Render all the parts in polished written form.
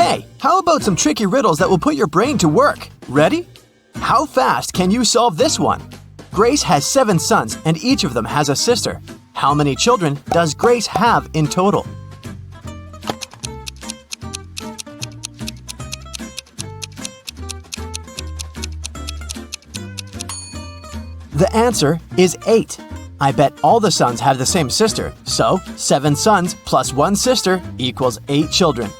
Hey, how about some tricky riddles that will put your brain to work? Ready? How fast can you solve this one? Grace has 7 sons and each of them has a sister. How many children does Grace have in total? The answer is 8. I bet all the sons have the same sister, so 7 sons plus 1 sister equals 8 children.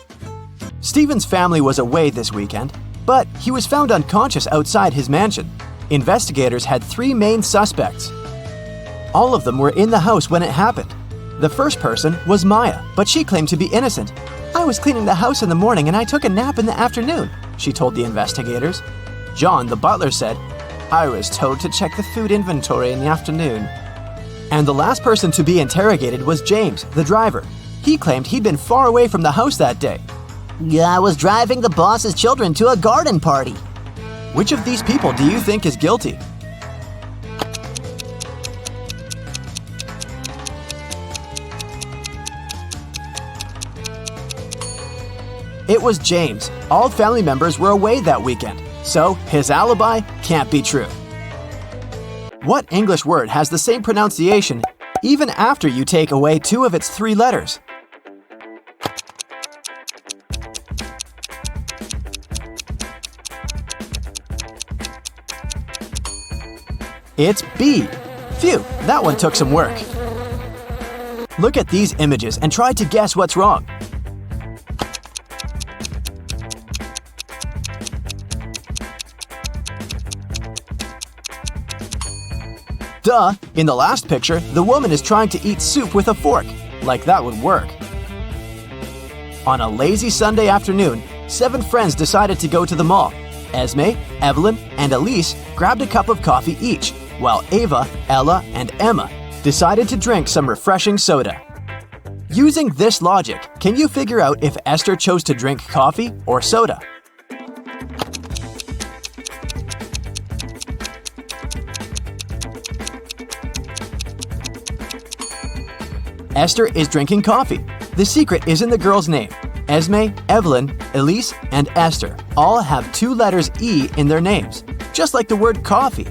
Stephen's family was away this weekend, but he was found unconscious outside his mansion. Investigators had 3 main suspects. All of them were in the house when it happened. The first person was Maya, but she claimed to be innocent. "I was cleaning the house in the morning and I took a nap in the afternoon," she told the investigators. John, the butler, said, "I was told to check the food inventory in the afternoon." And the last person to be interrogated was James, the driver. He claimed he'd been far away from the house that day. "I was driving the boss's children to a garden party." Which of these people do you think is guilty? It was James. All family members were away that weekend, so his alibi can't be true. What English word has the same pronunciation even after you take away 2 of its 3 letters? It's B. Phew, that one took some work. Look at these images and try to guess what's wrong. Duh! In the last picture, the woman is trying to eat soup with a fork. Like that would work. On a lazy Sunday afternoon, 7 friends decided to go to the mall. Esme, Evelyn, and Elise grabbed a cup of coffee each, while Ava, Ella, and Emma decided to drink some refreshing soda. Using this logic, can you figure out if Esther chose to drink coffee or soda? Esther is drinking coffee. The secret is in the girl's name. Esme, Evelyn, Elise, and Esther all have 2 letters E in their names, just like the word coffee.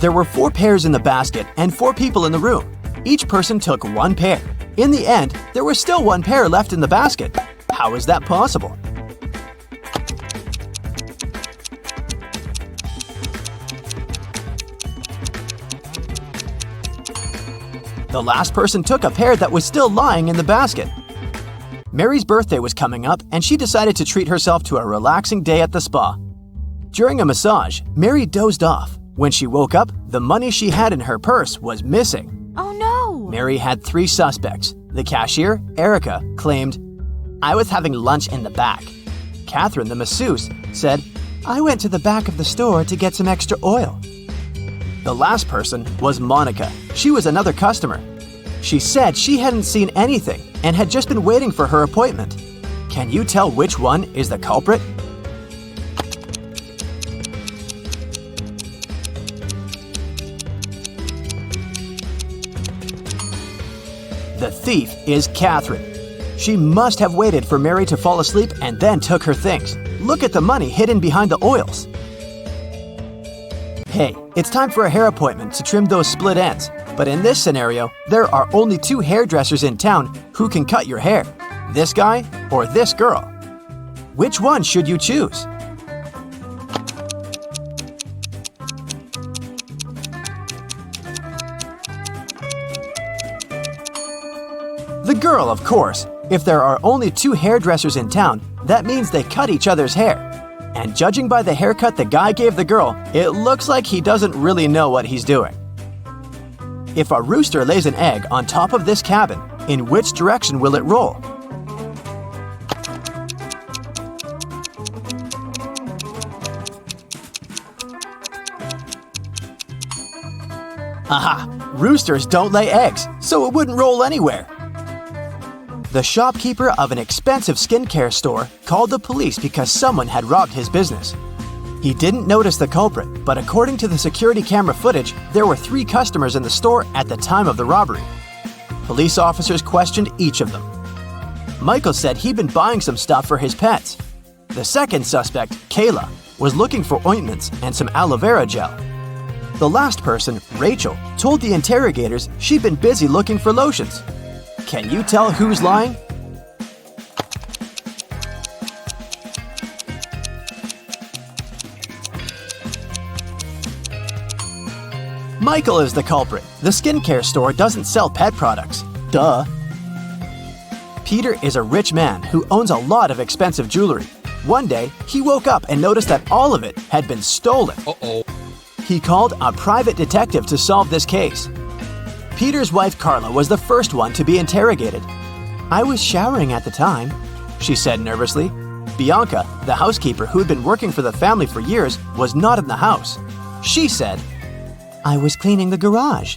There were 4 pairs in the basket and 4 people in the room. Each person took 1 pair. In the end, there was still 1 pair left in the basket. How is that possible? The last person took a pair that was still lying in the basket. Mary's birthday was coming up and she decided to treat herself to a relaxing day at the spa. During a massage, Mary dozed off. When she woke up, the money she had in her purse was missing. Oh no! Mary had 3 suspects. The cashier, Erica, claimed, "I was having lunch in the back." Catherine, the masseuse, said, "I went to the back of the store to get some extra oil." The last person was Monica. She was another customer. She said she hadn't seen anything and had just been waiting for her appointment. Can you tell which one is the culprit? The thief is Catherine. She must have waited for Mary to fall asleep and then took her things. Look at the money hidden behind the oils. Hey, it's time for a hair appointment to trim those split ends. But in this scenario, there are only 2 hairdressers in town who can cut your hair. This guy or this girl. Which one should you choose? The girl, of course. If there are only 2 hairdressers in town, that means they cut each other's hair. And judging by the haircut the guy gave the girl, it looks like he doesn't really know what he's doing. If a rooster lays an egg on top of this cabin, in which direction will it roll? Aha! Roosters don't lay eggs, so it wouldn't roll anywhere. The shopkeeper of an expensive skincare store called the police because someone had robbed his business. He didn't notice the culprit, but according to the security camera footage, there were 3 customers in the store at the time of the robbery. Police officers questioned each of them. Michael said he'd been buying some stuff for his pets. The second suspect, Kayla, was looking for ointments and some aloe vera gel. The last person, Rachel, told the interrogators she'd been busy looking for lotions. Can you tell who's lying? Michael is the culprit. The skincare store doesn't sell pet products. Duh. Peter is a rich man who owns a lot of expensive jewelry. One day, he woke up and noticed that all of it had been stolen. Uh-oh. He called a private detective to solve this case. Peter's wife Carla was the first one to be interrogated. "I was showering at the time," she said nervously. Bianca, the housekeeper who had been working for the family for years, was not in the house. She said, "I was cleaning the garage."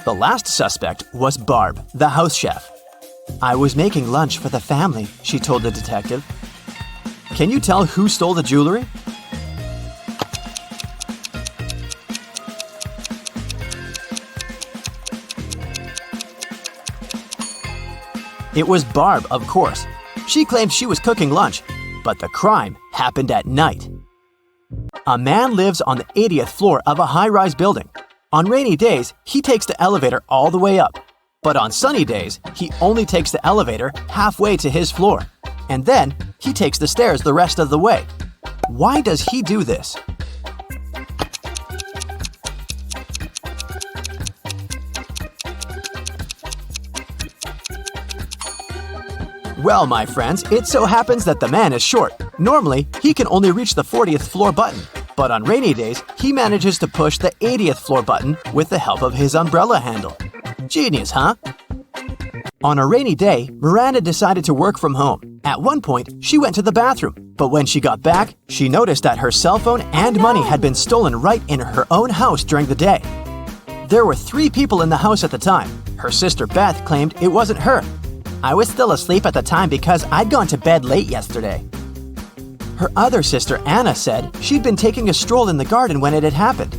The last suspect was Barb, the house chef. "I was making lunch for the family," she told the detective. Can you tell who stole the jewelry? It was Barb, of course. She claimed she was cooking lunch, but the crime happened at night. A man lives on the 80th floor of a high-rise building. On rainy days, he takes the elevator all the way up. But on sunny days, he only takes the elevator halfway to his floor. And then, he takes the stairs the rest of the way. Why does he do this? Well, my friends, it so happens that the man is short. Normally, he can only reach the 40th floor button. But on rainy days, he manages to push the 80th floor button with the help of his umbrella handle. Genius, huh? On a rainy day, Miranda decided to work from home. At one point, she went to the bathroom. But when she got back, she noticed that her cell phone and money had been stolen right in her own house during the day. There were 3 people in the house at the time. Her sister Beth claimed it wasn't her. "I was still asleep at the time because I'd gone to bed late yesterday." Her other sister Anna said she'd been taking a stroll in the garden when it had happened.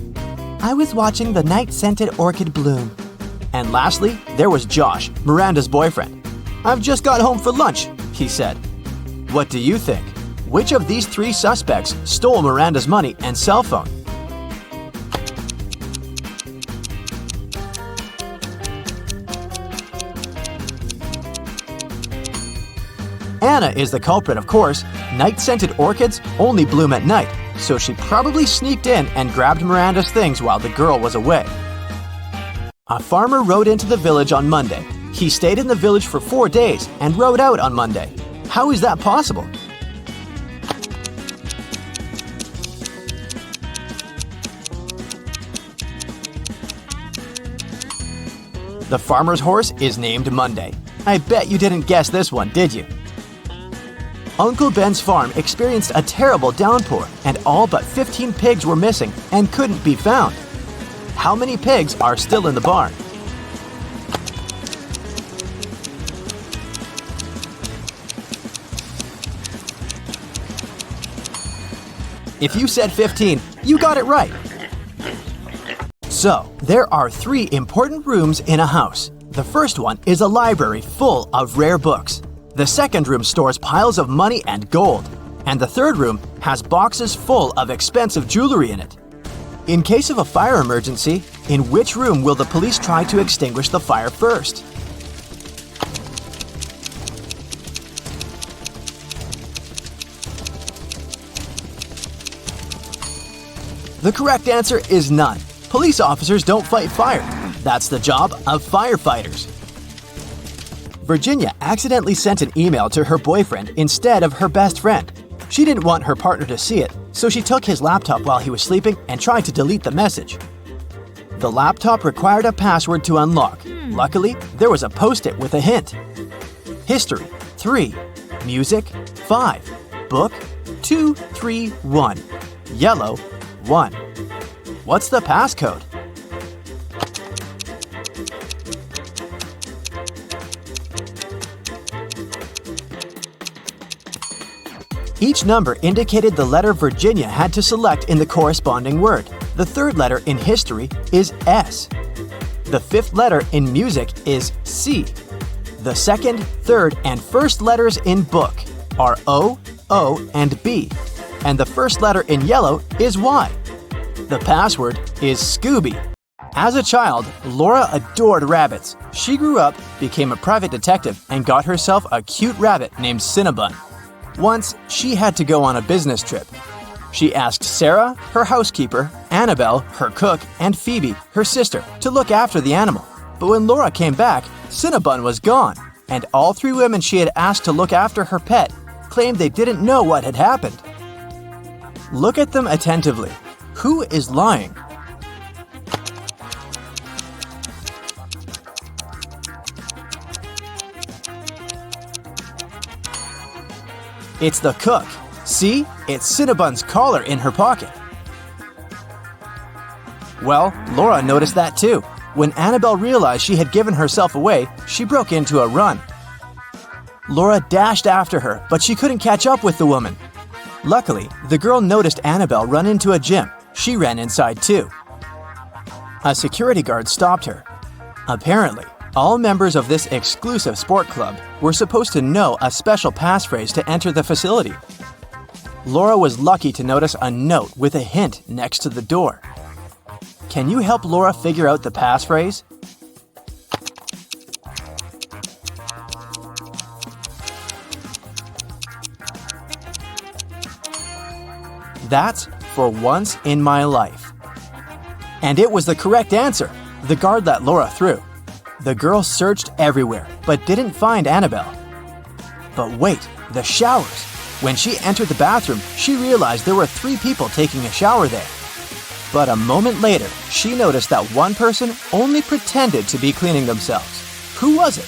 "I was watching the night-scented orchid bloom." And lastly, there was Josh, Miranda's boyfriend. "I've just got home for lunch," he said. What do you think? Which of these 3 suspects stole Miranda's money and cell phone? Anna is the culprit, of course. Night-scented orchids only bloom at night, so she probably sneaked in and grabbed Miranda's things while the girl was away. A farmer rode into the village on Monday. He stayed in the village for 4 days and rode out on Monday. How is that possible? The farmer's horse is named Monday. I bet you didn't guess this one, did you? Uncle Ben's farm experienced a terrible downpour, and all but 15 pigs were missing and couldn't be found. How many pigs are still in the barn? If you said 15, you got it right. So, there are 3 important rooms in a house. The first one is a library full of rare books. The second room stores piles of money and gold. And the third room has boxes full of expensive jewelry in it. In case of a fire emergency, in which room will the police try to extinguish the fire first? The correct answer is none. Police officers don't fight fire. That's the job of firefighters. Virginia accidentally sent an email to her boyfriend instead of her best friend. She didn't want her partner to see it, so she took his laptop while he was sleeping and tried to delete the message. The laptop required a password to unlock. Luckily, there was a post-it with a hint. History, 3. Music, 5. Book, 2, 3, 1. Yellow, 1. What's the passcode? Each number indicated the letter Virginia had to select in the corresponding word. The third letter in history is S. The 5th letter in music is C. The second, third, and first letters in book are O, O, and B, and the first letter in yellow is Y. The password is Scooby. As a child, Laura adored rabbits. She grew up, became a private detective, and got herself a cute rabbit named Cinnabon. Once, she had to go on a business trip. She asked Sarah, her housekeeper, Annabelle, her cook, and Phoebe, her sister, to look after the animal. But when Laura came back, Cinnabon was gone, and all three women she had asked to look after her pet claimed they didn't know what had happened. Look at them attentively. Who is lying? It's the cook. See? It's Cinnabon's collar in her pocket. Well, Laura noticed that too. When Annabelle realized she had given herself away, she broke into a run. Laura dashed after her, but she couldn't catch up with the woman. Luckily, the girl noticed Annabelle run into a gym. She ran inside too. A security guard stopped her. Apparently, all members of this exclusive sport club were supposed to know a special passphrase to enter the facility. Laura was lucky to notice a note with a hint next to the door. Can you help Laura figure out the passphrase? That's for once in my life. And it was the correct answer. The guard let Laura through. The girl searched everywhere, but didn't find Annabelle. But wait, the showers. When she entered the bathroom, she realized there were 3 people taking a shower there. But a moment later, she noticed that one person only pretended to be cleaning themselves. Who was it?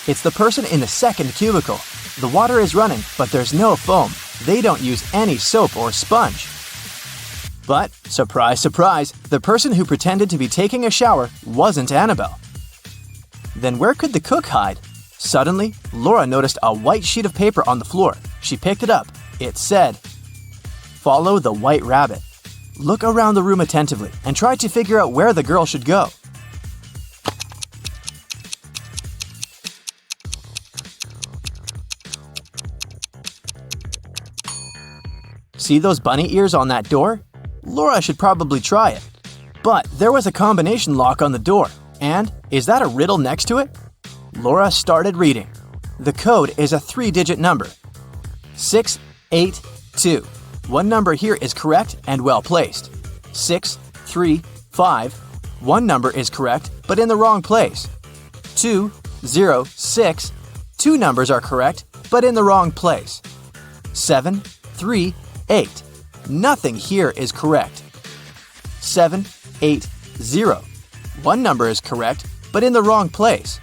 It's the person in the second cubicle. The water is running, but there's no foam. They don't use any soap or sponge. But, surprise, surprise, the person who pretended to be taking a shower wasn't Annabelle. Then where could the cook hide? Suddenly, Laura noticed a white sheet of paper on the floor. She picked it up. It said, "Follow the white rabbit." Look around the room attentively and try to figure out where the girl should go. See those bunny ears on that door? Laura should probably try it. But there was a combination lock on the door. And is that a riddle next to it? Laura started reading. The code is a 3-digit number. 682. One number here is correct and well placed. 635. One number is correct but in the wrong place. 206. 2 numbers are correct but in the wrong place. 738. Nothing here is correct. 780. One number is correct but in the wrong place.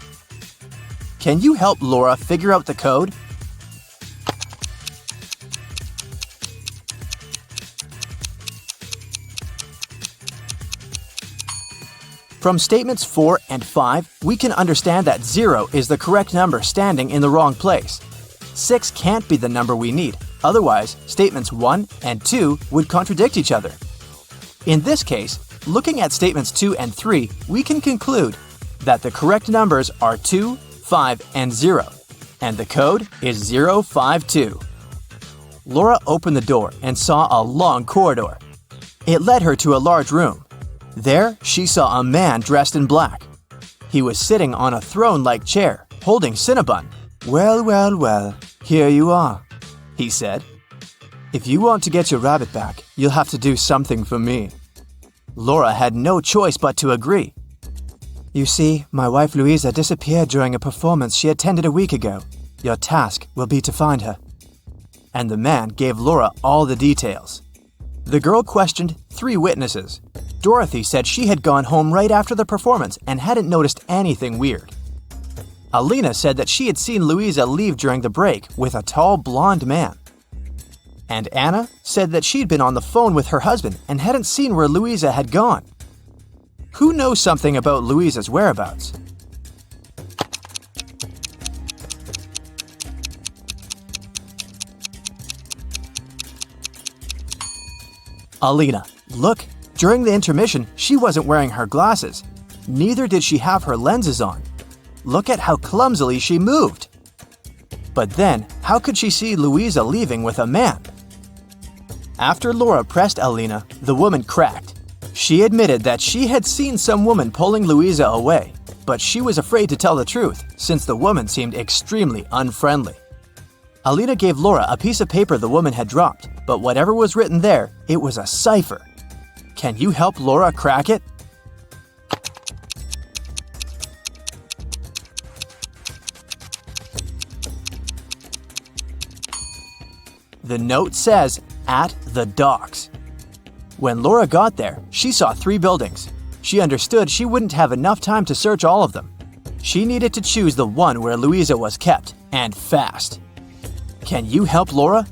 Can you help Laura figure out the code? From statements 4 and 5, we can understand that 0 is the correct number standing in the wrong place. 6 can't be the number we need, otherwise statements 1 and 2 would contradict each other. In this case, looking at statements 2 and 3, we can conclude that the correct numbers are 2, 5, and 0, and the code is 052. Laura opened the door and saw a long corridor. It led her to a large room. There, she saw a man dressed in black. He was sitting on a throne-like chair, holding Cinnabon. "Well, well, well, here you are," he said. "If you want to get your rabbit back, you'll have to do something for me." Laura had no choice but to agree. "You see, my wife Louisa disappeared during a performance she attended a week ago. Your task will be to find her." And the man gave Laura all the details. The girl questioned 3 witnesses. Dorothy said she had gone home right after the performance and hadn't noticed anything weird. Alina said that she had seen Louisa leave during the break with a tall blonde man. And Anna said that she'd been on the phone with her husband and hadn't seen where Louisa had gone. Who knows something about Louisa's whereabouts? Alina, look! During the intermission, she wasn't wearing her glasses. Neither did she have her lenses on. Look at how clumsily she moved. But then, how could she see Louisa leaving with a man? After Laura pressed Alina, the woman cracked. She admitted that she had seen some woman pulling Louisa away, but she was afraid to tell the truth since the woman seemed extremely unfriendly. Alina gave Laura a piece of paper the woman had dropped, but whatever was written there, it was a cipher. Can you help Laura crack it? The note says, "At the docks." When Laura got there, she saw 3 buildings. She understood she wouldn't have enough time to search all of them. She needed to choose the one where Louisa was kept, and fast. Can you help Laura?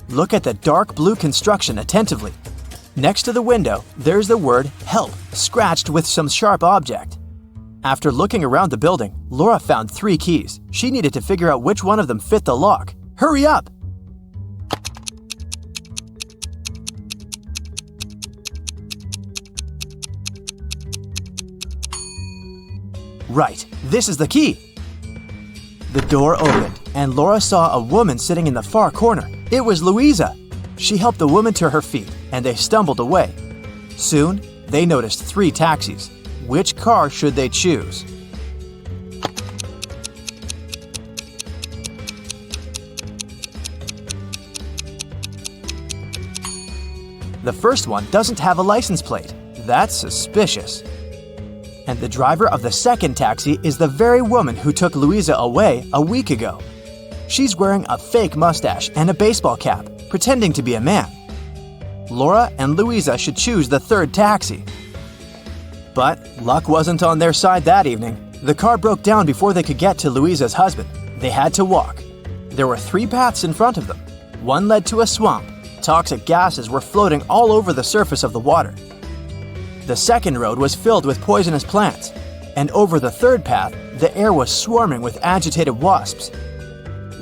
Look at the dark blue construction attentively. Next to the window, there's the word "help" scratched with some sharp object. After looking around the building, Laura found 3 keys. She needed to figure out which one of them fit the lock. Hurry up! Right, this is the key! The door opened, and Laura saw a woman sitting in the far corner. It was Louisa! She helped the woman to her feet, and they stumbled away. Soon, they noticed 3 taxis. Which car should they choose? The first one doesn't have a license plate. That's suspicious. And the driver of the second taxi is the very woman who took Louisa away a week ago. She's wearing a fake mustache and a baseball cap, pretending to be a man. Laura and Louisa should choose the third taxi. But luck wasn't on their side that evening. The car broke down before they could get to Louisa's husband. They had to walk. There were 3 paths in front of them. One led to a swamp. Toxic gases were floating all over the surface of the water. The second road was filled with poisonous plants. And over the third path, the air was swarming with agitated wasps.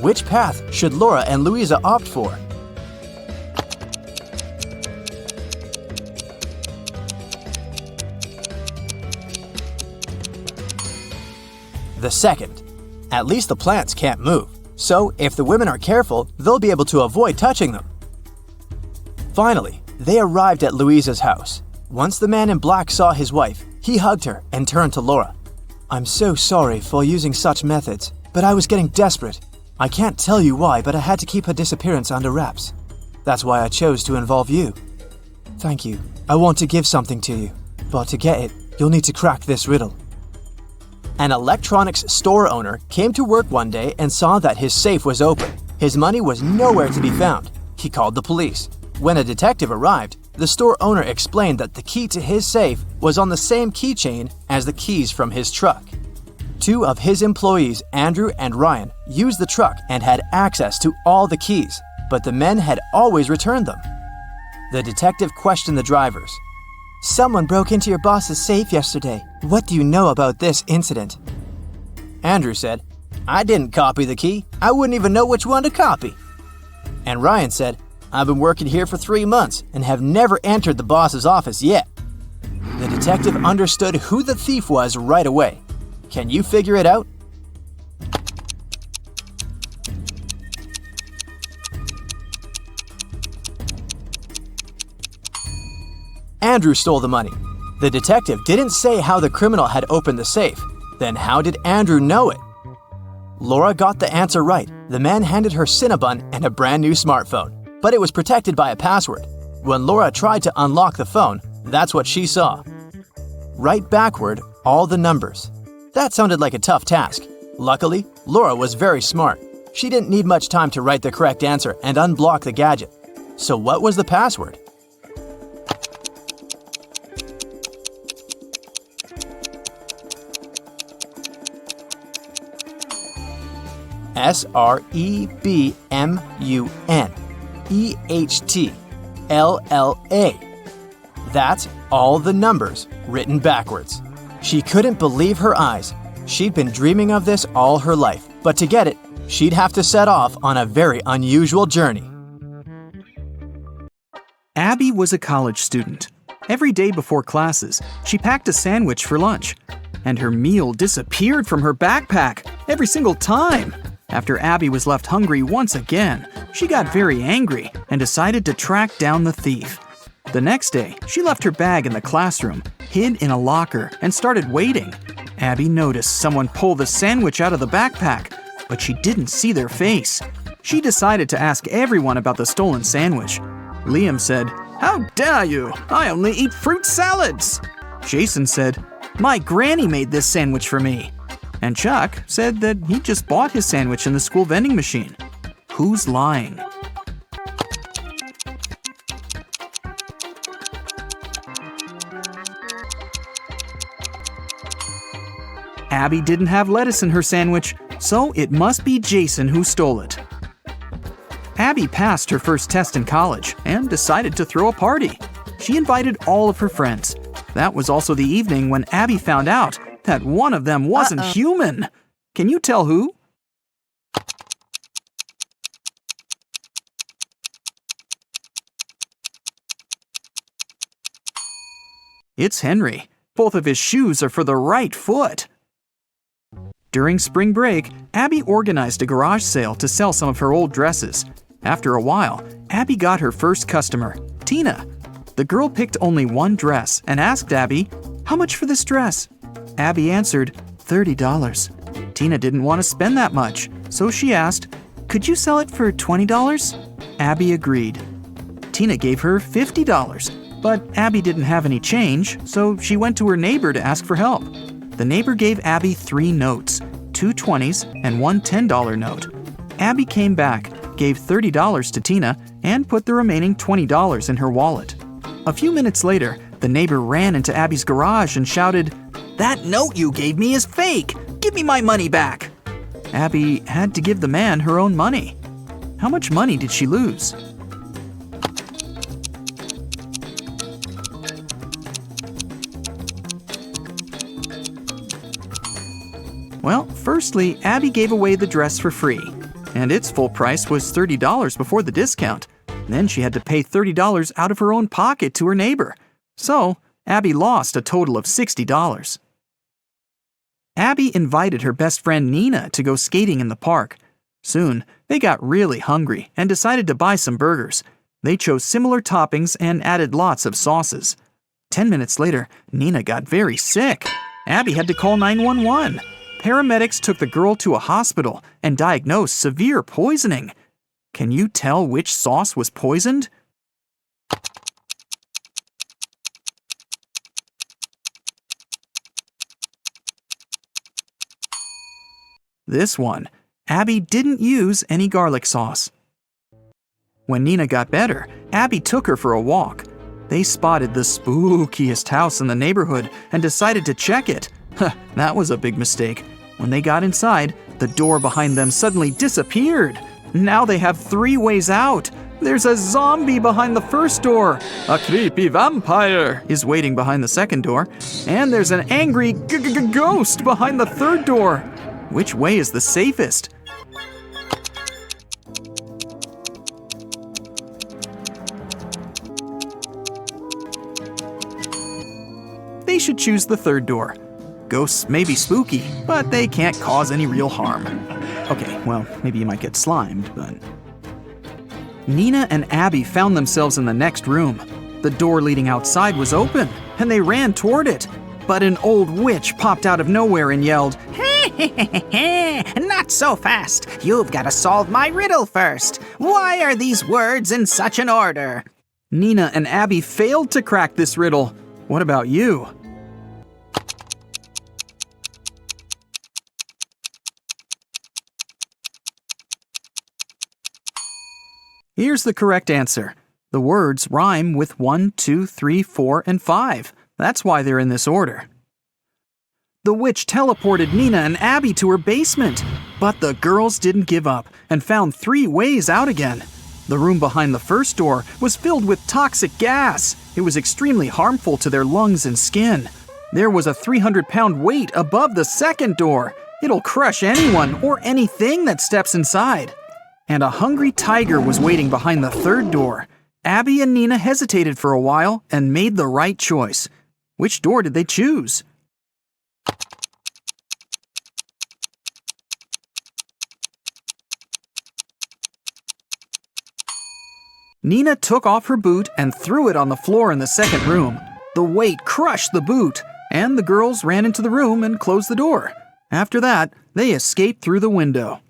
Which path should Laura and Louisa opt for? The second. At least the plants can't move, so if the women are careful, they'll be able to avoid touching them. Finally, they arrived at Louisa's house. Once the man in black saw his wife, he hugged her and turned to Laura. "I'm so sorry for using such methods, but I was getting desperate. I can't tell you why, but I had to keep her disappearance under wraps. That's why I chose to involve you. Thank you. I want to give something to you, but to get it, you'll need to crack this riddle." An electronics store owner came to work one day and saw that his safe was open. His money was nowhere to be found. He called the police. When a detective arrived, the store owner explained that the key to his safe was on the same keychain as the keys from his truck. 2 of his employees, Andrew and Ryan, used the truck and had access to all the keys, but the men had always returned them. The detective questioned the drivers. "Someone broke into your boss's safe yesterday. What do you know about this incident?" Andrew said, "I didn't copy the key. I wouldn't even know which one to copy." And Ryan said, "I've been working here for 3 months and have never entered the boss's office yet." The detective understood who the thief was right away. Can you figure it out? Andrew stole the money. The detective didn't say how the criminal had opened the safe. Then how did Andrew know it? Laura got the answer right. The man handed her Cinnabon and a brand new smartphone, but it was protected by a password. When Laura tried to unlock the phone, that's what she saw. Write backward all the numbers. That sounded like a tough task. Luckily, Laura was very smart. She didn't need much time to write the correct answer and unblock the gadget. So what was the password? SREBMUNEHTLLA. That's all the numbers written backwards. She couldn't believe her eyes. She'd been dreaming of this all her life, but to get it, she'd have to set off on a very unusual journey. Abby was a college student. Every day before classes, she packed a sandwich for lunch. And her meal disappeared from her backpack every single time. After Abby was left hungry once again, she got very angry and decided to track down the thief. The next day, she left her bag in the classroom, hid in a locker, and started waiting. Abby noticed someone pull the sandwich out of the backpack, but she didn't see their face. She decided to ask everyone about the stolen sandwich. Liam said, "How dare you? I only eat fruit salads." Jason said, "My granny made this sandwich for me." And Chuck said that he just bought his sandwich in the school vending machine. Who's lying? Abby didn't have lettuce in her sandwich, so it must be Jason who stole it. Abby passed her first test in college and decided to throw a party. She invited all of her friends. That was also the evening when Abby found out that one of them wasn't human. Can you tell who? It's Henry. Both of his shoes are for the right foot. During spring break, Abby organized a garage sale to sell some of her old dresses. After a while, Abby got her first customer, Tina. The girl picked only one dress and asked Abby, "How much for this dress?" Abby answered, $30. Tina didn't want to spend that much, so she asked, "Could you sell it for $20? Abby agreed. Tina gave her $50, but Abby didn't have any change, so she went to her neighbor to ask for help. The neighbor gave Abby 3 notes, 2 20s and 1 $10 note. Abby came back, gave $30 to Tina, and put the remaining $20 in her wallet. A few minutes later, the neighbor ran into Abby's garage and shouted, "That note you gave me is fake! Give me my money back!" Abby had to give the man her own money. How much money did she lose? Well, firstly, Abby gave away the dress for free, and its full price was $30 before the discount. Then she had to pay $30 out of her own pocket to her neighbor. So, Abby lost a total of $60. Abby invited her best friend Nina to go skating in the park. Soon, they got really hungry and decided to buy some burgers. They chose similar toppings and added lots of sauces. 10 minutes later, Nina got very sick. Abby had to call 911. Paramedics took the girl to a hospital and diagnosed severe poisoning. Can you tell which sauce was poisoned? This one. Abby didn't use any garlic sauce. When Nina got better, Abby took her for a walk. They spotted the spookiest house in the neighborhood and decided to check it. That was a big mistake. When they got inside, the door behind them suddenly disappeared. Now they have 3 ways out. There's a zombie behind the first door. A creepy vampire is waiting behind the second door. And there's an angry ghost behind the third door. Which way is the safest? They should choose the third door. Ghosts may be spooky, but they can't cause any real harm. Okay, well, maybe you might get slimed, but... Nina and Abby found themselves in the next room. The door leading outside was open, and they ran toward it. But an old witch popped out of nowhere and yelled, "Not so fast! You've got to solve my riddle first! Why are these words in such an order?" Nina and Abby failed to crack this riddle. What about you? Here's the correct answer. The words rhyme with 1, 2, 3, 4, and 5. That's why they're in this order. The witch teleported Nina and Abby to her basement, but the girls didn't give up and found 3 ways out again. The room behind the first door was filled with toxic gas. It was extremely harmful to their lungs and skin. There was a 300-pound weight above the second door. It'll crush anyone or anything that steps inside. And a hungry tiger was waiting behind the third door. Abby and Nina hesitated for a while and made the right choice. Which door did they choose? Nina took off her boot and threw it on the floor in the second room. The weight crushed the boot, and the girls ran into the room and closed the door. After that, they escaped through the window.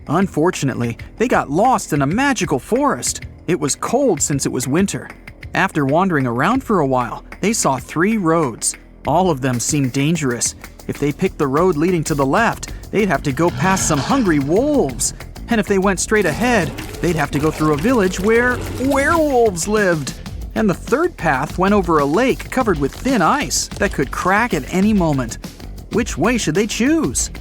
Unfortunately, they got lost in a magical forest. It was cold since it was winter. After wandering around for a while, they saw 3 roads. All of them seemed dangerous. If they picked the road leading to the left, they'd have to go past some hungry wolves. And if they went straight ahead, they'd have to go through a village where werewolves lived. And the third path went over a lake covered with thin ice that could crack at any moment. Which way should they choose?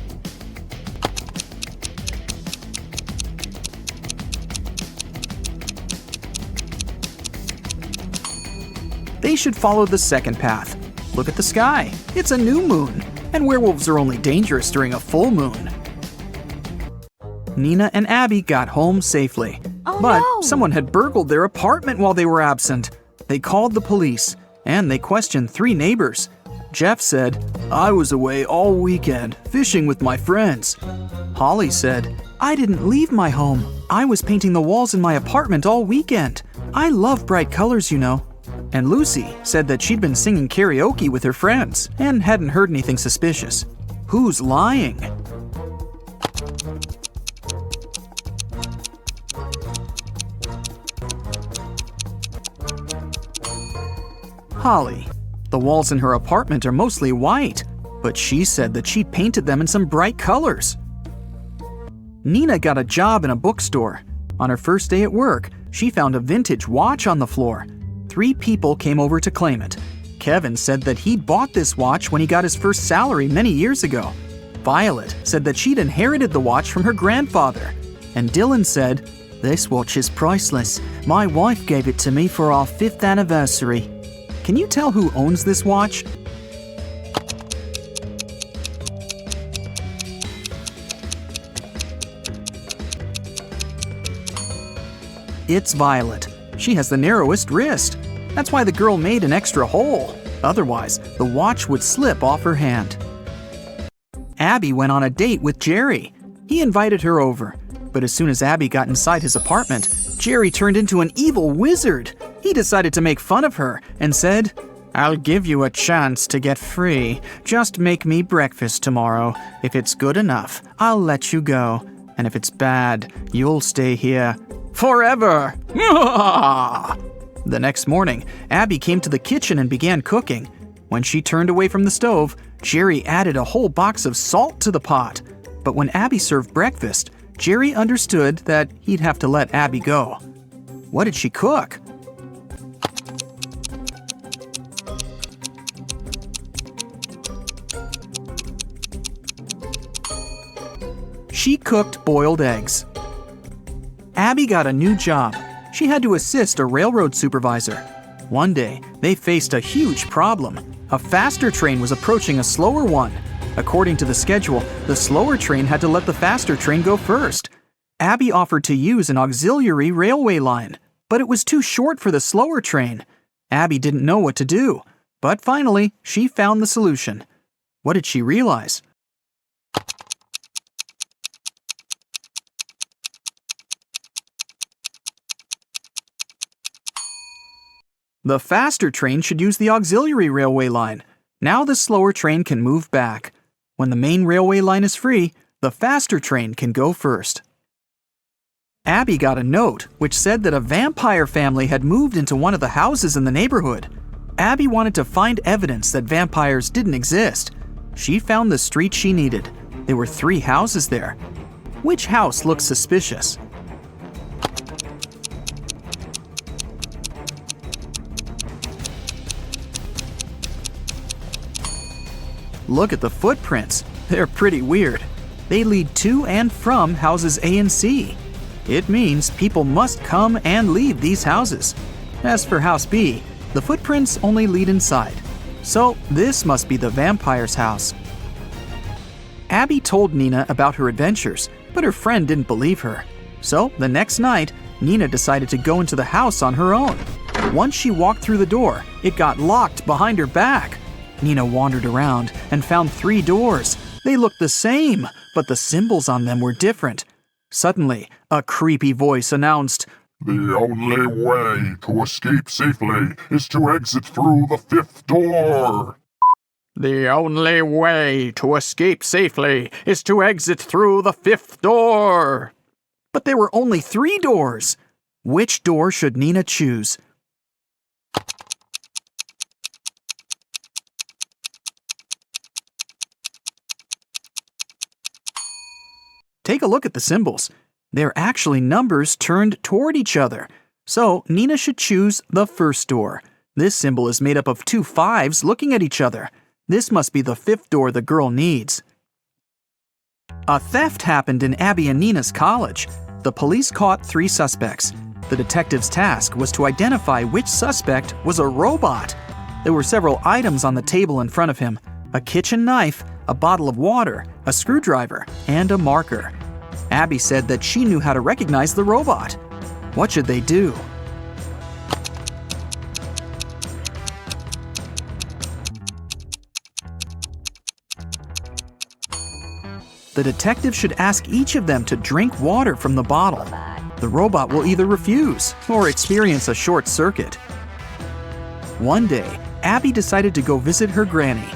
They should follow the second path. Look at the sky. It's a new moon, and werewolves are only dangerous during a full moon. Nina and Abby got home safely. But someone had burgled their apartment while they were absent. They called the police, and they questioned 3 neighbors. Jeff said, "I was away all weekend, fishing with my friends." Holly said, "I didn't leave my home. I was painting the walls in my apartment all weekend. I love bright colors, you know." And Lucy said that she'd been singing karaoke with her friends and hadn't heard anything suspicious. Who's lying? Holly. The walls in her apartment are mostly white, but she said that she'd painted them in some bright colors. Nina got a job in a bookstore. On her first day at work, she found a vintage watch on the floor. 3 people came over to claim it. Kevin said that he'd bought this watch when he got his first salary many years ago. Violet said that she'd inherited the watch from her grandfather. And Dylan said, "This watch is priceless. My wife gave it to me for our 5th anniversary." Can you tell who owns this watch? It's Violet. She has the narrowest wrist. That's why the girl made an extra hole. Otherwise, the watch would slip off her hand. Abby went on a date with Jerry. He invited her over. But as soon as Abby got inside his apartment, Jerry turned into an evil wizard. He decided to make fun of her and said, "I'll give you a chance to get free. Just make me breakfast tomorrow. If it's good enough, I'll let you go. And if it's bad, you'll stay here forever." The next morning, Abby came to the kitchen and began cooking. When she turned away from the stove, Jerry added a whole box of salt to the pot. But when Abby served breakfast, Jerry understood that he'd have to let Abby go. What did she cook? She cooked boiled eggs. Abby got a new job. She had to assist a railroad supervisor. One day, they faced a huge problem. A faster train was approaching a slower one. According to the schedule, the slower train had to let the faster train go first. Abby offered to use an auxiliary railway line, but it was too short for the slower train. Abby didn't know what to do, but finally, she found the solution. What did she realize? The faster train should use the auxiliary railway line. Now the slower train can move back. When the main railway line is free, the faster train can go first. Abby got a note which said that a vampire family had moved into one of the houses in the neighborhood. Abby wanted to find evidence that vampires didn't exist. She found the street she needed. There were 3 houses there. Which house looked suspicious? Look at the footprints. They're pretty weird. They lead to and from houses A and C. It means people must come and leave these houses. As for house B, the footprints only lead inside. So this must be the vampire's house. Abby told Nina about her adventures, but her friend didn't believe her. So the next night, Nina decided to go into the house on her own. Once she walked through the door, it got locked behind her back. Nina wandered around and found 3 doors. They looked the same, but the symbols on them were different. Suddenly, a creepy voice announced, "The only way to escape safely is to exit through the 5th door." "The only way to escape safely is to exit through the 5th door." But there were only 3 doors. Which door should Nina choose? Take a look at the symbols. They're actually numbers turned toward each other. So Nina should choose the first door. This symbol is made up of 2 5s looking at each other. This must be the 5th door the girl needs. A theft happened in Abby and Nina's college. The police caught 3 suspects. The detective's task was to identify which suspect was a robot. There were several items on the table in front of him: a kitchen knife, a bottle of water, a screwdriver, and a marker. Abby said that she knew how to recognize the robot. What should they do? The detective should ask each of them to drink water from the bottle. The robot will either refuse or experience a short circuit. One day, Abby decided to go visit her granny.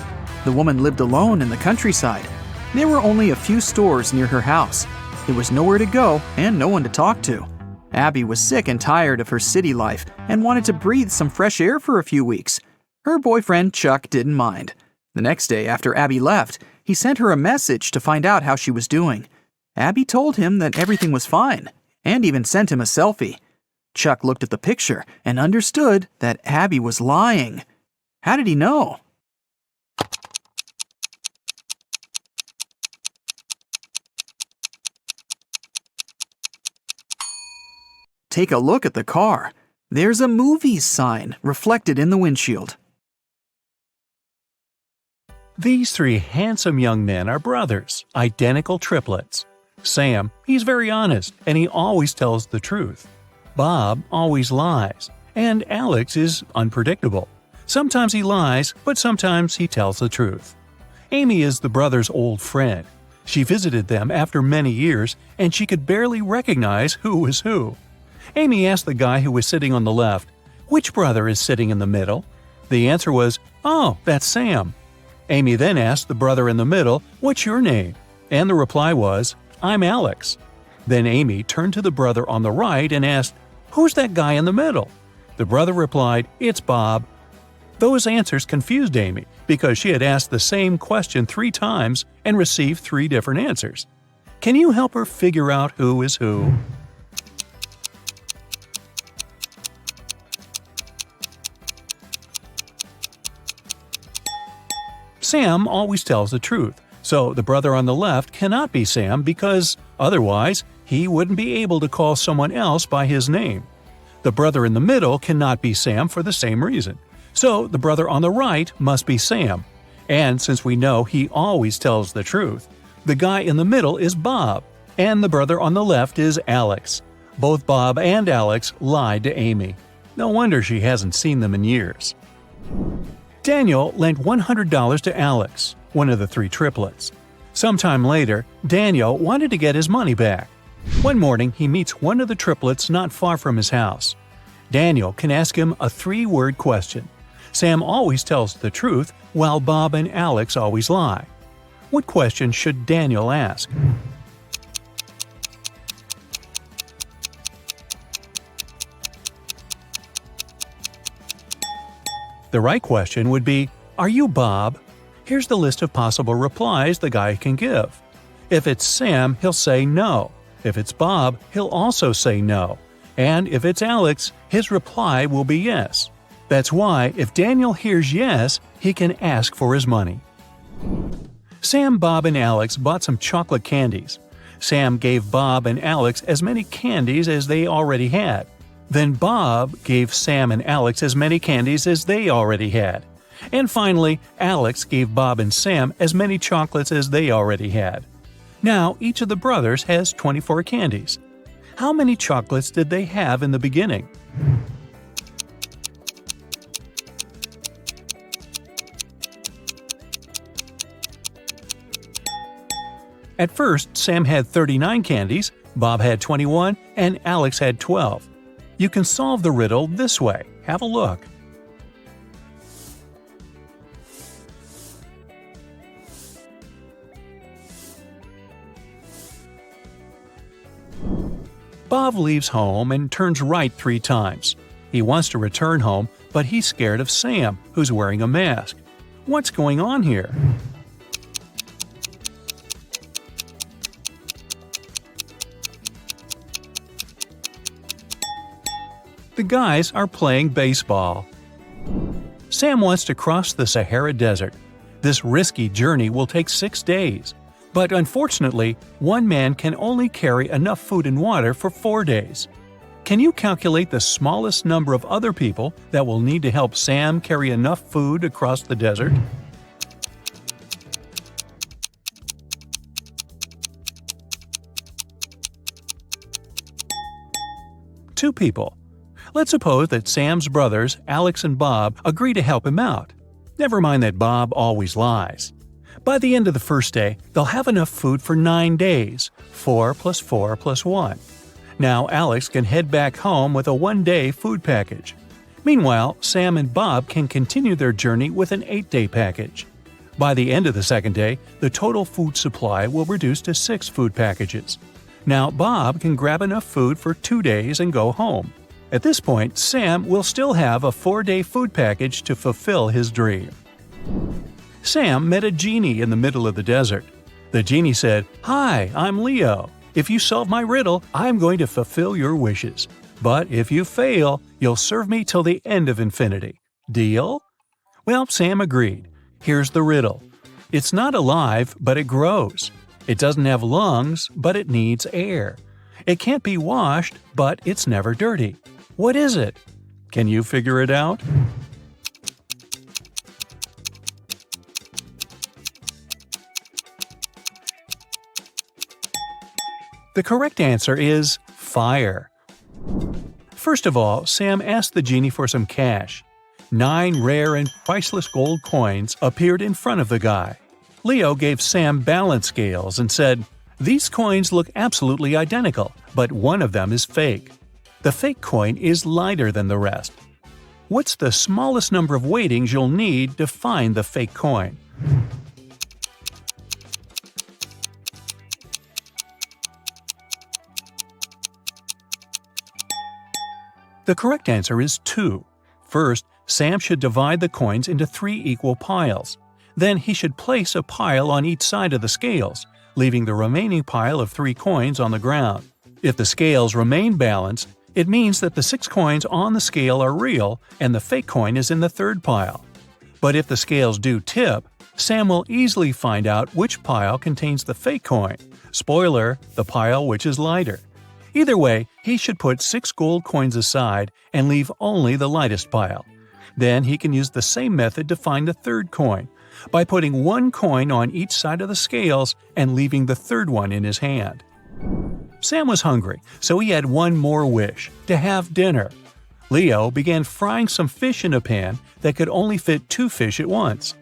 The woman lived alone in the countryside. There were only a few stores near her house. There was nowhere to go and no one to talk to. Abby was sick and tired of her city life and wanted to breathe some fresh air for a few weeks. Her boyfriend, Chuck, didn't mind. The next day after Abby left, he sent her a message to find out how she was doing. Abby told him that everything was fine and even sent him a selfie. Chuck looked at the picture and understood that Abby was lying. How did he know? Take a look at the car. There's a movies sign reflected in the windshield. These 3 handsome young men are brothers, identical triplets. Sam, he's very honest and he always tells the truth. Bob always lies, and Alex is unpredictable. Sometimes he lies, but sometimes he tells the truth. Amy is the brothers' old friend. She visited them after many years, and she could barely recognize who was who. Amy asked the guy who was sitting on the left, "Which brother is sitting in the middle?" The answer was, "Oh, that's Sam." Amy then asked the brother in the middle, "What's your name?" And the reply was, "I'm Alex." Then Amy turned to the brother on the right and asked, "Who's that guy in the middle?" The brother replied, "It's Bob." Those answers confused Amy because she had asked the same question 3 times and received 3 different answers. Can you help her figure out who is who? Sam always tells the truth, so the brother on the left cannot be Sam because otherwise he wouldn't be able to call someone else by his name. The brother in the middle cannot be Sam for the same reason, so the brother on the right must be Sam. And since we know he always tells the truth, the guy in the middle is Bob, and the brother on the left is Alex. Both Bob and Alex lied to Amy. No wonder she hasn't seen them in years. Daniel lent $100 to Alex, one of the 3 triplets. Sometime later, Daniel wanted to get his money back. One morning, he meets one of the triplets not far from his house. Daniel can ask him a 3-word question. Sam always tells the truth, while Bob and Alex always lie. What question should Daniel ask? The right question would be, "Are you Bob?" Here's the list of possible replies the guy can give. If it's Sam, he'll say no. If it's Bob, he'll also say no. And if it's Alex, his reply will be yes. That's why, if Daniel hears yes, he can ask for his money. Sam, Bob, and Alex bought some chocolate candies. Sam gave Bob and Alex as many candies as they already had. Then Bob gave Sam and Alex as many candies as they already had. And finally, Alex gave Bob and Sam as many chocolates as they already had. Now, each of the brothers has 24 candies. How many chocolates did they have in the beginning? At first, Sam had 39 candies, Bob had 21, and Alex had 12. You can solve the riddle this way. Have a look. Bob leaves home and turns right 3 times. He wants to return home, but he's scared of Sam, who's wearing a mask. What's going on here? The guys are playing baseball. Sam wants to cross the Sahara Desert. This risky journey will take 6 days. But unfortunately, one man can only carry enough food and water for 4 days. Can you calculate the smallest number of other people that will need to help Sam carry enough food across the desert? Two people. Let's suppose that Sam's brothers, Alex and Bob, agree to help him out. Never mind that Bob always lies. By the end of the first day, they'll have enough food for 9 days, 4 plus 4 plus 1. Now Alex can head back home with a 1-day food package. Meanwhile, Sam and Bob can continue their journey with an 8-day package. By the end of the second day, the total food supply will reduce to 6 food packages. Now Bob can grab enough food for 2 days and go home. At this point, Sam will still have a 4-day food package to fulfill his dream. Sam met a genie in the middle of the desert. The genie said, "Hi, I'm Leo. If you solve my riddle, I'm going to fulfill your wishes. But if you fail, you'll serve me till the end of infinity. Deal?" Well, Sam agreed. Here's the riddle. It's not alive, but it grows. It doesn't have lungs, but it needs air. It can't be washed, but it's never dirty. What is it? Can you figure it out? The correct answer is fire. First of all, Sam asked the genie for some cash. 9 rare and priceless gold coins appeared in front of the guy. Leo gave Sam balance scales and said, "These coins look absolutely identical, but one of them is fake. The fake coin is lighter than the rest. What's the smallest number of weightings you'll need to find the fake coin?" The correct answer is 2. First, Sam should divide the coins into 3 equal piles. Then he should place a pile on each side of the scales, leaving the remaining pile of 3 coins on the ground. If the scales remain balanced, it means that the 6 coins on the scale are real and the fake coin is in the 3rd pile. But if the scales do tip, Sam will easily find out which pile contains the fake coin. Spoiler, the pile which is lighter. Either way, he should put 6 gold coins aside and leave only the lightest pile. Then he can use the same method to find the 3rd coin, by putting 1 coin on each side of the scales and leaving the 3rd one in his hand. Sam was hungry, so he had one more wish, to have dinner. Leo began frying some fish in a pan that could only fit 2 fish at once.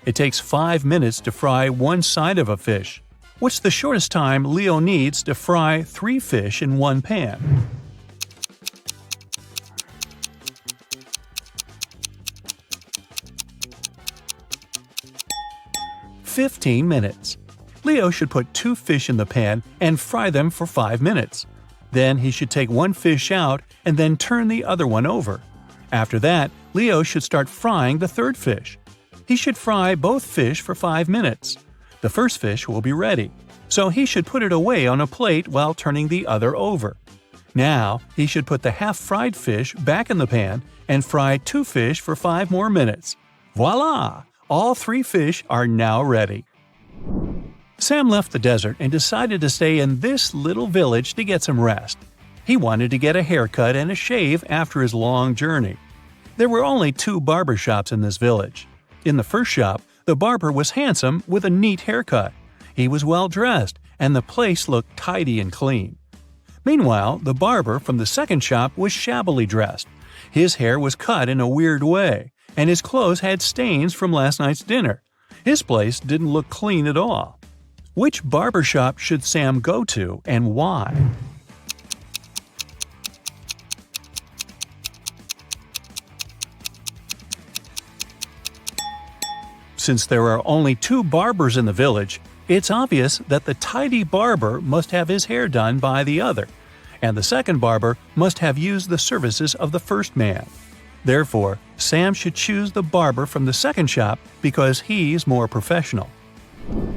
It takes 5 minutes to fry one side of a fish. What's the shortest time Leo needs to fry 3 fish in one pan? "15 minutes. Leo should put 2 fish in the pan and fry them for 5 minutes. Then he should take 1 fish out and then turn the other one over. After that, Leo should start frying the 3rd fish. He should fry both fish for 5 minutes. The first fish will be ready, so he should put it away on a plate while turning the other over. Now, he should put the half-fried fish back in the pan and fry 2 fish for 5 more minutes. Voila! All 3 fish are now ready. Sam left the desert and decided to stay in this little village to get some rest. He wanted to get a haircut and a shave after his long journey. There were only 2 barber shops in this village. In the first shop, the barber was handsome with a neat haircut. He was well dressed, and the place looked tidy and clean. Meanwhile, the barber from the second shop was shabbily dressed. His hair was cut in a weird way, and his clothes had stains from last night's dinner. His place didn't look clean at all. Which barber shop should Sam go to, and why? Since there are only 2 barbers in the village, it's obvious that the tidy barber must have his hair done by the other, and the second barber must have used the services of the first man. Therefore, Sam should choose the barber from the second shop because he's more professional.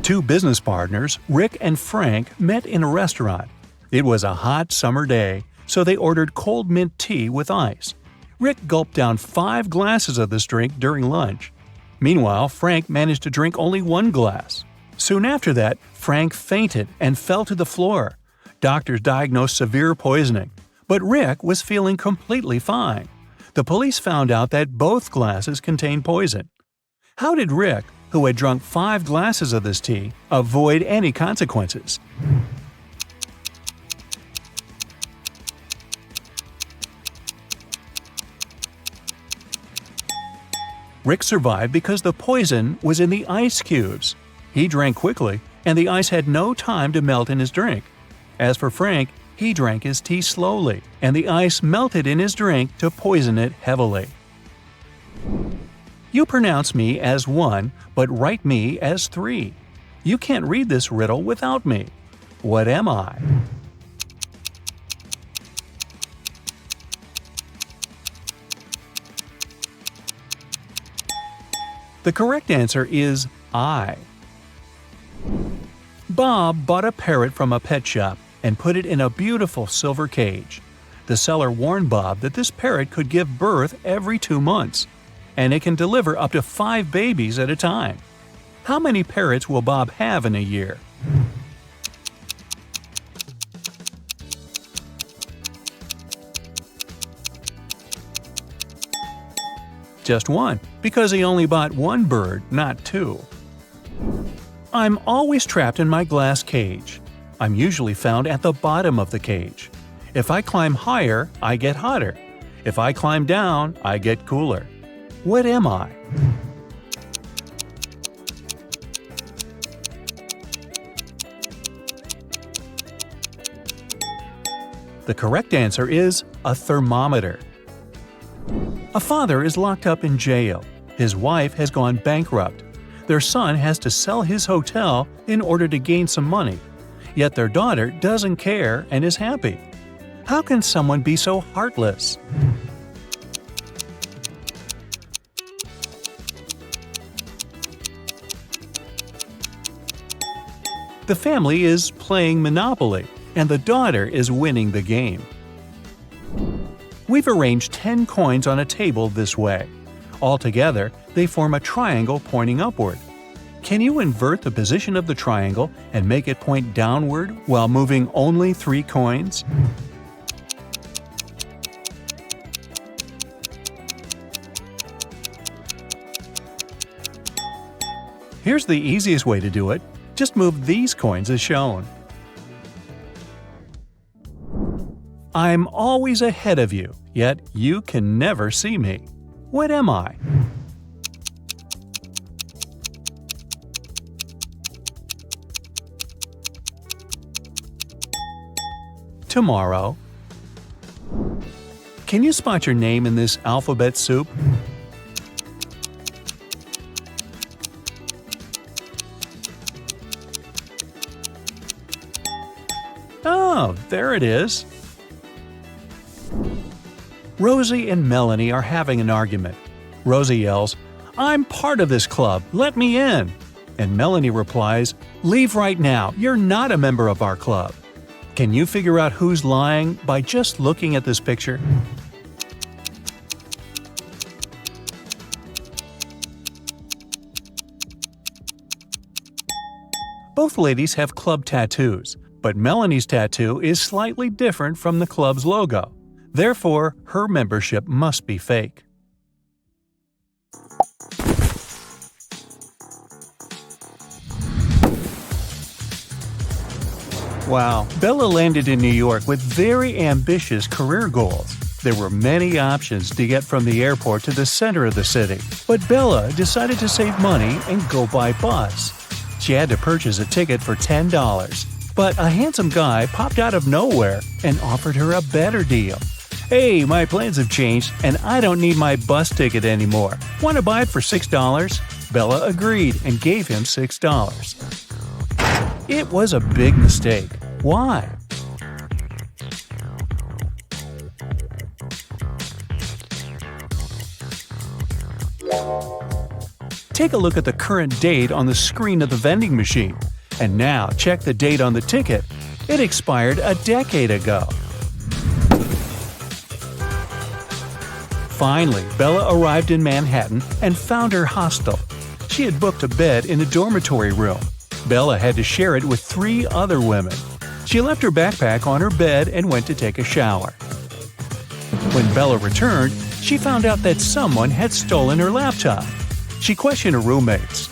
2 business partners, Rick and Frank, met in a restaurant. It was a hot summer day, so they ordered cold mint tea with ice. Rick gulped down 5 glasses of this drink during lunch. Meanwhile, Frank managed to drink only 1 glass. Soon after that, Frank fainted and fell to the floor. Doctors diagnosed severe poisoning, but Rick was feeling completely fine. The police found out that both glasses contained poison. How did Rick, who had drunk 5 glasses of this tea, avoid any consequences? Rick survived because the poison was in the ice cubes. He drank quickly, and the ice had no time to melt in his drink. As for Frank, he drank his tea slowly, and the ice melted in his drink to poison it heavily. You pronounce me as 1, but write me as 3. You can't read this riddle without me. What am I? The correct answer is I. Bob bought a parrot from a pet shop and put it in a beautiful silver cage. The seller warned Bob that this parrot could give birth every 2 months, and it can deliver up to 5 babies at a time. How many parrots will Bob have in a year? Just 1, because he only bought 1 bird, not 2. I'm always trapped in my glass cage. I'm usually found at the bottom of the cage. If I climb higher, I get hotter. If I climb down, I get cooler. What am I? The correct answer is a thermometer. A father is locked up in jail. His wife has gone bankrupt. Their son has to sell his hotel in order to gain some money. Yet their daughter doesn't care and is happy. How can someone be so heartless? The family is playing Monopoly, and the daughter is winning the game. We've arranged 10 coins on a table this way. Altogether, they form a triangle pointing upward. Can you invert the position of the triangle and make it point downward while moving only 3 coins? Here's the easiest way to do it. Just move these coins as shown. I'm always ahead of you, yet you can never see me. What am I? Tomorrow. Can you spot your name in this alphabet soup? Oh, there it is. Rosie and Melanie are having an argument. Rosie yells, "I'm part of this club, let me in!" And Melanie replies, "Leave right now, you're not a member of our club." Can you figure out who's lying by just looking at this picture? Both ladies have club tattoos, but Melanie's tattoo is slightly different from the club's logo. Therefore, her membership must be fake. Wow. Bella landed in New York with very ambitious career goals. There were many options to get from the airport to the center of the city, but Bella decided to save money and go by bus. She had to purchase a ticket for $10, but a handsome guy popped out of nowhere and offered her a better deal. "Hey, my plans have changed and I don't need my bus ticket anymore. Want to buy it for $6? Bella agreed and gave him $6. It was a big mistake. Why? Take a look at the current date on the screen of the vending machine. And now check the date on the ticket. It expired a decade ago. Finally, Bella arrived in Manhattan and found her hostel. She had booked a bed in a dormitory room. Bella had to share it with 3 other women. She left her backpack on her bed and went to take a shower. When Bella returned, she found out that someone had stolen her laptop. She questioned her roommates.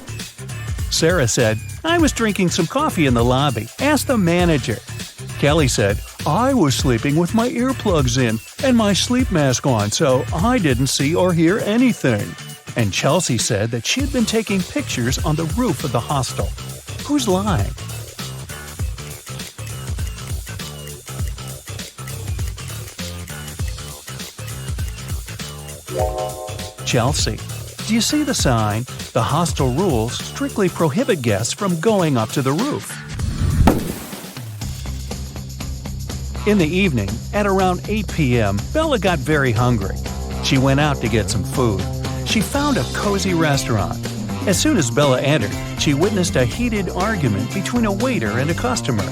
Sarah said, "I was drinking some coffee in the lobby. Ask the manager." Kelly said, "I was sleeping with my earplugs in and my sleep mask on, so I didn't see or hear anything." And Chelsea said that she had been taking pictures on the roof of the hostel. Who's lying? Chelsea. Do you see the sign? The hostel rules strictly prohibit guests from going up to the roof. In the evening, at around 8 p.m., Bella got very hungry. She went out to get some food. She found a cozy restaurant. As soon as Bella entered, she witnessed a heated argument between a waiter and a customer.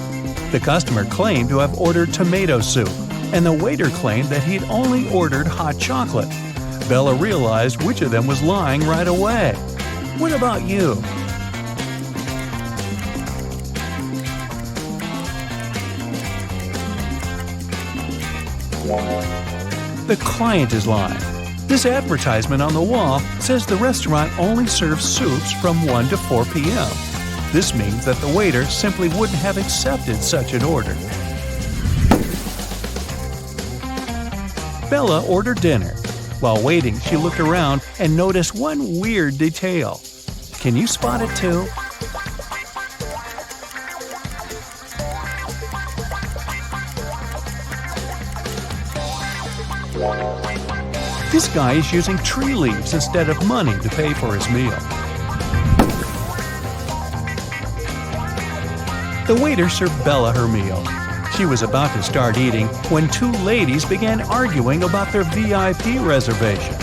The customer claimed to have ordered tomato soup, and the waiter claimed that he'd only ordered hot chocolate. Bella realized which of them was lying right away. What about you? The client is lying. This advertisement on the wall says the restaurant only serves soups from 1 to 4 p.m. This means that the waiter simply wouldn't have accepted such an order. Bella ordered dinner. While waiting, she looked around and noticed one weird detail. Can you spot it too? This guy is using tree leaves instead of money to pay for his meal. The waiter served Bella her meal. She was about to start eating when 2 ladies began arguing about their VIP reservation.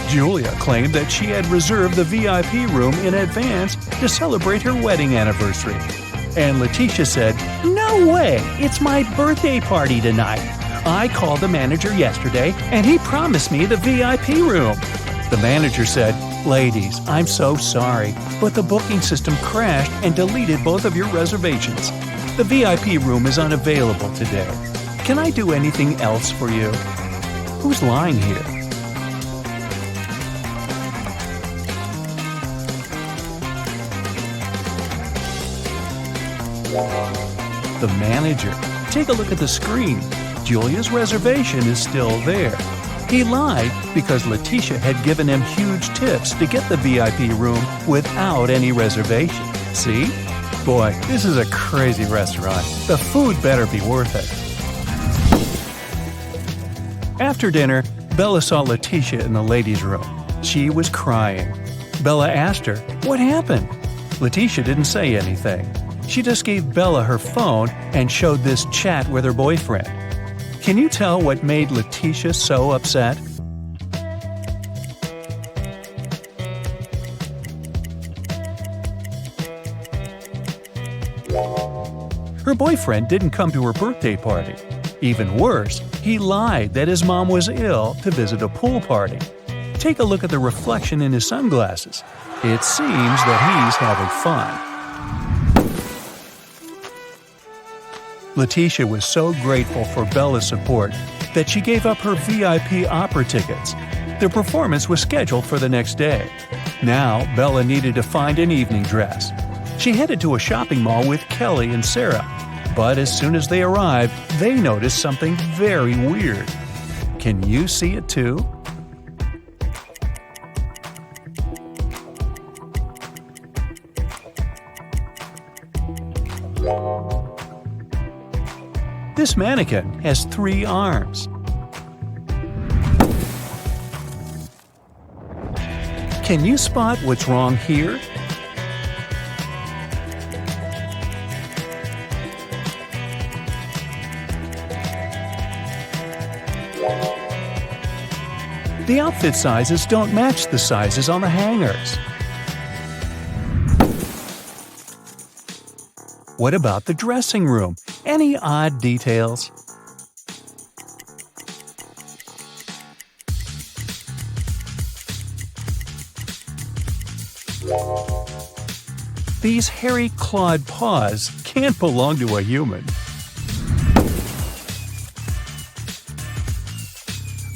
Julia claimed that she had reserved the VIP room in advance to celebrate her wedding anniversary. And Letitia said, "No way! It's my birthday party tonight. I called the manager yesterday and he promised me the VIP room." The manager said, "Ladies, I'm so sorry, but the booking system crashed and deleted both of your reservations. The VIP room is unavailable today. Can I do anything else for you?" Who's lying here? The manager. Take a look at the screen. Julia's reservation is still there. He lied because Letitia had given him huge tips to get the VIP room without any reservation. See? Boy, this is a crazy restaurant. The food better be worth it. After dinner, Bella saw Letitia in the ladies' room. She was crying. Bella asked her, "What happened?" Letitia didn't say anything. She just gave Bella her phone and showed this chat with her boyfriend. Can you tell what made Letitia so upset? Her boyfriend didn't come to her birthday party. Even worse, he lied that his mom was ill to visit a pool party. Take a look at the reflection in his sunglasses. It seems that he's having fun. Letitia was so grateful for Bella's support that she gave up her VIP opera tickets. The performance was scheduled for the next day. Now, Bella needed to find an evening dress. She headed to a shopping mall with Kelly and Sarah. But as soon as they arrive, they notice something very weird. Can you see it too? This mannequin has 3 arms. Can you spot what's wrong here? The outfit sizes don't match the sizes on the hangers. What about the dressing room? Any odd details? These hairy clawed paws can't belong to a human.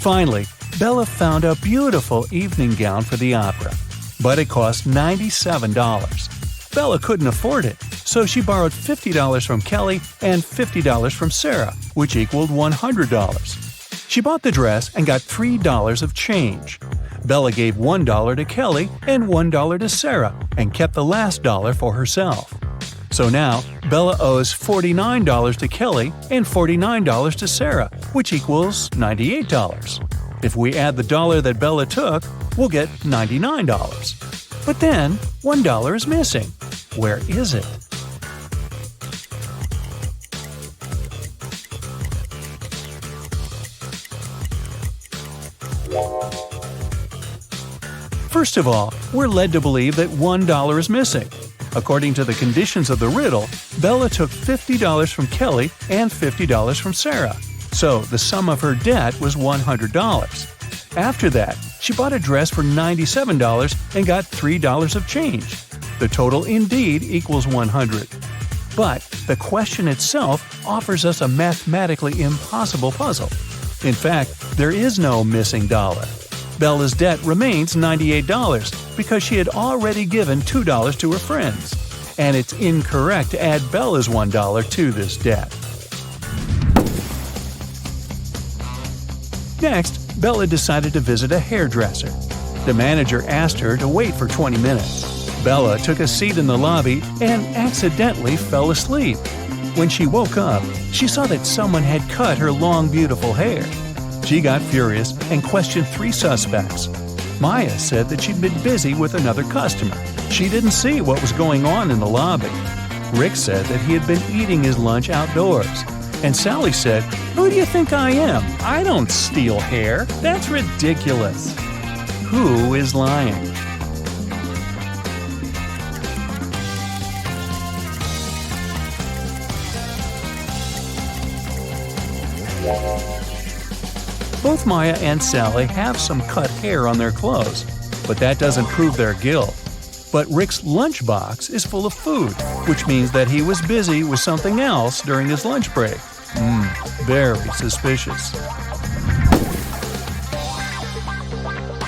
Finally, Bella found a beautiful evening gown for the opera, but it cost $97. Bella couldn't afford it, so she borrowed $50 from Kelly and $50 from Sarah, which equaled $100. She bought the dress and got $3 of change. Bella gave $1 to Kelly and $1 to Sarah and kept the last dollar for herself. So now, Bella owes $49 to Kelly and $49 to Sarah, which equals $98. If we add the dollar that Bella took, we'll get $99. But then, $1 is missing. Where is it? First of all, we're led to believe that $1 is missing. According to the conditions of the riddle, Bella took $50 from Kelly and $50 from Sarah. So the sum of her debt was $100. After that, she bought a dress for $97 and got $3 of change. The total indeed equals $100. But the question itself offers us a mathematically impossible puzzle. In fact, there is no missing dollar. Bella's debt remains $98 because she had already given $2 to her friends. And it's incorrect to add Bella's $1 to this debt. Next, Bella decided to visit a hairdresser. The manager asked her to wait for 20 minutes. Bella took a seat in the lobby and accidentally fell asleep. When she woke up, she saw that someone had cut her long, beautiful hair. She got furious and questioned 3 suspects. Maya said that she'd been busy with another customer. She didn't see what was going on in the lobby. Rick said that he had been eating his lunch outdoors. And Sally said, "Who do you think I am? I don't steal hair. That's ridiculous." Who is lying? Both Maya and Sally have some cut hair on their clothes, but that doesn't prove their guilt. But Rick's lunchbox is full of food, which means that he was busy with something else during his lunch break. Very suspicious.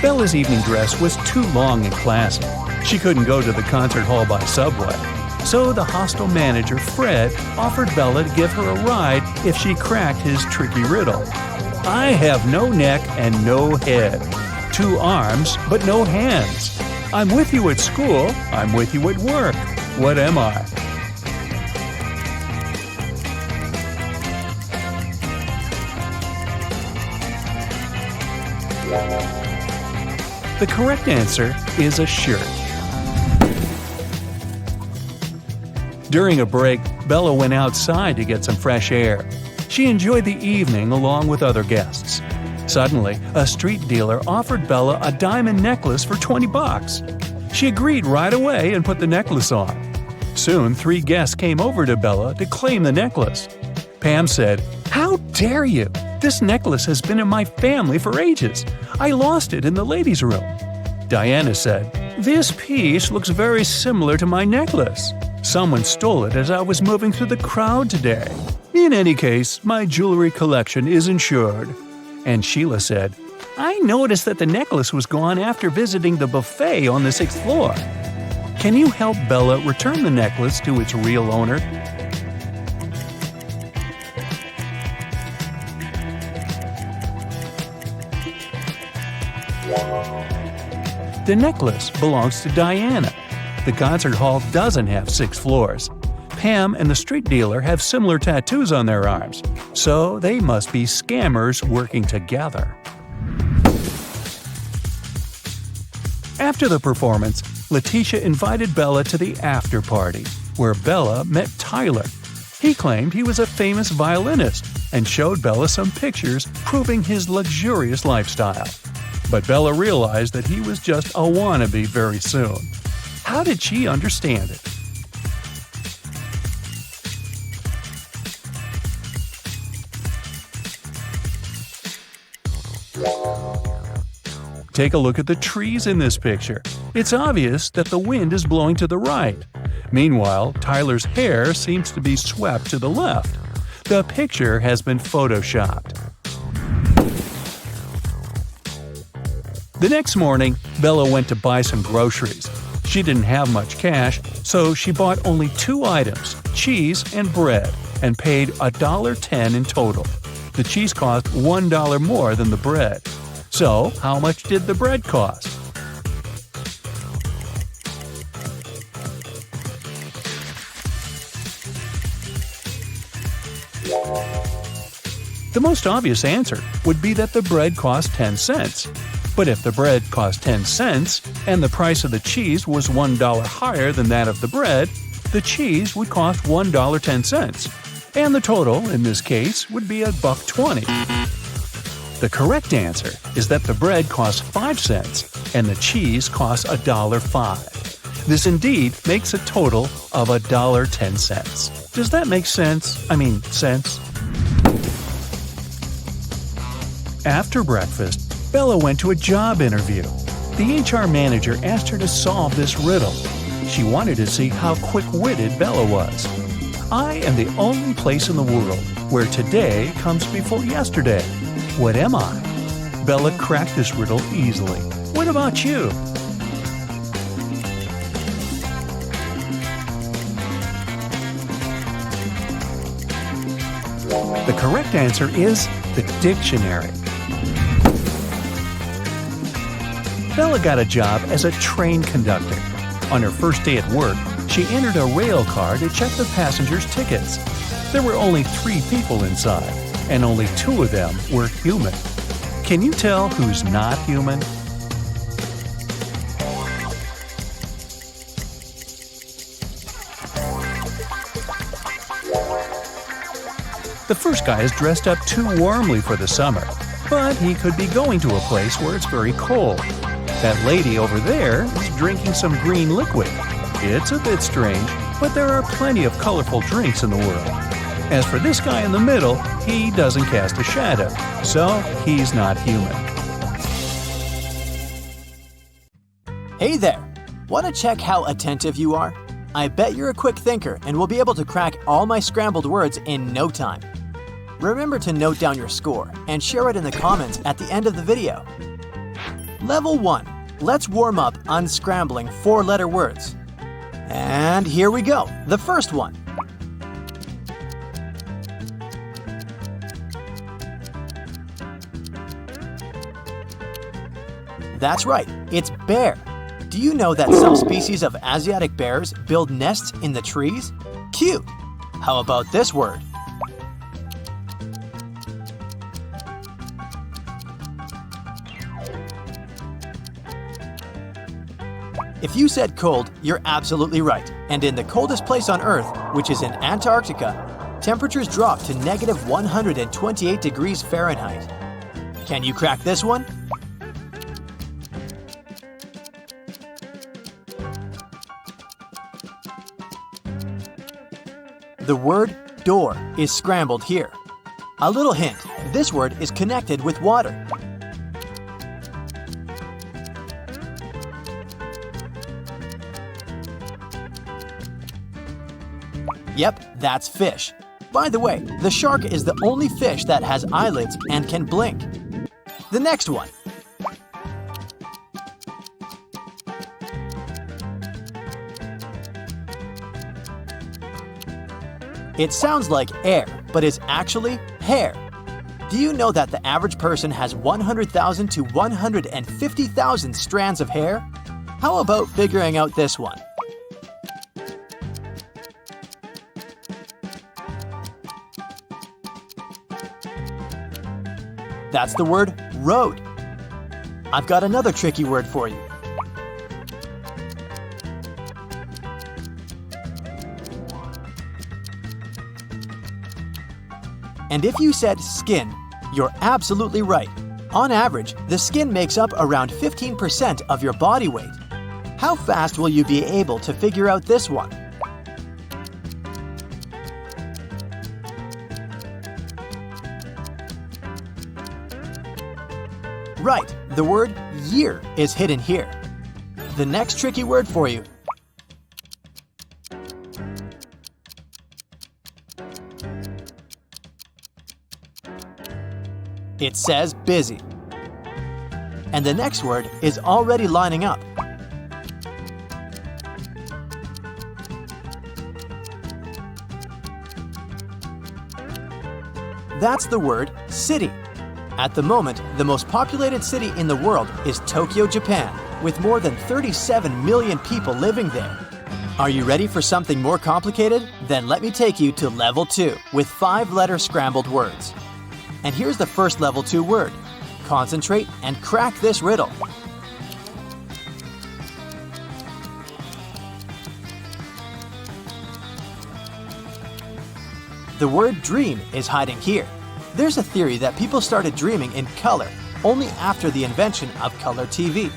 Bella's evening dress was too long and classy. She couldn't go to the concert hall by subway. So the hostel manager, Fred, offered Bella to give her a ride if she cracked his tricky riddle. I have no neck and no head. 2 arms, but no hands. I'm with you at school. I'm with you at work. What am I? The correct answer is a shirt. During a break, Bella went outside to get some fresh air. She enjoyed the evening along with other guests. Suddenly, a street dealer offered Bella a diamond necklace for $20. She agreed right away and put the necklace on. Soon, 3 guests came over to Bella to claim the necklace. Pam said, "How dare you? This necklace has been in my family for ages. I lost it in the ladies' room." Diana said, "This piece looks very similar to my necklace. Someone stole it as I was moving through the crowd today. In any case, my jewelry collection is insured." And Sheila said, "I noticed that the necklace was gone after visiting the buffet on the 6th floor. Can you help Bella return the necklace to its real owner?" The necklace belongs to Diana. The concert hall doesn't have 6 floors. Pam and the street dealer have similar tattoos on their arms, so they must be scammers working together. After the performance, Letitia invited Bella to the after party, where Bella met Tyler. He claimed he was a famous violinist and showed Bella some pictures proving his luxurious lifestyle. But Bella realized that he was just a wannabe very soon. How did she understand it? Take a look at the trees in this picture. It's obvious that the wind is blowing to the right. Meanwhile, Tyler's hair seems to be swept to the left. The picture has been photoshopped. The next morning, Bella went to buy some groceries. She didn't have much cash, so she bought only 2 items, cheese and bread, and paid $1.10 in total. The cheese cost $1 more than the bread. So, how much did the bread cost? The most obvious answer would be that the bread cost 10 cents. But if the bread cost 10 cents and the price of the cheese was $1 higher than that of the bread, the cheese would cost $1.10. And the total, in this case, would be $1.20. The correct answer is that the bread costs 5 cents and the cheese costs $1.05. This indeed makes a total of $1.10. Does that make sense? Sense? After breakfast, Bella went to a job interview. The HR manager asked her to solve this riddle. She wanted to see how quick-witted Bella was. I am the only place in the world where today comes before yesterday. What am I? Bella cracked this riddle easily. What about you? The correct answer is the dictionary. Bella got a job as a train conductor. On her first day at work, she entered a rail car to check the passengers' tickets. There were only 3 people inside, and only 2 of them were human. Can you tell who's not human? The first guy is dressed up too warmly for the summer, but he could be going to a place where it's very cold. That lady over there is drinking some green liquid. It's a bit strange, but there are plenty of colorful drinks in the world. As for this guy in the middle, he doesn't cast a shadow, so he's not human. Hey there! Want to check how attentive you are? I bet you're a quick thinker and will be able to crack all my scrambled words in no time. Remember to note down your score and share it in the comments at the end of the video. Level 1. Let's warm up unscrambling 4-letter words. And here we go. The first one. That's right, it's bear. Do you know that some species of Asiatic bears build nests in the trees? Cute! How about this word? If you said cold, you're absolutely right. And in the coldest place on Earth, which is in Antarctica, temperatures drop to negative 128 degrees Fahrenheit. Can you crack this one? The word door is scrambled here. A little hint, this word is connected with water. Yep, that's fish. By the way, the shark is the only fish that has eyelids and can blink. The next one. It sounds like air, but is actually hair. Do you know that the average person has 100,000 to 150,000 strands of hair? How about figuring out this one? That's the word road. I've got another tricky word for you. And if you said skin, you're absolutely right. On average, the skin makes up around 15% of your body weight. How fast will you be able to figure out this one? Right, the word year is hidden here. The next tricky word for you. It says busy. And the next word is already lining up. That's the word city. At the moment, the most populated city in the world is Tokyo, Japan, with more than 37 million people living there. Are you ready for something more complicated? Then let me take you to level 2 with 5-letter scrambled words. And here's the first level 2 word. Concentrate and crack this riddle. The word dream is hiding here. There's a theory that people started dreaming in color only after the invention of color TV.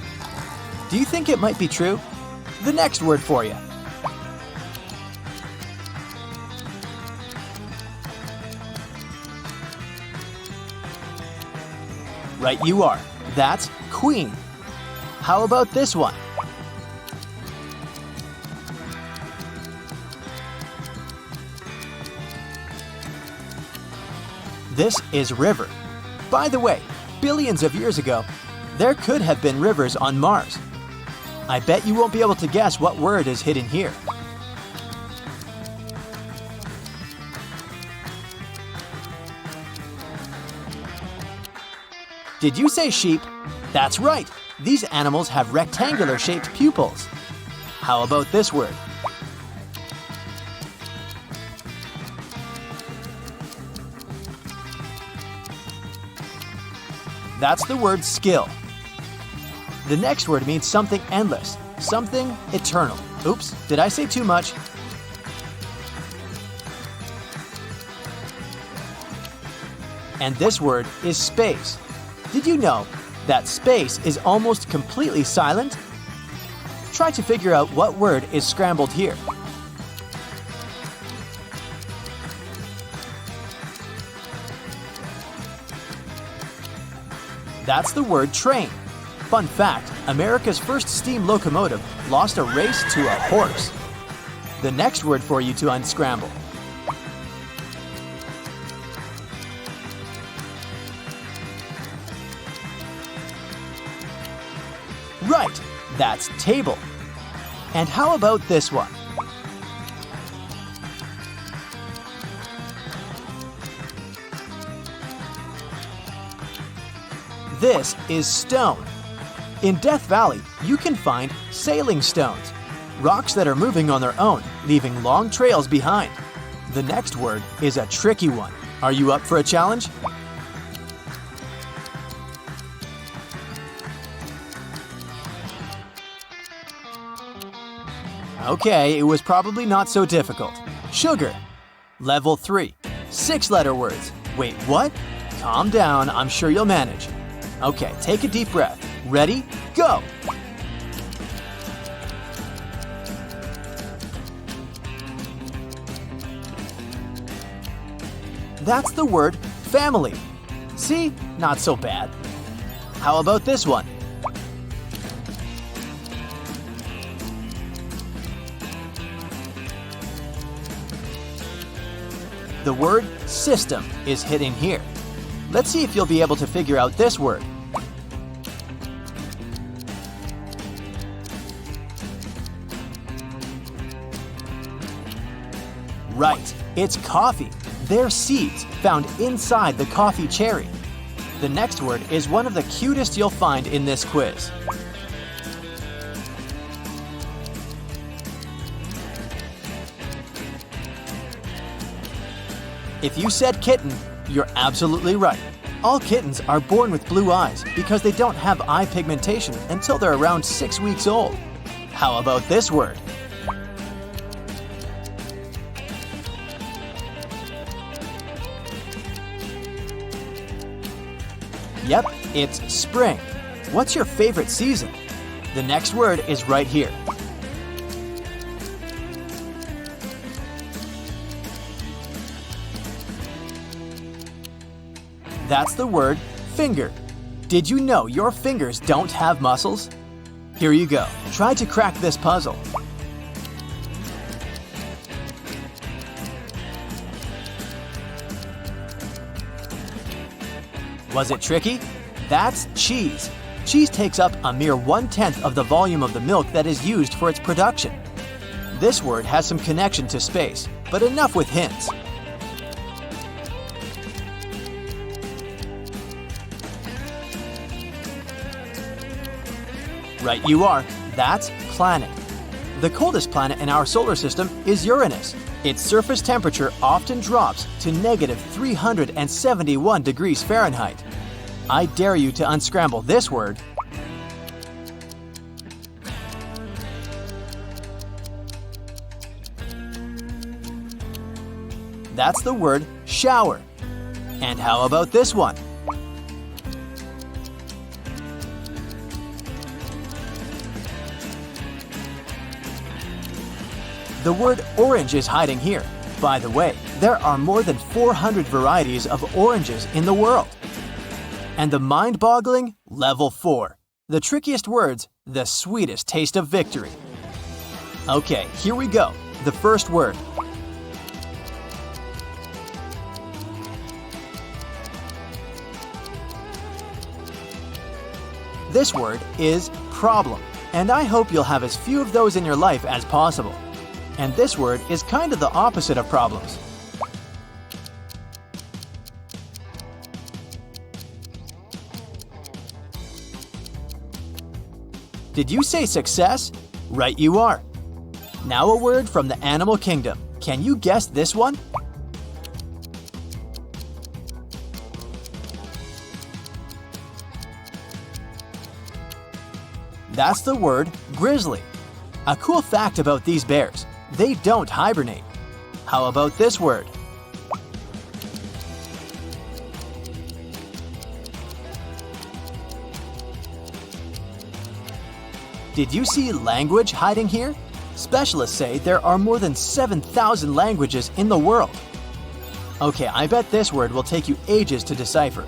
Do you think it might be true? The next word for you. Right you are. That's queen. How about this one? This is river. By the way, billions of years ago, there could have been rivers on Mars. I bet you won't be able to guess what word is hidden here. Did you say sheep? That's right. These animals have rectangular-shaped pupils. How about this word? That's the word skill. The next word means something endless, something eternal. Oops, did I say too much? And this word is space. Did you know that space is almost completely silent? Try to figure out what word is scrambled here. That's the word train. Fun fact, America's first steam locomotive lost a race to a horse. The next word for you to unscramble. Right, that's table. And how about this one? This is stone. In Death Valley, you can find sailing stones, rocks that are moving on their own, leaving long trails behind. The next word is a tricky one. Are you up for a challenge? Okay, it was probably not so difficult. Sugar. Level 3. 6-letter words. Wait, what? Calm down, I'm sure you'll manage. Okay, take a deep breath. Ready? Go! That's the word family. See? Not so bad. How about this one? The word system is hidden here. Let's see if you'll be able to figure out this word. Right, it's coffee. They're seeds found inside the coffee cherry. The next word is one of the cutest you'll find in this quiz. If you said kitten, you're absolutely right. All kittens are born with blue eyes because they don't have eye pigmentation until they're around 6 weeks old. How about this word? Yep, it's spring. What's your favorite season? The next word is right here. That's the word finger. Did you know your fingers don't have muscles? Here you go. Try to crack this puzzle. Was it tricky? That's cheese. Cheese takes up a mere 1/10 of the volume of the milk that is used for its production. This word has some connection to space, but enough with hints. Right you are, that's planet. The coldest planet in our solar system is Uranus. Its surface temperature often drops to -371 degrees Fahrenheit. I dare you to unscramble this word. That's the word shower. And how about this one? The word orange is hiding here. By the way, there are more than 400 varieties of oranges in the world. And the mind-boggling level 4. The trickiest words, the sweetest taste of victory. Okay, here we go. The first word. This word is problem, and I hope you'll have as few of those in your life as possible. And this word is kind of the opposite of problems. Did you say success? Right you are. Now a word from the animal kingdom. Can you guess this one? That's the word grizzly. A cool fact about these bears, they don't hibernate. How about this word? Did you see language hiding here? Specialists say there are more than 7,000 languages in the world. Okay, I bet this word will take you ages to decipher.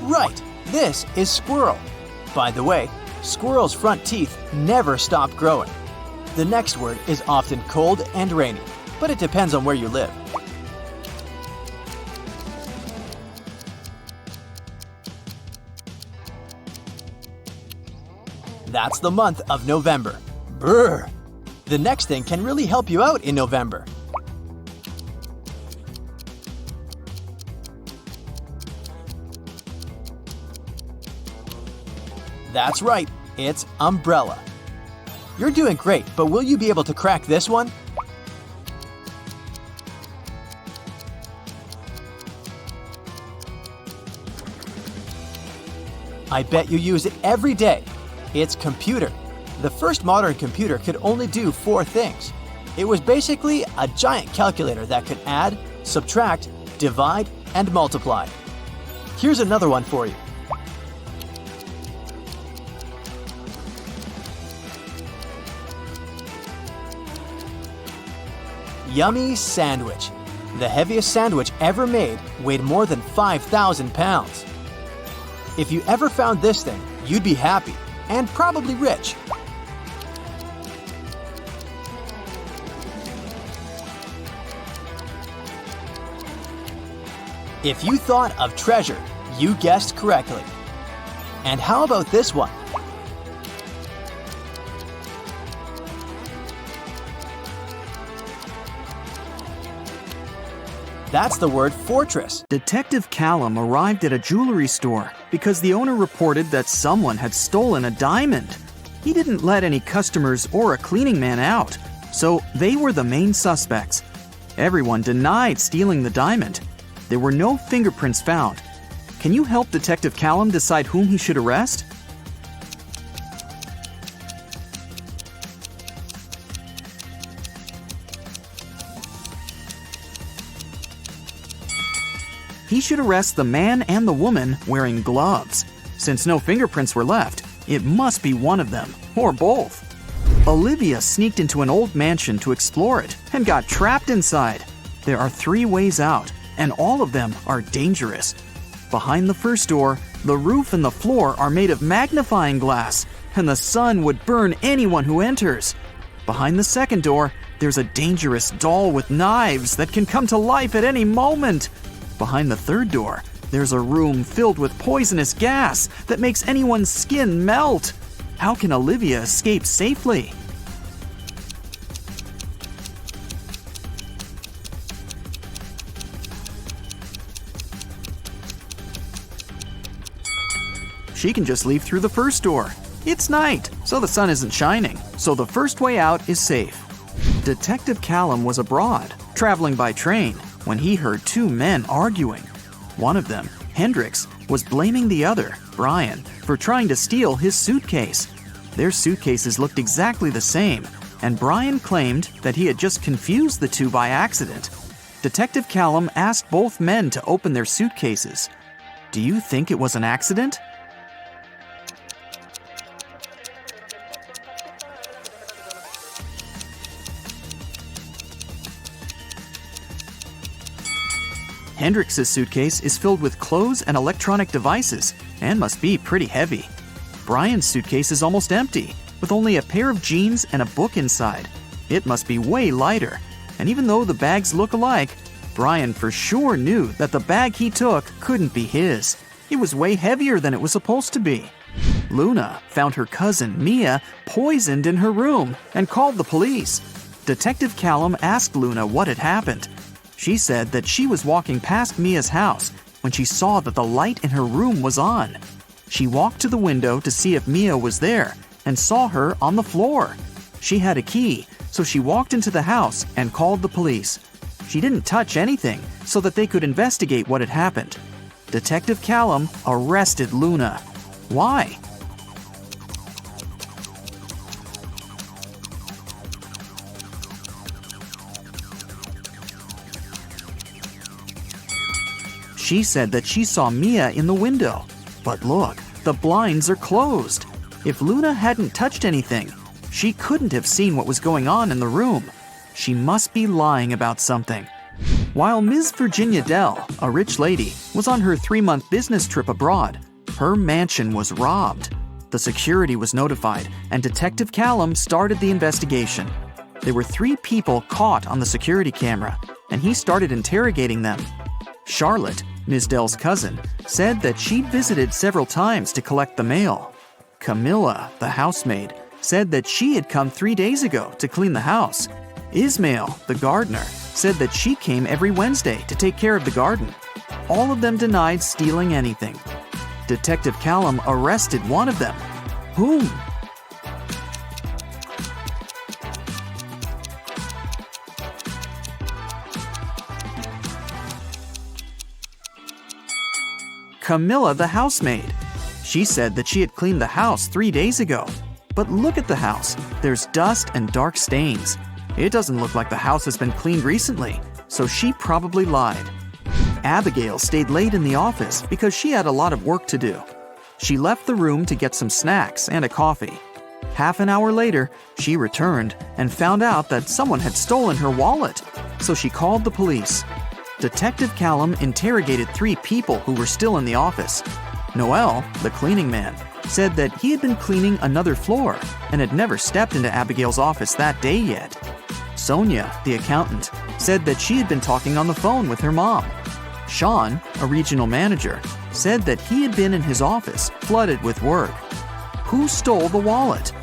Right, this is squirrel. By the way, squirrels' front teeth never stop growing. The next word is often cold and rainy, but it depends on where you live. That's the month of November. Brr! The next thing can really help you out in November. That's right, it's umbrella. You're doing great, but will you be able to crack this one? I bet you use it every day. It's computer. The first modern computer could only do 4 things. It was basically a giant calculator that could add, subtract, divide, and multiply. Here's another one for you. Yummy sandwich. The heaviest sandwich ever made weighed more than 5,000 pounds. If you ever found this thing, you'd be happy and probably rich. If you thought of treasure, you guessed correctly. And how about this one? That's the word fortress. Detective Callum arrived at a jewelry store because the owner reported that someone had stolen a diamond. He didn't let any customers or a cleaning man out, so they were the main suspects. Everyone denied stealing the diamond. There were no fingerprints found. Can you help Detective Callum decide whom he should arrest? He should arrest the man and the woman wearing gloves. Since no fingerprints were left, it must be one of them, or both. Olivia sneaked into an old mansion to explore it and got trapped inside. There are 3 ways out, and all of them are dangerous. Behind the first door, the roof and the floor are made of magnifying glass, and the sun would burn anyone who enters. Behind the second door, there's a dangerous doll with knives that can come to life at any moment. Behind the third door, there's a room filled with poisonous gas that makes anyone's skin melt. How can Olivia escape safely? She can just leave through the first door. It's night, so the sun isn't shining, so the first way out is safe. Detective Callum was abroad, traveling by train, when he heard 2 men arguing. One of them, Hendrix, was blaming the other, Brian, for trying to steal his suitcase. Their suitcases looked exactly the same, and Brian claimed that he had just confused the 2 by accident. Detective Callum asked both men to open their suitcases. Do you think it was an accident? Hendrix's suitcase is filled with clothes and electronic devices and must be pretty heavy. Brian's suitcase is almost empty, with only a pair of jeans and a book inside. It must be way lighter, and even though the bags look alike, Brian for sure knew that the bag he took couldn't be his. It was way heavier than it was supposed to be. Luna found her cousin, Mia, poisoned in her room and called the police. Detective Callum asked Luna what had happened. She said that she was walking past Mia's house when she saw that the light in her room was on. She walked to the window to see if Mia was there and saw her on the floor. She had a key, so she walked into the house and called the police. She didn't touch anything so that they could investigate what had happened. Detective Callum arrested Luna. Why? She said that she saw Mia in the window. But look, the blinds are closed. If Luna hadn't touched anything, she couldn't have seen what was going on in the room. She must be lying about something. While Ms. Virginia Dell, a rich lady, was on her 3-month business trip abroad, her mansion was robbed. The security was notified, and Detective Callum started the investigation. There were 3 people caught on the security camera, and he started interrogating them. Charlotte, Ms. Dell's cousin, said that she'd visited several times to collect the mail. Camilla, the housemaid, said that she had come 3 days ago to clean the house. Ismail, the gardener, said that she came every Wednesday to take care of the garden. All of them denied stealing anything. Detective Callum arrested one of them. Whom? Camilla, the housemaid. She said that she had cleaned the house 3 days ago. But look at the house. There's dust and dark stains. It doesn't look like the house has been cleaned recently, so she probably lied. Abigail stayed late in the office because she had a lot of work to do. She left the room to get some snacks and a coffee. Half an hour later, she returned and found out that someone had stolen her wallet, so she called the police. Detective Callum interrogated 3 people who were still in the office. Noel, the cleaning man, said that he had been cleaning another floor and had never stepped into Abigail's office that day yet. Sonia, the accountant, said that she had been talking on the phone with her mom. Sean, a regional manager, said that he had been in his office, flooded with work. Who stole the wallet?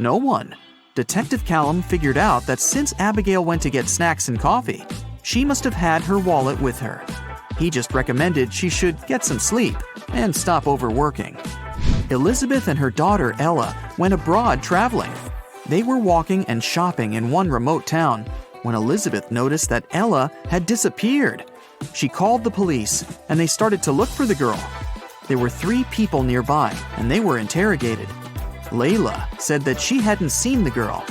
No one. Detective Callum figured out that since Abigail went to get snacks and coffee, she must have had her wallet with her. He just recommended she should get some sleep and stop overworking. Elizabeth and her daughter Ella went abroad traveling. They were walking and shopping in one remote town when Elizabeth noticed that Ella had disappeared. She called the police and they started to look for the girl. There were 3 people nearby and they were interrogated. Layla said that she hadn't seen the girl.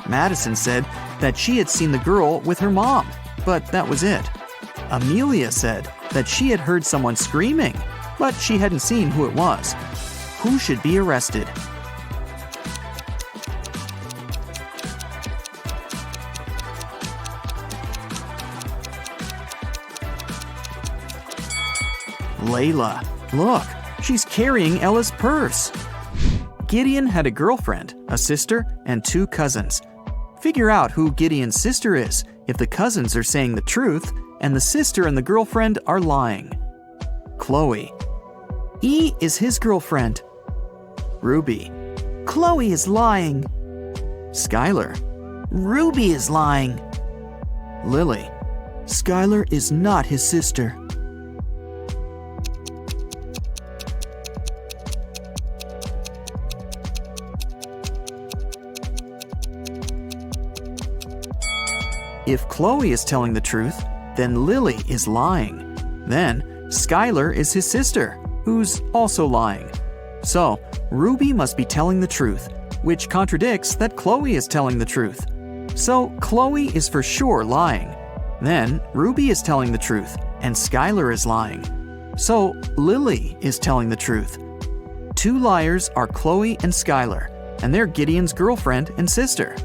Madison said that she had seen the girl with her mom, but that was it. Amelia said that she had heard someone screaming, but she hadn't seen who it was. Who should be arrested? Layla. Look, she's carrying Ella's purse. Gideon had a girlfriend, a sister, and 2 cousins. Figure out who Gideon's sister is if the cousins are saying the truth and the sister and the girlfriend are lying. Chloe. E is his girlfriend. Ruby. Chloe is lying. Skylar. Ruby is lying. Lily. Skylar is not his sister. If Chloe is telling the truth, then Lily is lying. Then Skylar is his sister, who's also lying. So Ruby must be telling the truth, which contradicts that Chloe is telling the truth. So Chloe is for sure lying. Then Ruby is telling the truth, and Skylar is lying. So Lily is telling the truth. 2 liars are Chloe and Skylar, and they're Gideon's girlfriend and sister.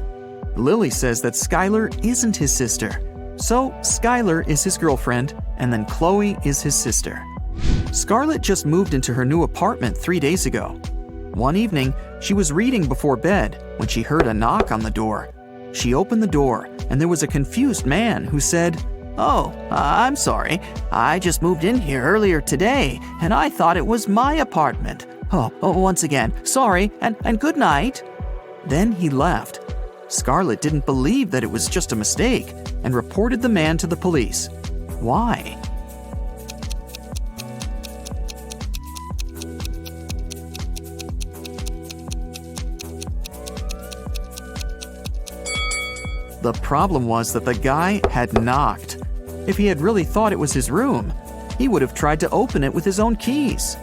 Lily says that Skylar isn't his sister. So Skylar is his girlfriend, and then Chloe is his sister. Scarlett just moved into her new apartment 3 days ago. One evening, she was reading before bed when she heard a knock on the door. She opened the door, and there was a confused man who said, "Oh, I'm sorry. I just moved in here earlier today, and I thought it was my apartment. Once again, sorry, and good night." Then he left. Scarlett didn't believe that it was just a mistake and reported the man to the police. Why? The problem was that the guy had knocked. If he had really thought it was his room, he would have tried to open it with his own keys.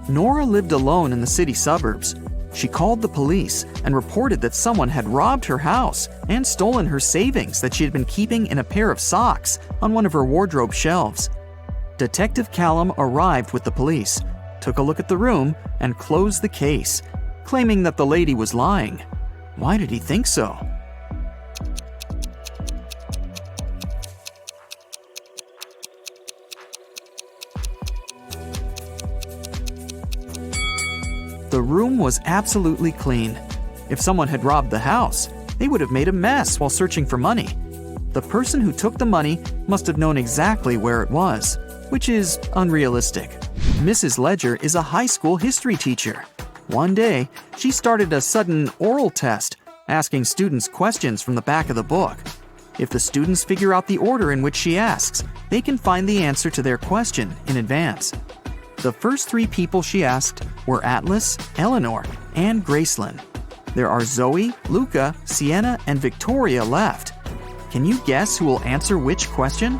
Nora lived alone in the city suburbs. She called the police and reported that someone had robbed her house and stolen her savings that she had been keeping in a pair of socks on one of her wardrobe shelves. Detective Callum arrived with the police, took a look at the room, and closed the case, claiming that the lady was lying. Why did he think so? The room was absolutely clean. If someone had robbed the house, they would have made a mess while searching for money. The person who took the money must have known exactly where it was, which is unrealistic. Mrs. Ledger is a high school history teacher. One day, she started a sudden oral test, asking students questions from the back of the book. If the students figure out the order in which she asks, they can find the answer to their question in advance. The first 3 people she asked were Atlas, Eleanor, and Gracelyn. There are Zoe, Luca, Sienna, and Victoria left. Can you guess who will answer which question?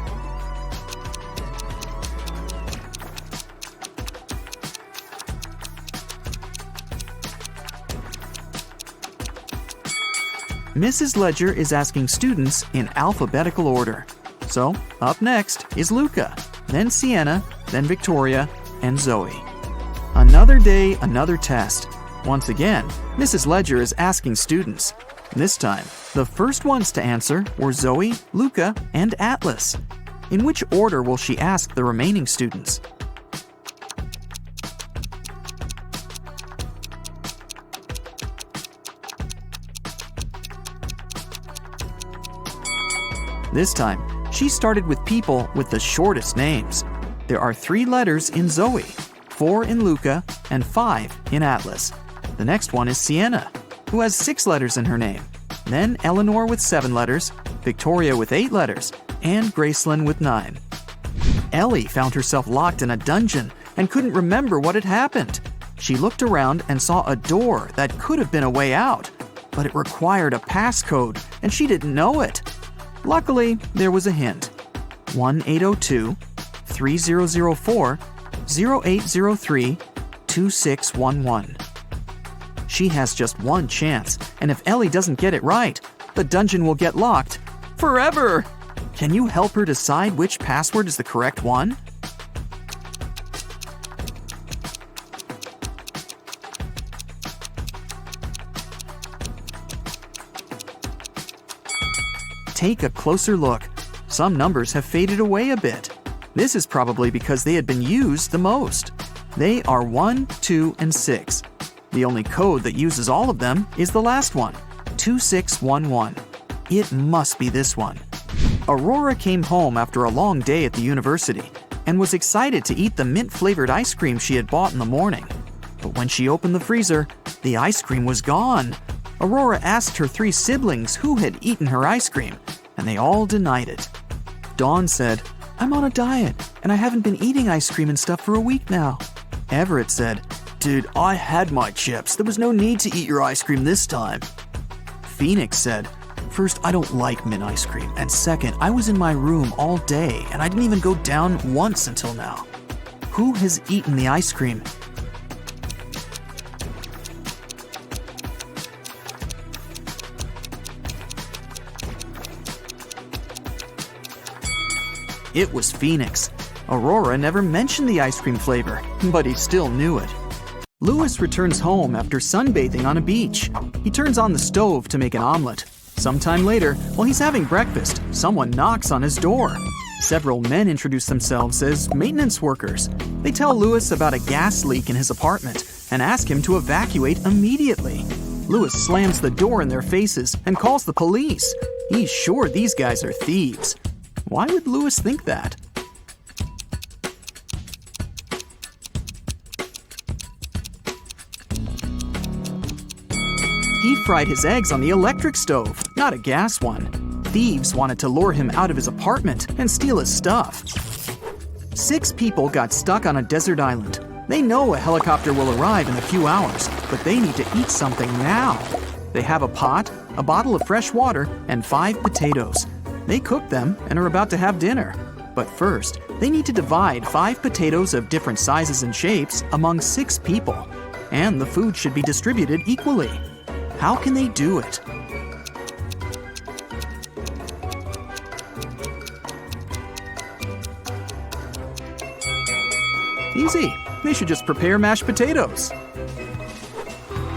Mrs. Ledger is asking students in alphabetical order. So, up next is Luca, then Sienna, then Victoria, and Zoe. Another day, another test. Once again, Mrs. Ledger is asking students. This time, the first ones to answer were Zoe, Luca, and Atlas. In which order will she ask the remaining students? This time, she started with people with the shortest names. There are 3 letters in Zoe, 4 in Luca, and 5 in Atlas. The next one is Sienna. who has 6 letters in her name. Then Eleanor with 7 letters, Victoria with 8 letters, and Gracelyn with 9. Ellie found herself locked in a dungeon and couldn't remember what had happened. She looked around and saw a door that could have been a way out, but it required a passcode and she didn't know it. Luckily, there was a hint. 1-802-3004-0803-2611. She has just one chance, and if Ellie doesn't get it right, the dungeon will get locked forever. Can you help her decide which password is the correct one? Take a closer look. Some numbers have faded away a bit. This is probably because they had been used the most. They are 1, 2, and 6. The only code that uses all of them is the last one, 2611. It must be this one. Aurora came home after a long day at the university and was excited to eat the mint-flavored ice cream she had bought in the morning. But when she opened the freezer, the ice cream was gone. Aurora asked her 3 siblings who had eaten her ice cream, and they all denied it. Dawn said, "I'm on a diet, and I haven't been eating ice cream and stuff for a week now." Everett said, "Dude, I had my chips. There was no need to eat your ice cream this time." Phoenix said, "First, I don't like mint ice cream, and second, I was in my room all day, and I didn't even go down once until now. Who has eaten the ice cream?" It was Phoenix. Aurora never mentioned the ice cream flavor, but he still knew it. Louis returns home after sunbathing on a beach. He turns on the stove to make an omelet. Sometime later, while he's having breakfast, someone knocks on his door. Several men introduce themselves as maintenance workers. They tell Louis about a gas leak in his apartment and ask him to evacuate immediately. Louis slams the door in their faces and calls the police. He's sure these guys are thieves. Why would Louis think that? He fried his eggs on the electric stove, not a gas one. Thieves wanted to lure him out of his apartment and steal his stuff. 6 people got stuck on a desert island. They know a helicopter will arrive in a few hours, but they need to eat something now. They have a pot, a bottle of fresh water, and 5 potatoes. They cook them and are about to have dinner. But first, they need to divide 5 potatoes of different sizes and shapes among 6 people. And the food should be distributed equally. How can they do it? Easy. They should just prepare mashed potatoes.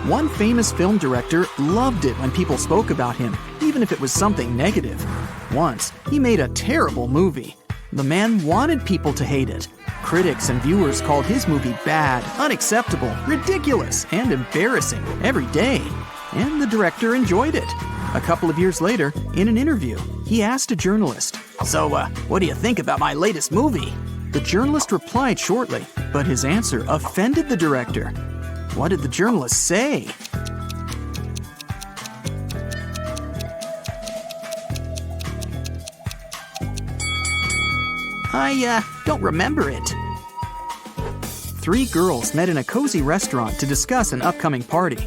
One famous film director loved it when people spoke about him, even if it was something negative. Once, he made a terrible movie. The man wanted people to hate it. Critics and viewers called his movie bad, unacceptable, ridiculous, and embarrassing every day. And the director enjoyed it. A couple of years later, in an interview, he asked a journalist, "So, what do you think about my latest movie?" The journalist replied shortly, but his answer offended the director. What did the journalist say? I don't remember it. 3 girls met in a cozy restaurant to discuss an upcoming party.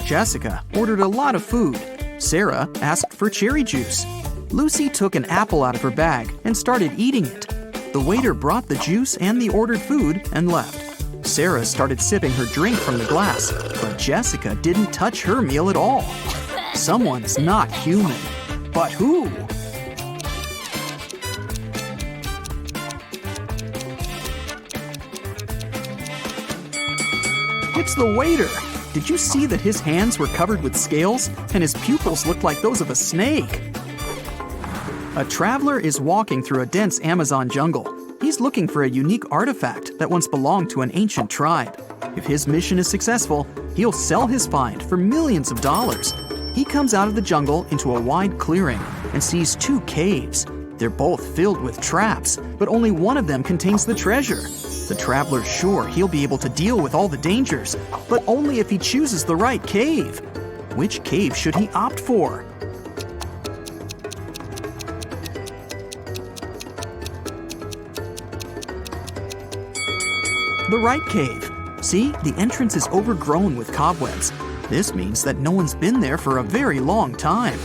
Jessica ordered a lot of food. Sarah asked for cherry juice. Lucy took an apple out of her bag and started eating it. The waiter brought the juice and the ordered food and left. Sarah started sipping her drink from the glass, but Jessica didn't touch her meal at all. Someone's not human. But who? It's the waiter. Did you see that his hands were covered with scales and his pupils looked like those of a snake? A traveler is walking through a dense Amazon jungle. He's looking for a unique artifact that once belonged to an ancient tribe. If his mission is successful, he'll sell his find for millions of dollars. He comes out of the jungle into a wide clearing and sees 2 caves. They're both filled with traps, but only one of them contains the treasure. The traveler's sure he'll be able to deal with all the dangers, but only if he chooses the right cave. Which cave should he opt for? The right cave. See, the entrance is overgrown with cobwebs. This means that no one's been there for a very long time.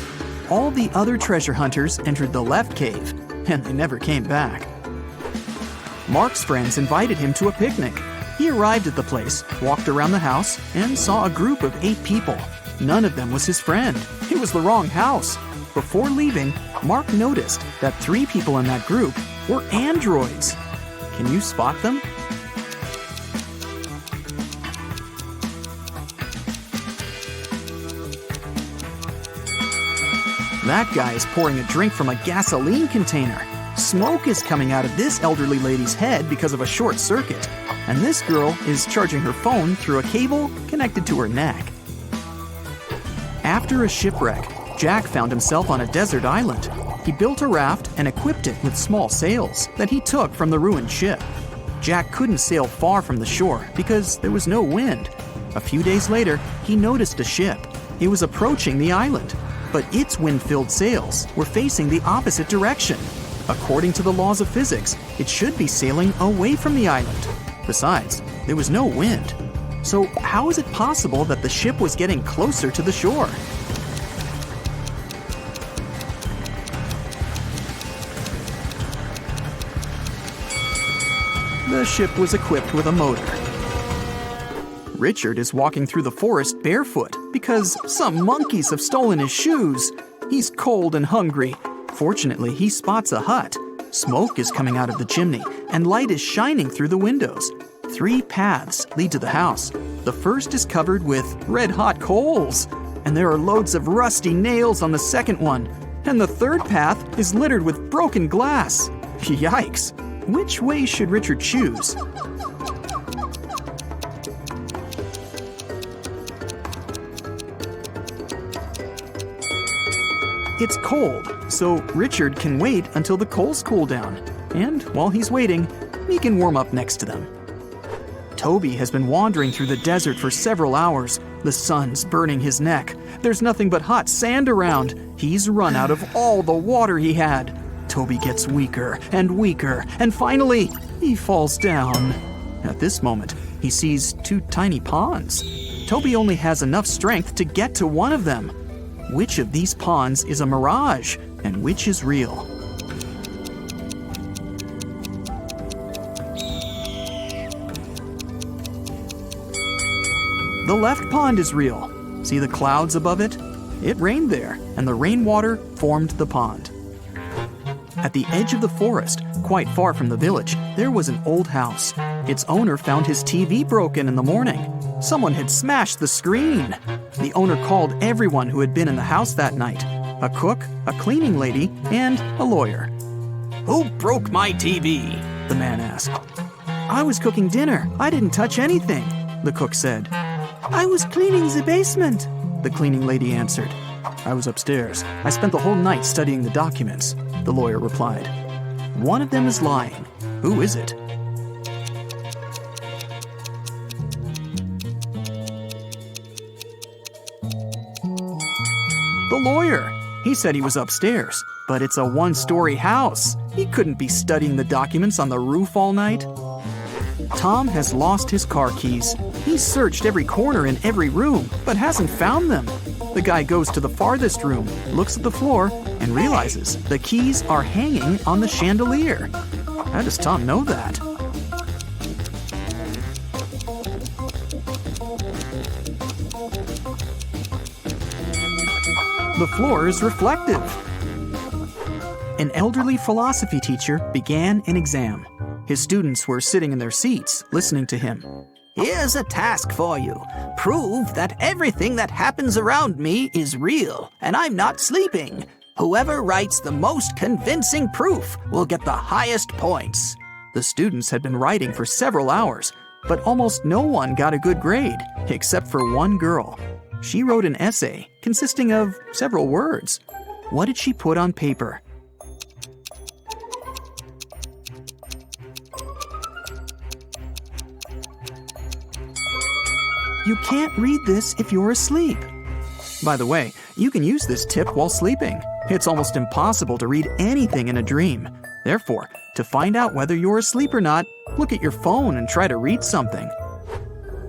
All the other treasure hunters entered the left cave, and they never came back. Mark's friends invited him to a picnic. He arrived at the place, walked around the house, and saw a group of 8 people. None of them was his friend. It was the wrong house. Before leaving, Mark noticed that 3 people in that group were androids. Can you spot them? That guy is pouring a drink from a gasoline container. Smoke is coming out of this elderly lady's head because of a short circuit. And this girl is charging her phone through a cable connected to her neck. After a shipwreck, Jack found himself on a desert island. He built a raft and equipped it with small sails that he took from the ruined ship. Jack couldn't sail far from the shore because there was no wind. A few days later, he noticed a ship. It was approaching the island, but its wind-filled sails were facing the opposite direction. According to the laws of physics, it should be sailing away from the island. Besides, there was no wind. So how is it possible that the ship was getting closer to the shore? The ship was equipped with a motor. Richard is walking through the forest barefoot because some monkeys have stolen his shoes. He's cold and hungry. Fortunately, he spots a hut. Smoke is coming out of the chimney, and light is shining through the windows. 3 paths lead to the house. The first is covered with red-hot coals, and there are loads of rusty nails on the second one. And the third path is littered with broken glass. Yikes! Which way should Richard choose? It's cold, so Richard can wait until the coals cool down. And while he's waiting, he can warm up next to them. Toby has been wandering through the desert for several hours. The sun's burning his neck. There's nothing but hot sand around. He's run out of all the water he had. Toby gets weaker and weaker, and finally, he falls down. At this moment, he sees 2 tiny ponds. Toby only has enough strength to get to one of them. Which of these ponds is a mirage, and which is real? The left pond is real. See the clouds above it? It rained there, and the rainwater formed the pond. At the edge of the forest, quite far from the village, there was an old house. Its owner found his TV broken in the morning. Someone had smashed the screen. The owner called everyone who had been in the house that night: a cook, a cleaning lady, and a lawyer. "Who broke my TV?" the man asked. "I was cooking dinner. I didn't touch anything," the cook said. "I was cleaning the basement," the cleaning lady answered. "I was upstairs. I spent the whole night studying the documents," the lawyer replied. One of them is lying. Who is it? The lawyer. He said he was upstairs, but it's a 1-story house. He couldn't be studying the documents on the roof all night. Tom has lost his car keys. He's searched every corner in every room, but hasn't found them. The guy goes to the farthest room, looks at the floor, and realizes the keys are hanging on the chandelier. How does Tom know that? The floor is reflective. An elderly philosophy teacher began an exam. His students were sitting in their seats, listening to him. Here's a task for you. Prove that everything that happens around me is real, and I'm not sleeping. Whoever writes the most convincing proof will get the highest points. The students had been writing for several hours, but almost no one got a good grade, except for one girl. She wrote an essay consisting of several words. What did she put on paper? You can't read this if you're asleep. By the way, you can use this tip while sleeping. It's almost impossible to read anything in a dream. Therefore, to find out whether you're asleep or not, look at your phone and try to read something.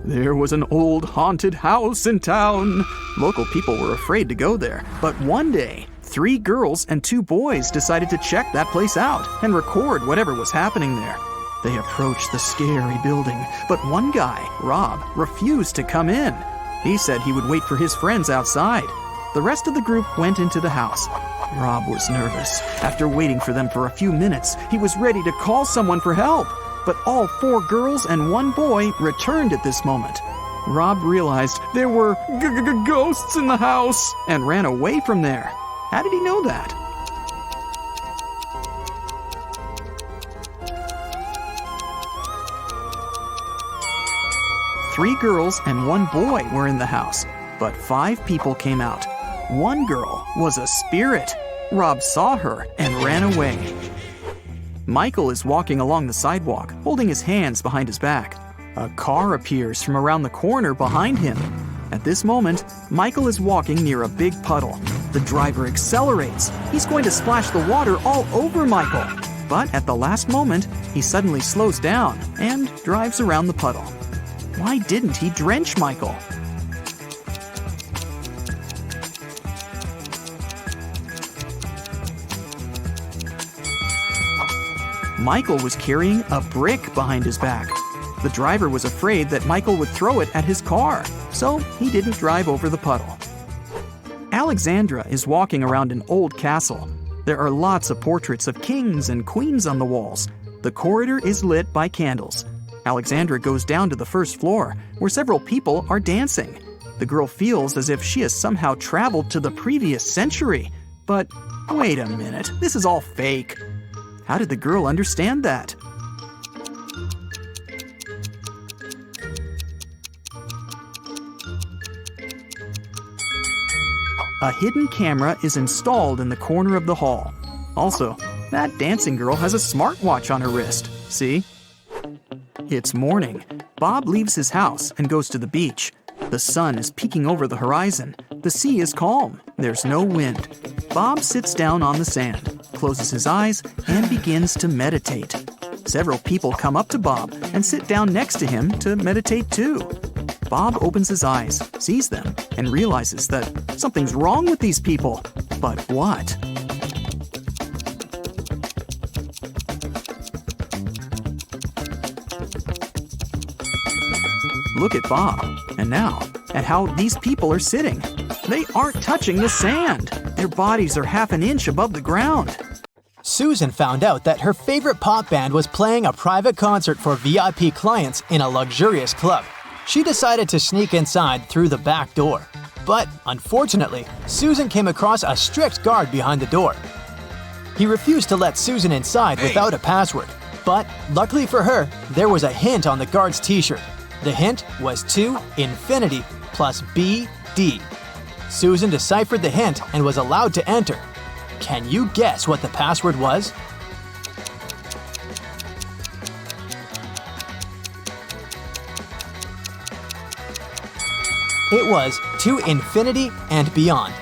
There was an old haunted house in town. Local people were afraid to go there, but one day, 3 girls and 2 boys decided to check that place out and record whatever was happening there. They approached the scary building, but one guy, Rob, refused to come in. He said he would wait for his friends outside. The rest of the group went into the house. Rob was nervous. After waiting for them for a few minutes, he was ready to call someone for help. But all 4 girls and 1 boy returned at this moment. Rob realized there were ghosts in the house and ran away from there. How did he know that? Three girls and 1 boy were in the house, but 5 people came out. 1 girl was a spirit. Rob saw her and ran away. Michael is walking along the sidewalk, holding his hands behind his back. A car appears from around the corner behind him. At this moment, Michael is walking near a big puddle. The driver accelerates. He's going to splash the water all over Michael. But at the last moment, he suddenly slows down and drives around the puddle. Why didn't he drench Michael? Michael was carrying a brick behind his back. The driver was afraid that Michael would throw it at his car, so he didn't drive over the puddle. Alexandra is walking around an old castle. There are lots of portraits of kings and queens on the walls. The corridor is lit by candles. Alexandra goes down to the first floor, where several people are dancing. The girl feels as if she has somehow traveled to the previous century. But wait a minute, this is all fake. How did the girl understand that? A hidden camera is installed in the corner of the hall. Also, that dancing girl has a smartwatch on her wrist. See? It's morning. Bob leaves his house and goes to the beach. The sun is peeking over the horizon. The sea is calm. There's no wind. Bob sits down on the sand, closes his eyes, and begins to meditate. Several people come up to Bob and sit down next to him to meditate too. Bob opens his eyes, sees them, and realizes that something's wrong with these people. But what? Look at Bob, and now at how these people are sitting. They aren't touching the sand. Their bodies are half an inch above the ground. Susan found out that her favorite pop band was playing a private concert for VIP clients in a luxurious club. She decided to sneak inside through the back door. But unfortunately, Susan came across a strict guard behind the door. He refused to let Susan inside without a password. But luckily for her, there was a hint on the guard's t-shirt. The hint was to infinity plus BD. Susan deciphered the hint and was allowed to enter. Can you guess what the password was? It was to infinity and beyond.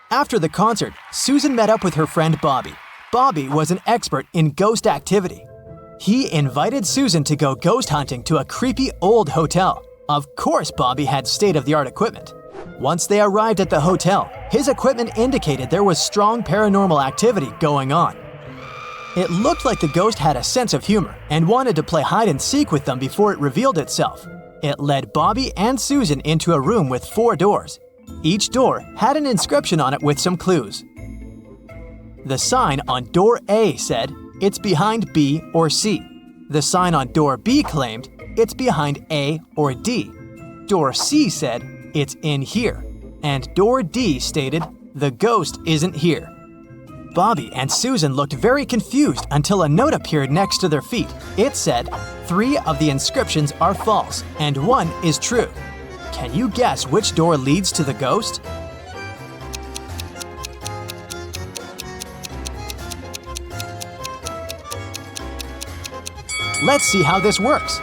After the concert, Susan met up with her friend Bobby. Bobby was an expert in ghost activity. He invited Susan to go ghost hunting to a creepy old hotel. Of course, Bobby had state-of-the-art equipment. Once they arrived at the hotel, his equipment indicated there was strong paranormal activity going on. It looked like the ghost had a sense of humor and wanted to play hide-and-seek with them before it revealed itself. It led Bobby and Susan into a room with 4 doors. Each door had an inscription on it with some clues. The sign on door A said, "It's behind B or C." The sign on door B claimed, "It's behind A or D." Door C said, "It's in here." And door D stated, "The ghost isn't here." Bobby and Susan looked very confused until a note appeared next to their feet. It said, 3 of the inscriptions are false and 1 is true. Can you guess which door leads to the ghost? Let's see how this works.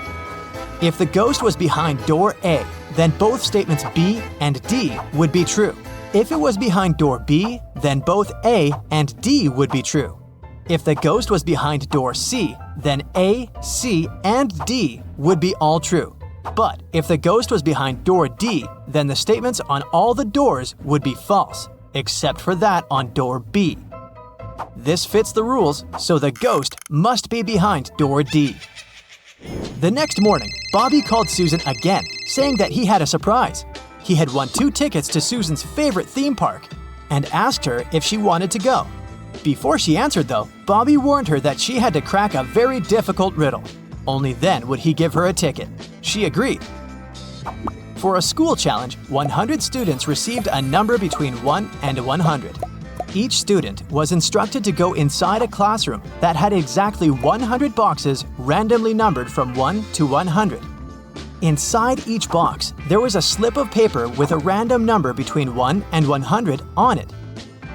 If the ghost was behind door A, then both statements B and D would be true. If it was behind door B, then both A and D would be true. If the ghost was behind door C, then A, C, and D would be all true. But if the ghost was behind door D, then the statements on all the doors would be false, except for that on door B. This fits the rules, so the ghost must be behind door D. The next morning, Bobby called Susan again, saying that he had a surprise. He had won 2 tickets to Susan's favorite theme park and asked her if she wanted to go. Before she answered, though, Bobby warned her that she had to crack a very difficult riddle. Only then would he give her a ticket. She agreed. For a school challenge, 100 students received a number between 1 and 100. Each student was instructed to go inside a classroom that had exactly 100 boxes randomly numbered from 1 to 100. Inside each box, there was a slip of paper with a random number between 1 and 100 on it.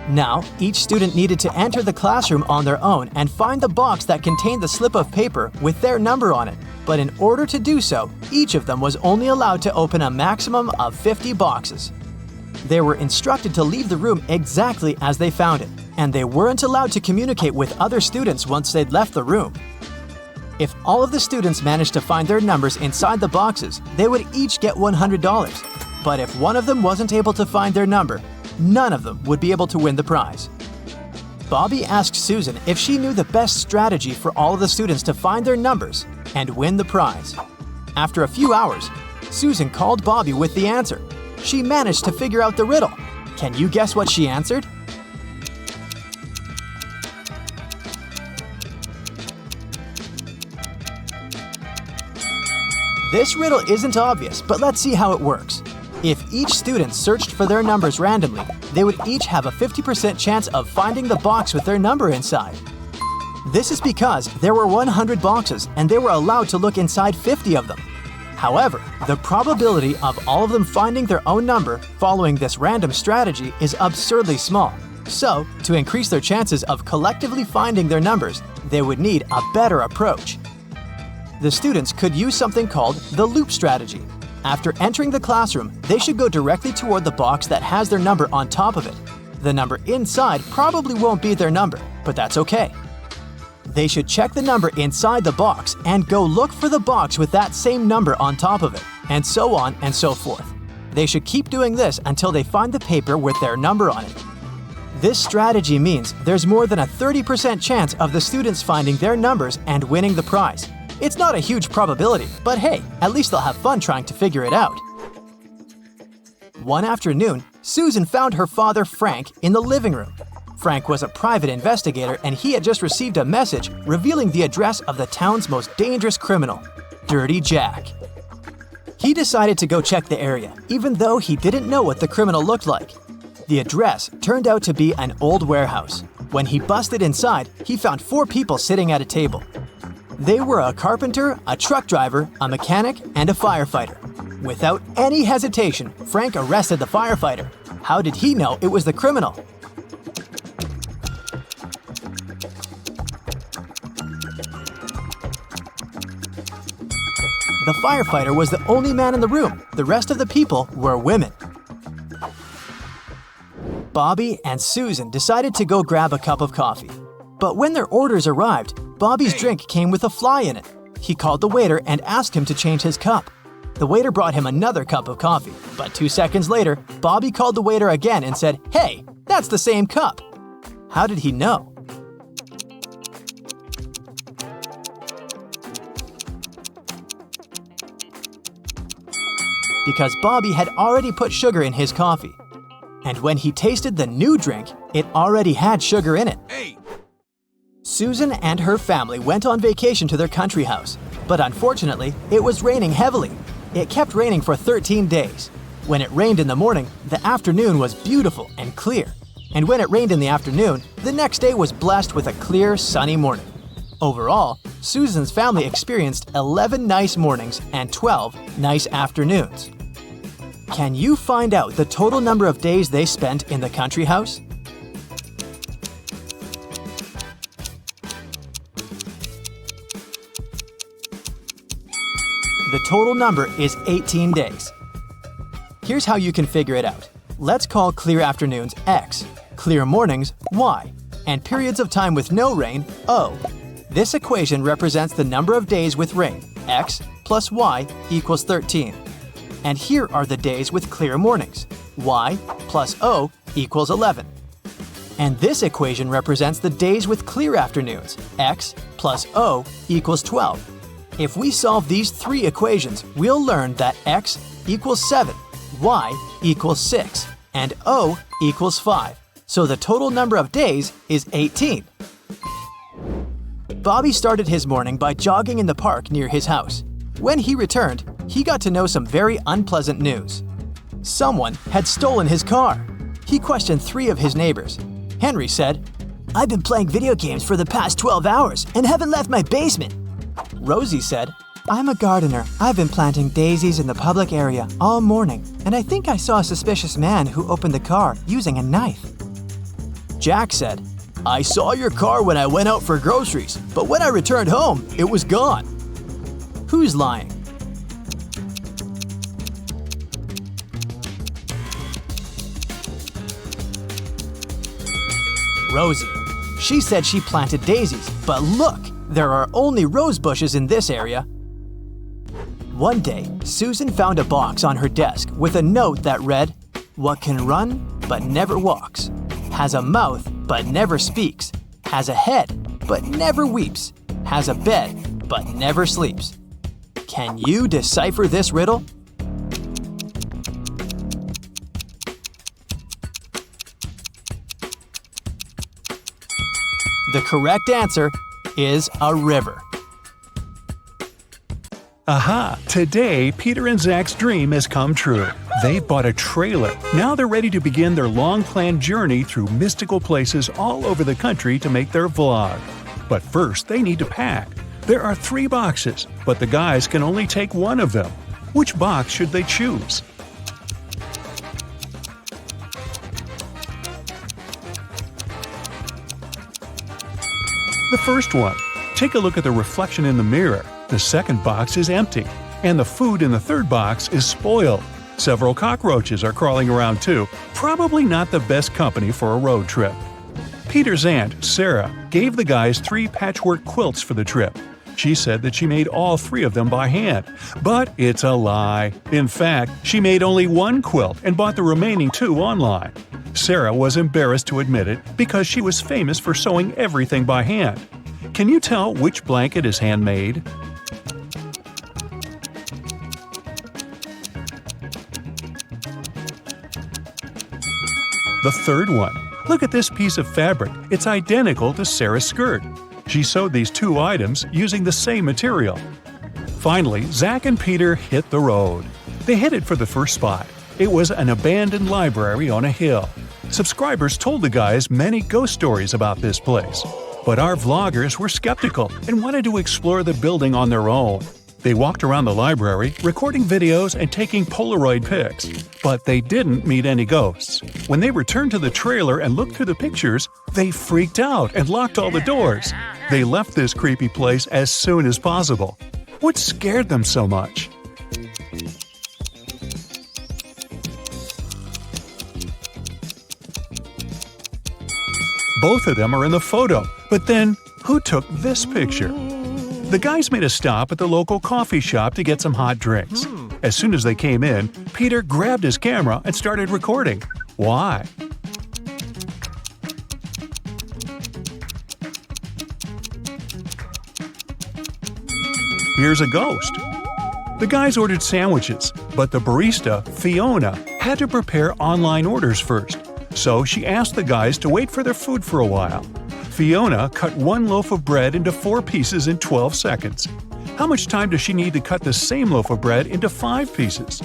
Now, each student needed to enter the classroom on their own and find the box that contained the slip of paper with their number on it. But in order to do so, each of them was only allowed to open a maximum of 50 boxes. They were instructed to leave the room exactly as they found it, and they weren't allowed to communicate with other students once they'd left the room. If all of the students managed to find their numbers inside the boxes, they would each get $100. But if one of them wasn't able to find their number, none of them would be able to win the prize. Bobby asked Susan if she knew the best strategy for all of the students to find their numbers and win the prize. After a few hours, Susan called Bobby with the answer. She managed to figure out the riddle. Can you guess what she answered? This riddle isn't obvious, but let's see how it works. If each student searched for their numbers randomly, they would each have a 50% chance of finding the box with their number inside. This is because there were 100 boxes and they were allowed to look inside 50 of them. However, the probability of all of them finding their own number following this random strategy is absurdly small. So, to increase their chances of collectively finding their numbers, they would need a better approach. The students could use something called the loop strategy. After entering the classroom, they should go directly toward the box that has their number on top of it. The number inside probably won't be their number, but that's okay. They should check the number inside the box and go look for the box with that same number on top of it, and so on and so forth. They should keep doing this until they find the paper with their number on it. This strategy means there's more than a 30% chance of the students finding their numbers and winning the prize. It's not a huge probability, but hey, at least they'll have fun trying to figure it out. One afternoon, Susan found her father, Frank, in the living room. Frank was a private investigator and he had just received a message revealing the address of the town's most dangerous criminal, Dirty Jack. He decided to go check the area, even though he didn't know what the criminal looked like. The address turned out to be an old warehouse. When he busted inside, he found 4 people sitting at a table. They were a carpenter, a truck driver, a mechanic, and a firefighter. Without any hesitation, Frank arrested the firefighter. How did he know it was the criminal? The firefighter was the only man in the room. The rest of the people were women. Bobby and Susan decided to go grab a cup of coffee. But when their orders arrived, Bobby's drink came with a fly in it. He called the waiter and asked him to change his cup. The waiter brought him another cup of coffee, but 2 seconds later, Bobby called the waiter again and said, "Hey, that's the same cup." How did he know? Because Bobby had already put sugar in his coffee. And when he tasted the new drink, it already had sugar in it. Susan and her family went on vacation to their country house, but unfortunately, it was raining heavily. It kept raining for 13 days. When it rained in the morning, the afternoon was beautiful and clear. And when it rained in the afternoon, the next day was blessed with a clear, sunny morning. Overall, Susan's family experienced 11 nice mornings and 12 nice afternoons. Can you find out the total number of days they spent in the country house? The total number is 18 days. Here's how you can figure it out. Let's call clear afternoons X, clear mornings Y, and periods of time with no rain O. This equation represents the number of days with rain, X plus Y equals 13. And here are the days with clear mornings, Y plus O equals 11. And this equation represents the days with clear afternoons, X plus O equals 12. If we solve these three equations, we'll learn that X equals 7, Y equals 6, and O equals 5. So the total number of days is 18. Bobby started his morning by jogging in the park near his house. When he returned, he got to know some very unpleasant news. Someone had stolen his car. He questioned 3 of his neighbors. Henry said, I've been playing video games for the past 12 hours and haven't left my basement. Rosie said, I'm a gardener. I've been planting daisies in the public area all morning, and I think I saw a suspicious man who opened the car using a knife. Jack said, I saw your car when I went out for groceries, but when I returned home, it was gone. Who's lying? Rosie. She said she planted daisies, but look, there are only rose bushes in this area. One day, Susan found a box on her desk with a note that read, What can run but never walks, has a mouth but never speaks, has a head but never weeps, has a bed but never sleeps. Can you decipher this riddle? The correct answer is a river. Aha! Today, Peter and Zach's dream has come true. They've bought a trailer. Now they're ready to begin their long-planned journey through mystical places all over the country to make their vlog. But first, they need to pack. There are 3 boxes, but the guys can only take one of them. Which box should they choose? The first one. Take a look at the reflection in the mirror. The second box is empty, and the food in the third box is spoiled. Several cockroaches are crawling around too. Probably not the best company for a road trip. Peter's aunt, Sarah, gave the guys 3 patchwork quilts for the trip. She said that she made all 3 of them by hand. But it's a lie. In fact, she made only 1 quilt and bought the remaining 2 online. Sarah was embarrassed to admit it because she was famous for sewing everything by hand. Can you tell which blanket is handmade? The third one. Look at this piece of fabric. It's identical to Sarah's skirt. She sewed these 2 items using the same material. Finally, Zach and Peter hit the road. They headed for the first spot. It was an abandoned library on a hill. Subscribers told the guys many ghost stories about this place. But our vloggers were skeptical and wanted to explore the building on their own. They walked around the library, recording videos and taking Polaroid pics. But they didn't meet any ghosts. When they returned to the trailer and looked through the pictures, they freaked out and locked all the doors. They left this creepy place as soon as possible. What scared them so much? Both of them are in the photo, but then who took this picture? The guys made a stop at the local coffee shop to get some hot drinks. As soon as they came in, Peter grabbed his camera and started recording. Why? Here's a ghost. The guys ordered sandwiches, but the barista, Fiona, had to prepare online orders first. So she asked the guys to wait for their food for a while. Fiona cut 1 loaf of bread into 4 pieces in 12 seconds. How much time does she need to cut the same loaf of bread into 5 pieces?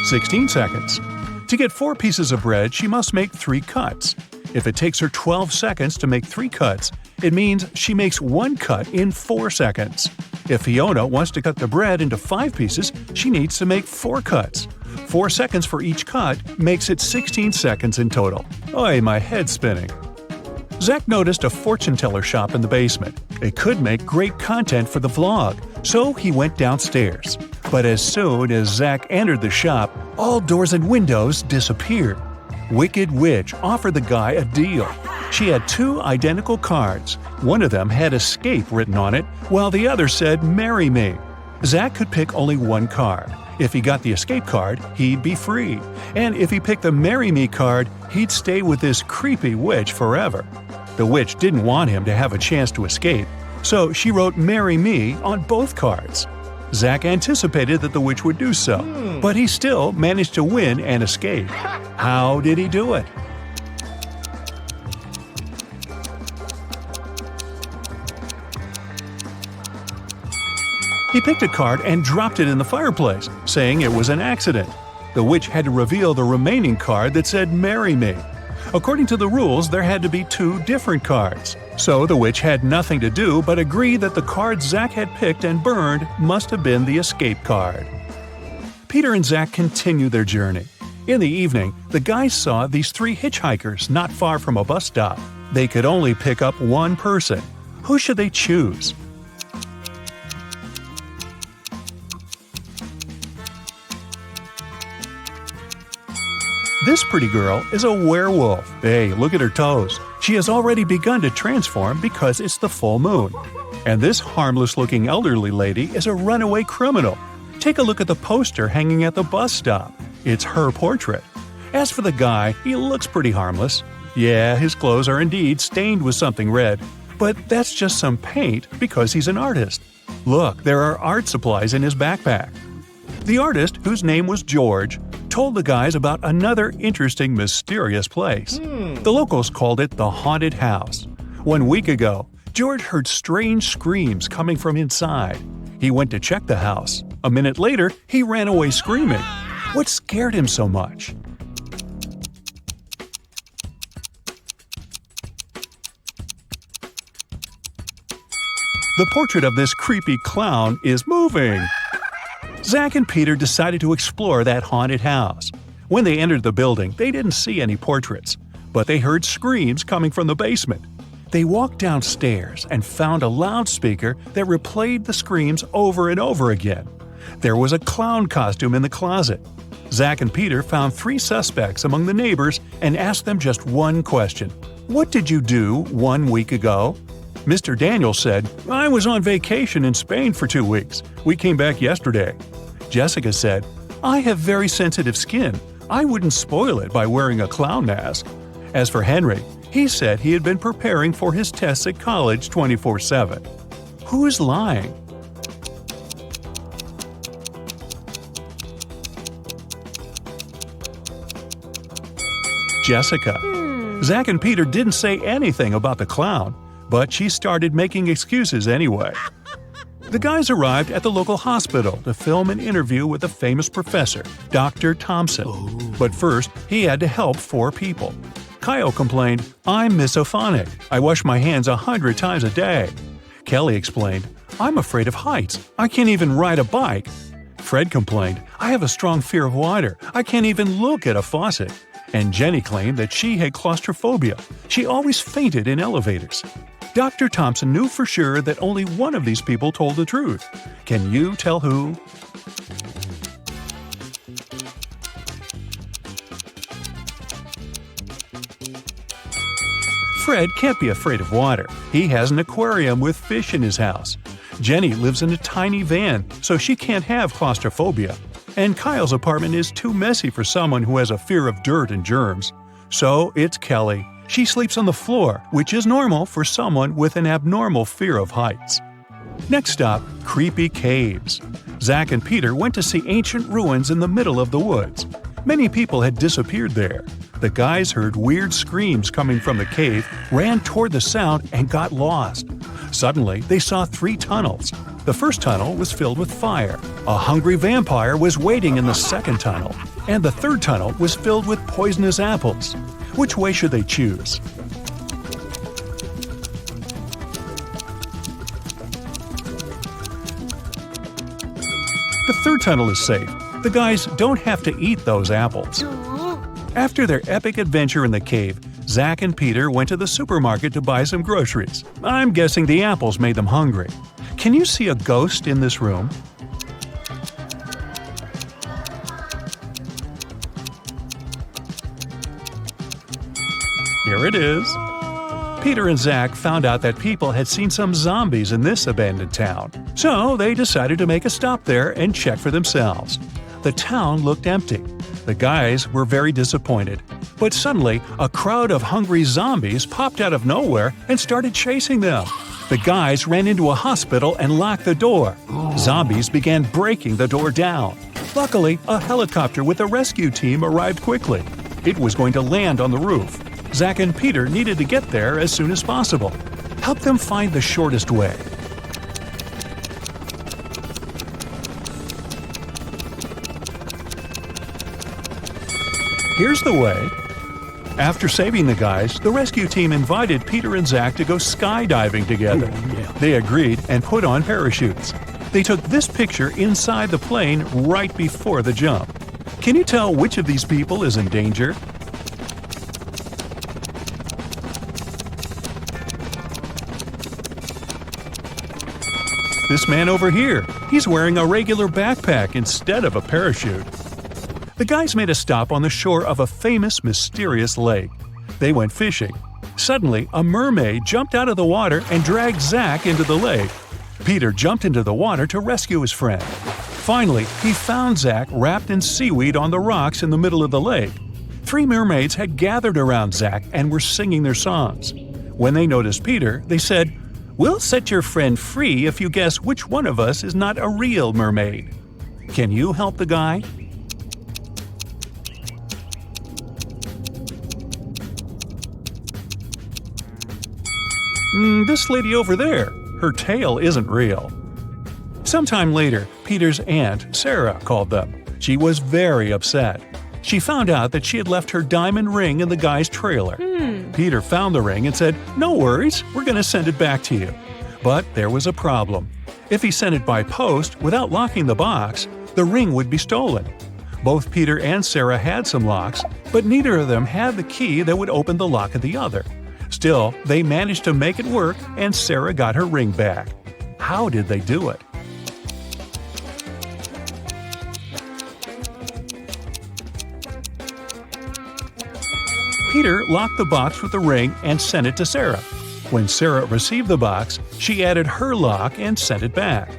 "16 seconds. To get 4 pieces of bread, she must make 3 cuts. If it takes her 12 seconds to make 3 cuts, it means she makes 1 cut in 4 seconds. If Fiona wants to cut the bread into 5 pieces, she needs to make 4 cuts. 4 seconds for each cut makes it 16 seconds in total. Oy, my head's spinning. Zach noticed a fortune teller shop in the basement. It could make great content for the vlog, so he went downstairs. But as soon as Zach entered the shop, all doors and windows disappeared. Wicked Witch offered the guy a deal. She had 2 identical cards. One of them had escape written on it, while the other said marry me. Zach could pick only one card. If he got the escape card, he'd be free. And if he picked the marry me card, he'd stay with this creepy witch forever. The witch didn't want him to have a chance to escape, so she wrote marry me on both cards. Zach anticipated that the witch would do so, but he still managed to win and escape. How did he do it? He picked a card and dropped it in the fireplace, saying it was an accident. The witch had to reveal the remaining card that said marry me. According to the rules, there had to be 2 different cards. So the witch had nothing to do but agree that the card Zach had picked and burned must have been the escape card. Peter and Zach continued their journey. In the evening, the guys saw these 3 hitchhikers not far from a bus stop. They could only pick up one person. Who should they choose? This pretty girl is a werewolf. Hey, look at her toes. She has already begun to transform because it's the full moon. And this harmless-looking elderly lady is a runaway criminal. Take a look at the poster hanging at the bus stop. It's her portrait. As for the guy, he looks pretty harmless. Yeah, his clothes are indeed stained with something red, but that's just some paint because he's an artist. Look, there are art supplies in his backpack. The artist, whose name was George, told the guys about another interesting, mysterious place. The locals called it the Haunted House. 1 week ago, George heard strange screams coming from inside. He went to check the house. A minute later, he ran away screaming. What scared him so much? The portrait of this creepy clown is moving. Zach and Peter decided to explore that haunted house. When they entered the building, they didn't see any portraits, but they heard screams coming from the basement. They walked downstairs and found a loudspeaker that replayed the screams over and over again. There was a clown costume in the closet. Zach and Peter found 3 suspects among the neighbors and asked them just one question. What did you do 1 week ago? Mr. Daniel said, I was on vacation in Spain for 2 weeks. We came back yesterday. Jessica said, I have very sensitive skin. I wouldn't spoil it by wearing a clown mask. As for Henry, he said he had been preparing for his tests at college 24/7. Who's lying? Jessica. Zach and Peter didn't say anything about the clown, but she started making excuses anyway. The guys arrived at the local hospital to film an interview with a famous professor, Dr. Thompson. But first, he had to help 4 people. Kyle complained, I'm misophonic. I wash my hands 100 times a day. Kelly explained, I'm afraid of heights. I can't even ride a bike. Fred complained, I have a strong fear of water. I can't even look at a faucet. And Jenny claimed that she had claustrophobia. She always fainted in elevators. Dr. Thompson knew for sure that only one of these people told the truth. Can you tell who? Fred can't be afraid of water. He has an aquarium with fish in his house. Jenny lives in a tiny van, so she can't have claustrophobia. And Kyle's apartment is too messy for someone who has a fear of dirt and germs. So it's Kelly. She sleeps on the floor, which is normal for someone with an abnormal fear of heights. Next stop, creepy caves. Zach and Peter went to see ancient ruins in the middle of the woods. Many people had disappeared there. The guys heard weird screams coming from the cave, ran toward the sound, and got lost. Suddenly, they saw 3 tunnels. The first tunnel was filled with fire. A hungry vampire was waiting in the second tunnel. And the third tunnel was filled with poisonous apples. Which way should they choose? The third tunnel is safe. The guys don't have to eat those apples. After their epic adventure in the cave, Zach and Peter went to the supermarket to buy some groceries. I'm guessing the apples made them hungry. Can you see a ghost in this room? Here it is. Peter and Zach found out that people had seen some zombies in this abandoned town, so they decided to make a stop there and check for themselves. The town looked empty. The guys were very disappointed, but suddenly a crowd of hungry zombies popped out of nowhere and started chasing them. The guys ran into a hospital and locked the door. Zombies began breaking the door down. Luckily, a helicopter with a rescue team arrived quickly. It was going to land on the roof. Zach and Peter needed to get there as soon as possible. Help them find the shortest way. Here's the way. After saving the guys, the rescue team invited Peter and Zach to go skydiving together. They agreed and put on parachutes. They took this picture inside the plane right before the jump. Can you tell which of these people is in danger? This man over here, he's wearing a regular backpack instead of a parachute. The guys made a stop on the shore of a famous, mysterious lake. They went fishing. Suddenly, a mermaid jumped out of the water and dragged Zach into the lake. Peter jumped into the water to rescue his friend. Finally, he found Zach wrapped in seaweed on the rocks in the middle of the lake. 3 mermaids had gathered around Zach and were singing their songs. When they noticed Peter, they said, "We'll set your friend free if you guess which one of us is not a real mermaid." Can you help the guy? This lady over there, her tail isn't real. Sometime later, Peter's aunt, Sarah, called them. She was very upset. She found out that she had left her diamond ring in the guy's trailer. Peter found the ring and said, "No worries, we're going to send it back to you." But there was a problem. If he sent it by post without locking the box, the ring would be stolen. Both Peter and Sarah had some locks, but neither of them had the key that would open the lock of the other. Still, they managed to make it work and Sarah got her ring back. How did they do it? Peter locked the box with the ring and sent it to Sarah. When Sarah received the box, she added her lock and sent it back.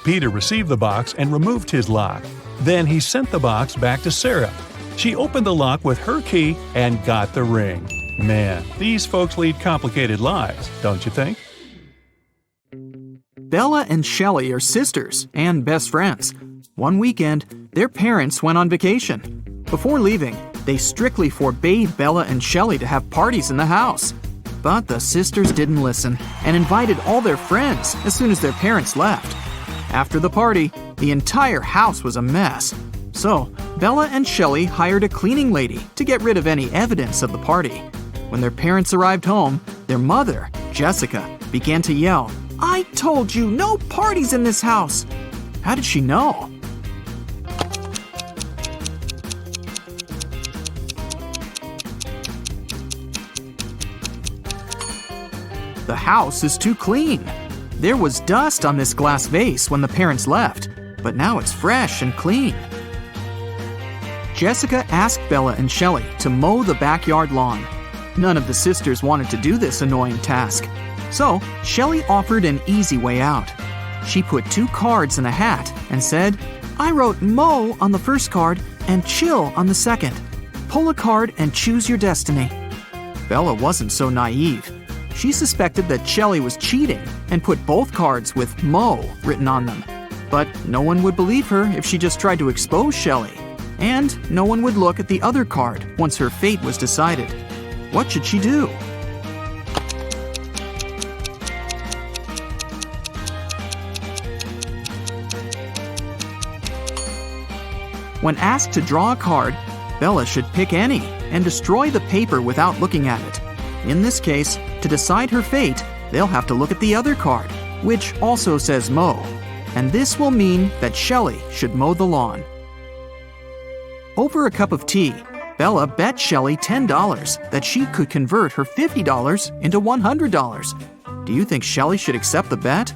Peter received the box and removed his lock. Then he sent the box back to Sarah. She opened the lock with her key and got the ring. Man, these folks lead complicated lives, don't you think? Bella and Shelly are sisters and best friends. One weekend, their parents went on vacation. Before leaving, they strictly forbade Bella and Shelly to have parties in the house. But the sisters didn't listen and invited all their friends as soon as their parents left. After the party, the entire house was a mess. So, Bella and Shelly hired a cleaning lady to get rid of any evidence of the party. When their parents arrived home, their mother, Jessica, began to yell, "I told you, no parties in this house!" How did she know? The house is too clean. There was dust on this glass vase when the parents left, but now it's fresh and clean. Jessica asked Bella and Shelly to mow the backyard lawn. None of the sisters wanted to do this annoying task. So, Shelly offered an easy way out. She put 2 cards in a hat and said, "I wrote mow on the first card and chill on the second. Pull a card and choose your destiny." Bella wasn't so naive. She suspected that Shelly was cheating and put both cards with mow written on them. But no one would believe her if she just tried to expose Shelly. And no one would look at the other card once her fate was decided. What should she do? When asked to draw a card, Bella should pick any and destroy the paper without looking at it. In this case, to decide her fate, they'll have to look at the other card, which also says mow. And this will mean that Shelly should mow the lawn. Over a cup of tea, Bella bet Shelly $10 that she could convert her $50 into $100. Do you think Shelly should accept the bet?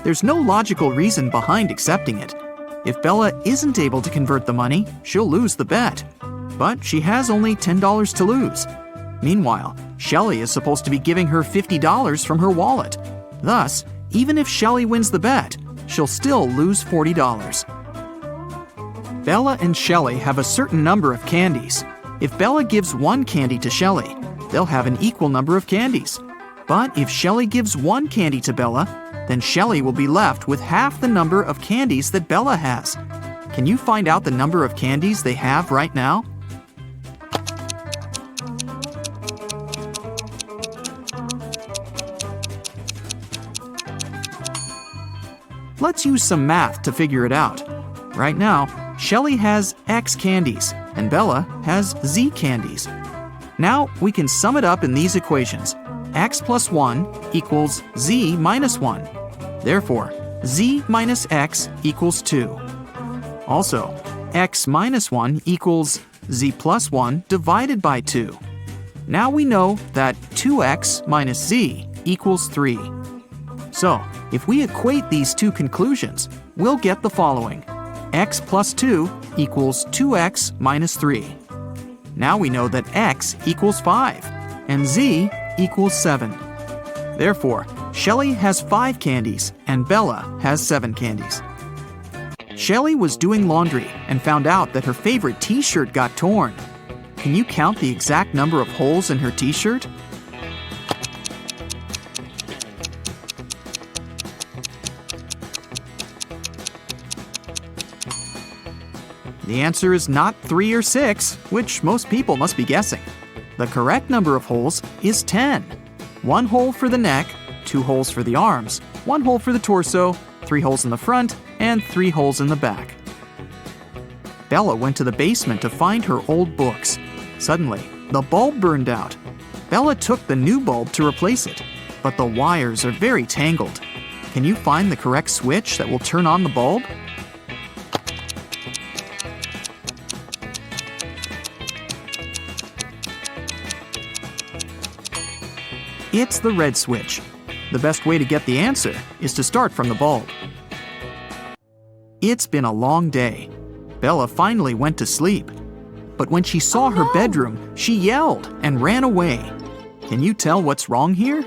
There's no logical reason behind accepting it. If Bella isn't able to convert the money, she'll lose the bet. But she has only $10 to lose. Meanwhile, Shelly is supposed to be giving her $50 from her wallet. Thus, even if Shelly wins the bet, she'll still lose $40. Bella and Shelly have a certain number of candies. If Bella gives one candy to Shelly, they'll have an equal number of candies. But if Shelly gives one candy to Bella, then Shelly will be left with half the number of candies that Bella has. Can you find out the number of candies they have right now? Let's use some math to figure it out. Right now, Shelly has X candies and Bella has Z candies. Now we can sum it up in these equations. X plus 1 equals Z minus 1. Therefore, Z minus X equals 2. Also, X minus 1 equals Z plus 1 divided by 2. Now we know that 2X minus Z equals 3. So, if we equate these two conclusions, we'll get the following. X plus 2 equals 2X minus 3. Now we know that X equals 5 and Z equals 7. Therefore, Shelly has 5 candies and Bella has 7 candies. Shelly was doing laundry and found out that her favorite t-shirt got torn. Can you count the exact number of holes in her t-shirt? The answer is not 3 or 6, which most people must be guessing. The correct number of holes is 10. 1 hole for the neck, 2 holes for the arms, 1 hole for the torso, 3 holes in the front, and 3 holes in the back. Bella went to the basement to find her old books. Suddenly, the bulb burned out. Bella took the new bulb to replace it, but the wires are very tangled. Can you find the correct switch that will turn on the bulb? It's the red switch. The best way to get the answer is to start from the bulb. It's been a long day. Bella finally went to sleep. But when she saw her bedroom, she yelled and ran away. Can you tell what's wrong here?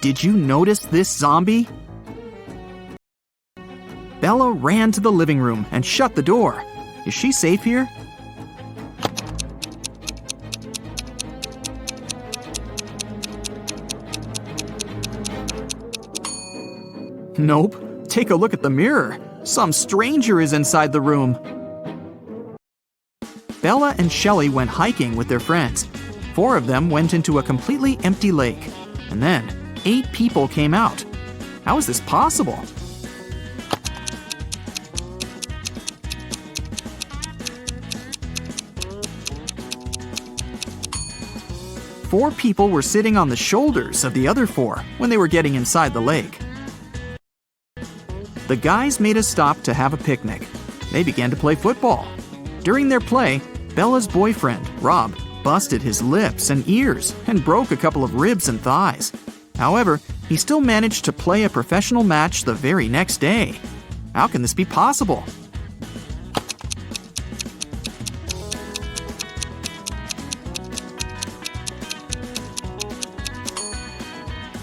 Did you notice this zombie? Bella ran to the living room and shut the door. Is she safe here? Nope. Take a look at the mirror. Some stranger is inside the room. Bella and Shelly went hiking with their friends. 4 of them went into a completely empty lake. And then 8 people came out. How is this possible? Four people were sitting on the shoulders of the other 4 when they were getting inside the lake. The guys made a stop to have a picnic. They began to play football. During their play, Bella's boyfriend, Rob, busted his lips and ears and broke a couple of ribs and thighs. However, he still managed to play a professional match the very next day. How can this be possible?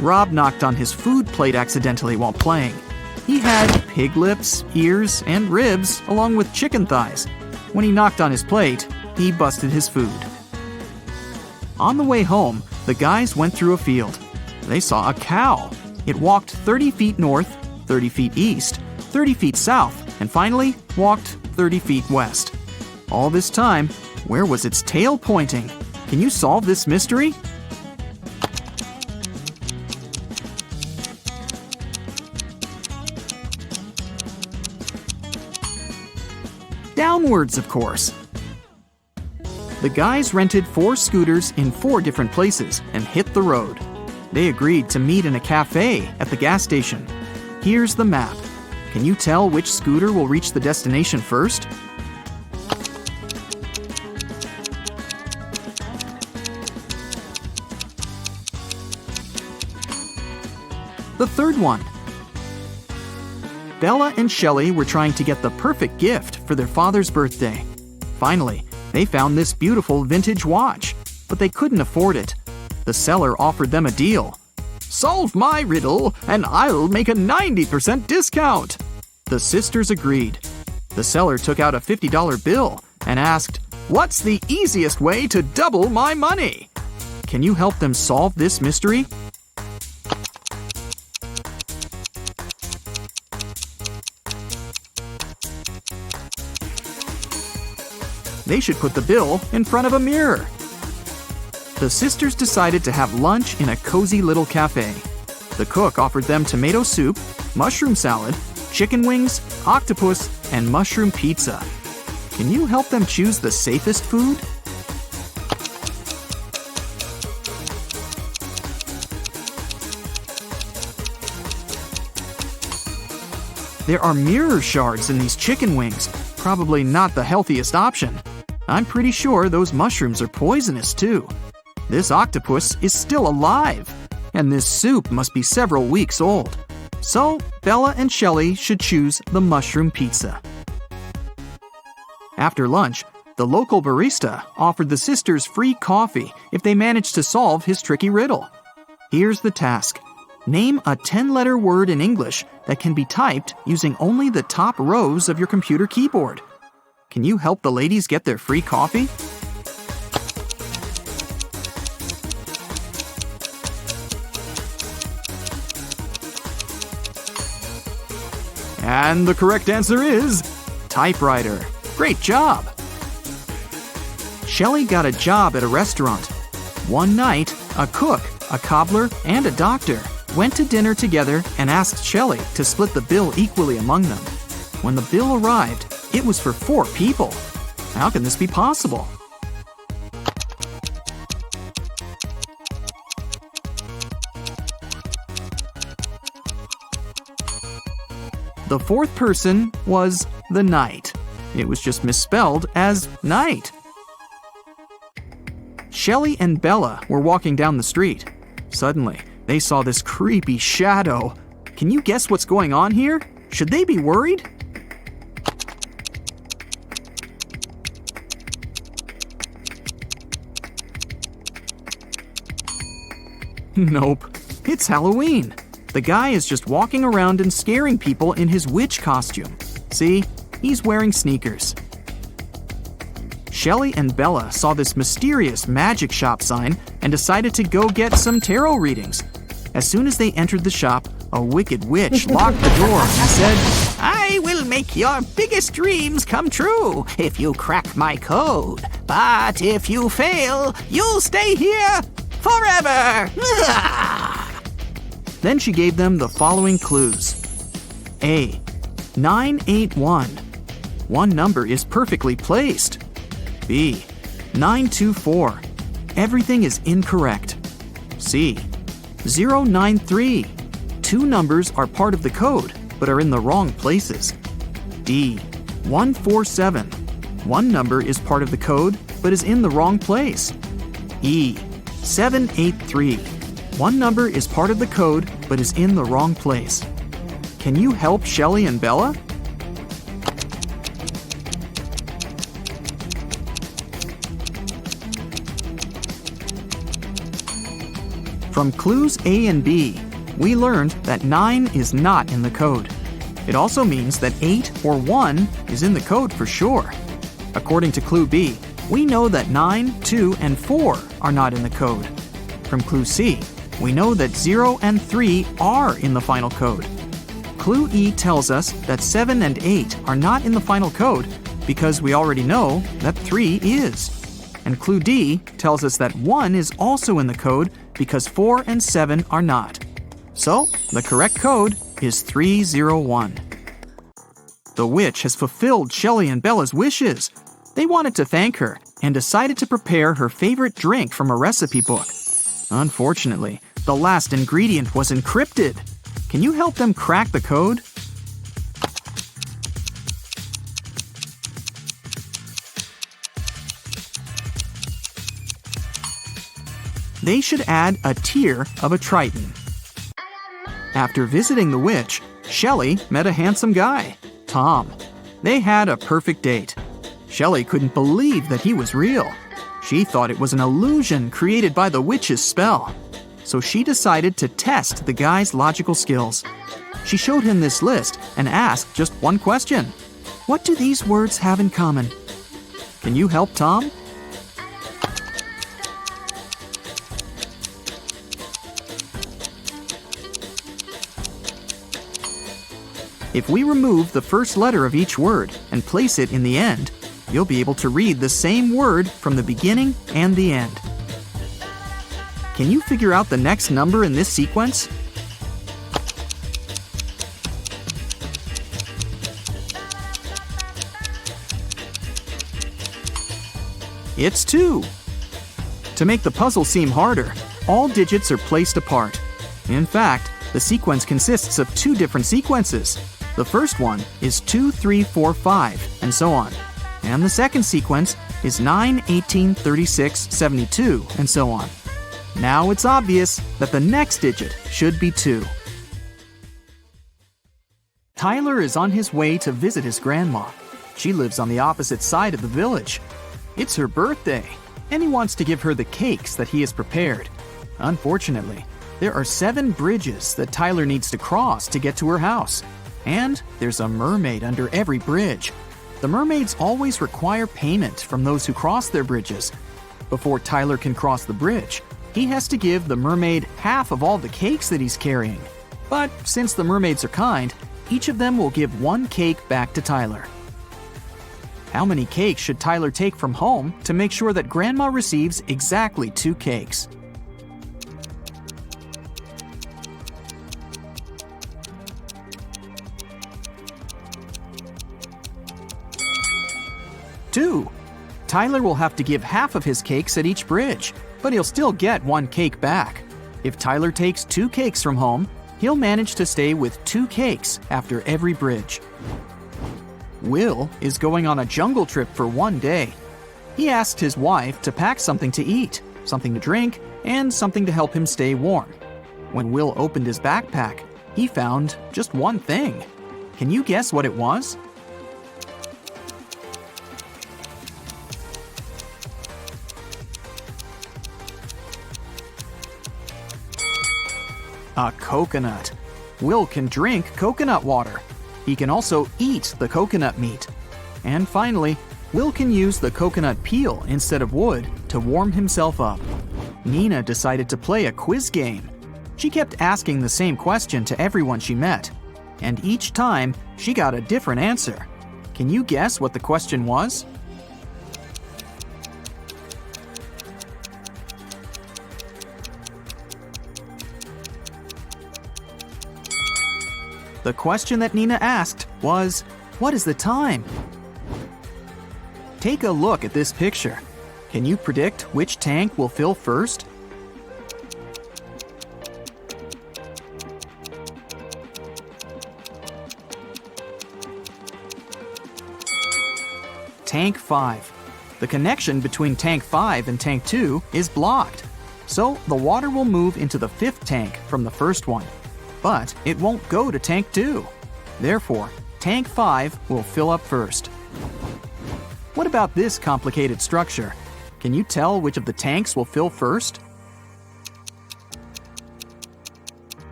Rob knocked on his food plate accidentally while playing. He had pig lips, ears, and ribs, along with chicken thighs. When he knocked on his plate, he busted his food. On the way home, the guys went through a field. They saw a cow. It walked 30 feet north, 30 feet east, 30 feet south, and finally walked 30 feet west. All this time, where was its tail pointing? Can you solve this mystery? Down downwards, of course. The guys rented 4 scooters in 4 different places and hit the road. They agreed to meet in a cafe at the gas station. Here's the map. Can you tell which scooter will reach the destination first? The third one. Bella and Shelly were trying to get the perfect gift for their father's birthday. Finally, they found this beautiful vintage watch, but they couldn't afford it. The seller offered them a deal. "Solve my riddle, and I'll make a 90% discount." The sisters agreed. The seller took out a $50 bill and asked, "What's the easiest way to double my money?" Can you help them solve this mystery? They should put the bill in front of a mirror. The sisters decided to have lunch in a cozy little cafe. The cook offered them tomato soup, mushroom salad, chicken wings, octopus, and mushroom pizza. Can you help them choose the safest food? There are mirror shards in these chicken wings. Probably not the healthiest option. I'm pretty sure those mushrooms are poisonous too. This octopus is still alive, and this soup must be several weeks old. So, Bella and Shelly should choose the mushroom pizza. After lunch, the local barista offered the sisters free coffee if they managed to solve his tricky riddle. Here's the task. Name a 10-letter word in English that can be typed using only the top rows of your computer keyboard. Can you help the ladies get their free coffee? And the correct answer is typewriter. Great job! Shelly got a job at a restaurant. One night, a cook, a cobbler, and a doctor went to dinner together and asked Shelly to split the bill equally among them. When the bill arrived, it was for 4 people. How can this be possible? The 4th person was the knight. It was just misspelled as night. Shelly and Bella were walking down the street. Suddenly, they saw this creepy shadow. Can you guess what's going on here? Should they be worried? Nope. It's Halloween. The guy is just walking around and scaring people in his witch costume. See? He's wearing sneakers. Shelly and Bella saw this mysterious magic shop sign and decided to go get some tarot readings. As soon as they entered the shop, a wicked witch locked the door and said, "I will make your biggest dreams come true if you crack my code. But if you fail, you'll stay here forever." Then she gave them the following clues. A. 981. One number is perfectly placed. B. 924. Everything is incorrect. C. 093. 2 numbers are part of the code, but are in the wrong places. D. 147. One number is part of the code, but is in the wrong place. E. 783. One number is part of the code, but is in the wrong place. Can you help Shelly and Bella? From clues A and B, we learned that 9 is not in the code. It also means that 8 or 1 is in the code for sure. According to clue B, we know that 9, 2, and 4 are not in the code. From clue C, we know that 0 and 3 are in the final code. Clue E tells us that 7 and 8 are not in the final code because we already know that 3 is. And clue D tells us that 1 is also in the code because 4 and 7 are not. So, the correct code is 301. The witch has fulfilled Shelly and Bella's wishes. They wanted to thank her and decided to prepare her favorite drink from a recipe book. Unfortunately, the last ingredient was encrypted. Can you help them crack the code? They should add a tear of a triton. After visiting the witch, Shelly met a handsome guy, Tom. They had a perfect date. Shelly couldn't believe that he was real. She thought it was an illusion created by the witch's spell. So she decided to test the guy's logical skills. She showed him this list and asked just one question. What do these words have in common? Can you help Tom? If we remove the first letter of each word and place it in the end, you'll be able to read the same word from the beginning and the end. Can you figure out the next number in this sequence? It's 2. To make the puzzle seem harder, all digits are placed apart. In fact, the sequence consists of 2 different sequences. The first one is 2, 3, 4, 5, and so on. And the second sequence is 9, 18, 36, 72, and so on. Now it's obvious that the next digit should be 2. Tyler is on his way to visit his grandma. She lives on the opposite side of the village. It's her birthday, and he wants to give her the cakes that he has prepared. Unfortunately, there are 7 bridges that Tyler needs to cross to get to her house. And there's a mermaid under every bridge. The mermaids always require payment from those who cross their bridges. Before Tyler can cross the bridge, he has to give the mermaid half of all the cakes that he's carrying. But since the mermaids are kind, each of them will give 1 cake back to Tyler. How many cakes should Tyler take from home to make sure that Grandma receives exactly 2 cakes? Two. Tyler will have to give half of his cakes at each bridge, but he'll still get 1 cake back. If Tyler takes 2 cakes from home, he'll manage to stay with 2 cakes after every bridge. Will is going on a jungle trip for 1 day. He asked his wife to pack something to eat, something to drink, and something to help him stay warm. When Will opened his backpack, he found just one thing. Can you guess what it was? A coconut. Will can drink coconut water. He can also eat the coconut meat. And finally, Will can use the coconut peel instead of wood to warm himself up. Nina decided to play a quiz game. She kept asking the same question to everyone she met, and each time she got a different answer. Can you guess what the question was? The question that Nina asked was, what is the time? Take a look at this picture. Can you predict which tank will fill first? Tank 5. The connection between Tank 5 and Tank 2 is blocked. So the water will move into the 5th tank from the first one. But it won't go to Tank 2. Therefore, Tank 5 will fill up first. What about this complicated structure? Can you tell which of the tanks will fill first?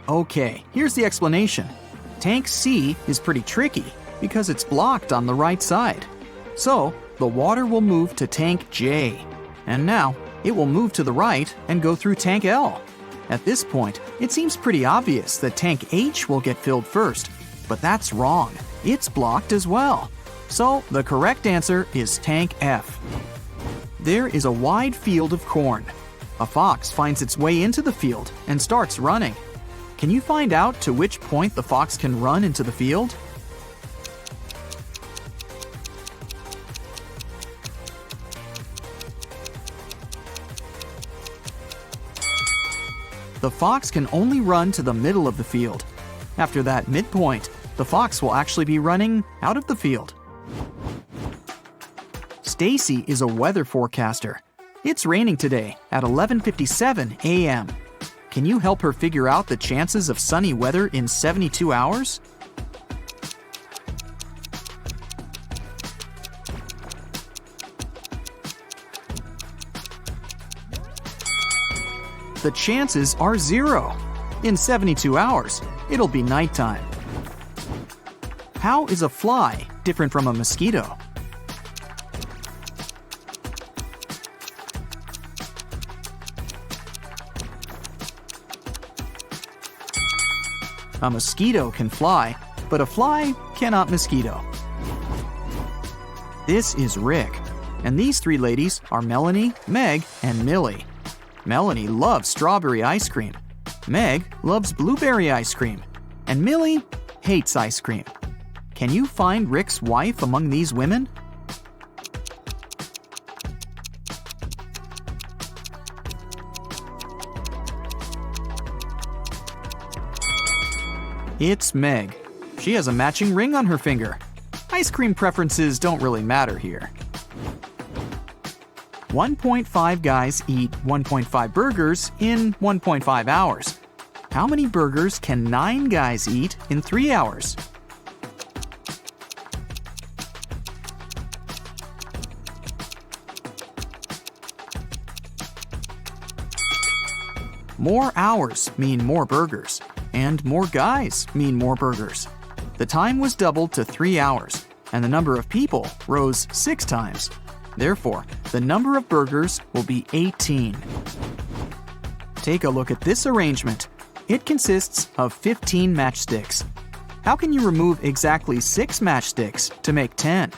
Okay, here's the explanation. Tank C is pretty tricky because it's blocked on the right side. So, the water will move to Tank J. And now, it will move to the right and go through Tank L. At this point, it seems pretty obvious that Tank H will get filled first, but that's wrong. It's blocked as well. So, the correct answer is Tank F. There is a wide field of corn. A fox finds its way into the field and starts running. Can you find out to which point the fox can run into the field? The fox can only run to the middle of the field. After that midpoint, the fox will actually be running out of the field. Stacy is a weather forecaster. It's raining today at 11:57 a.m. Can you help her figure out the chances of sunny weather in 72 hours? The chances are 0. In 72 hours, it'll be nighttime. How is a fly different from a mosquito? A mosquito can fly, but a fly cannot mosquito. This is Rick, and these three ladies are Melanie, Meg, and Millie. Melanie loves strawberry ice cream. Meg loves blueberry ice cream. And Millie hates ice cream. Can you find Rick's wife among these women? It's Meg. She has a matching ring on her finger. Ice cream preferences don't really matter here. 1.5 guys eat 1.5 burgers in 1.5 hours. How many burgers can 9 guys eat in 3 hours? More hours mean more burgers, and more guys mean more burgers. The time was doubled to 3 hours, and the number of people rose 6 times. Therefore, the number of burgers will be 18. Take a look at this arrangement. It consists of 15 matchsticks. How can you remove exactly 6 matchsticks to make 10?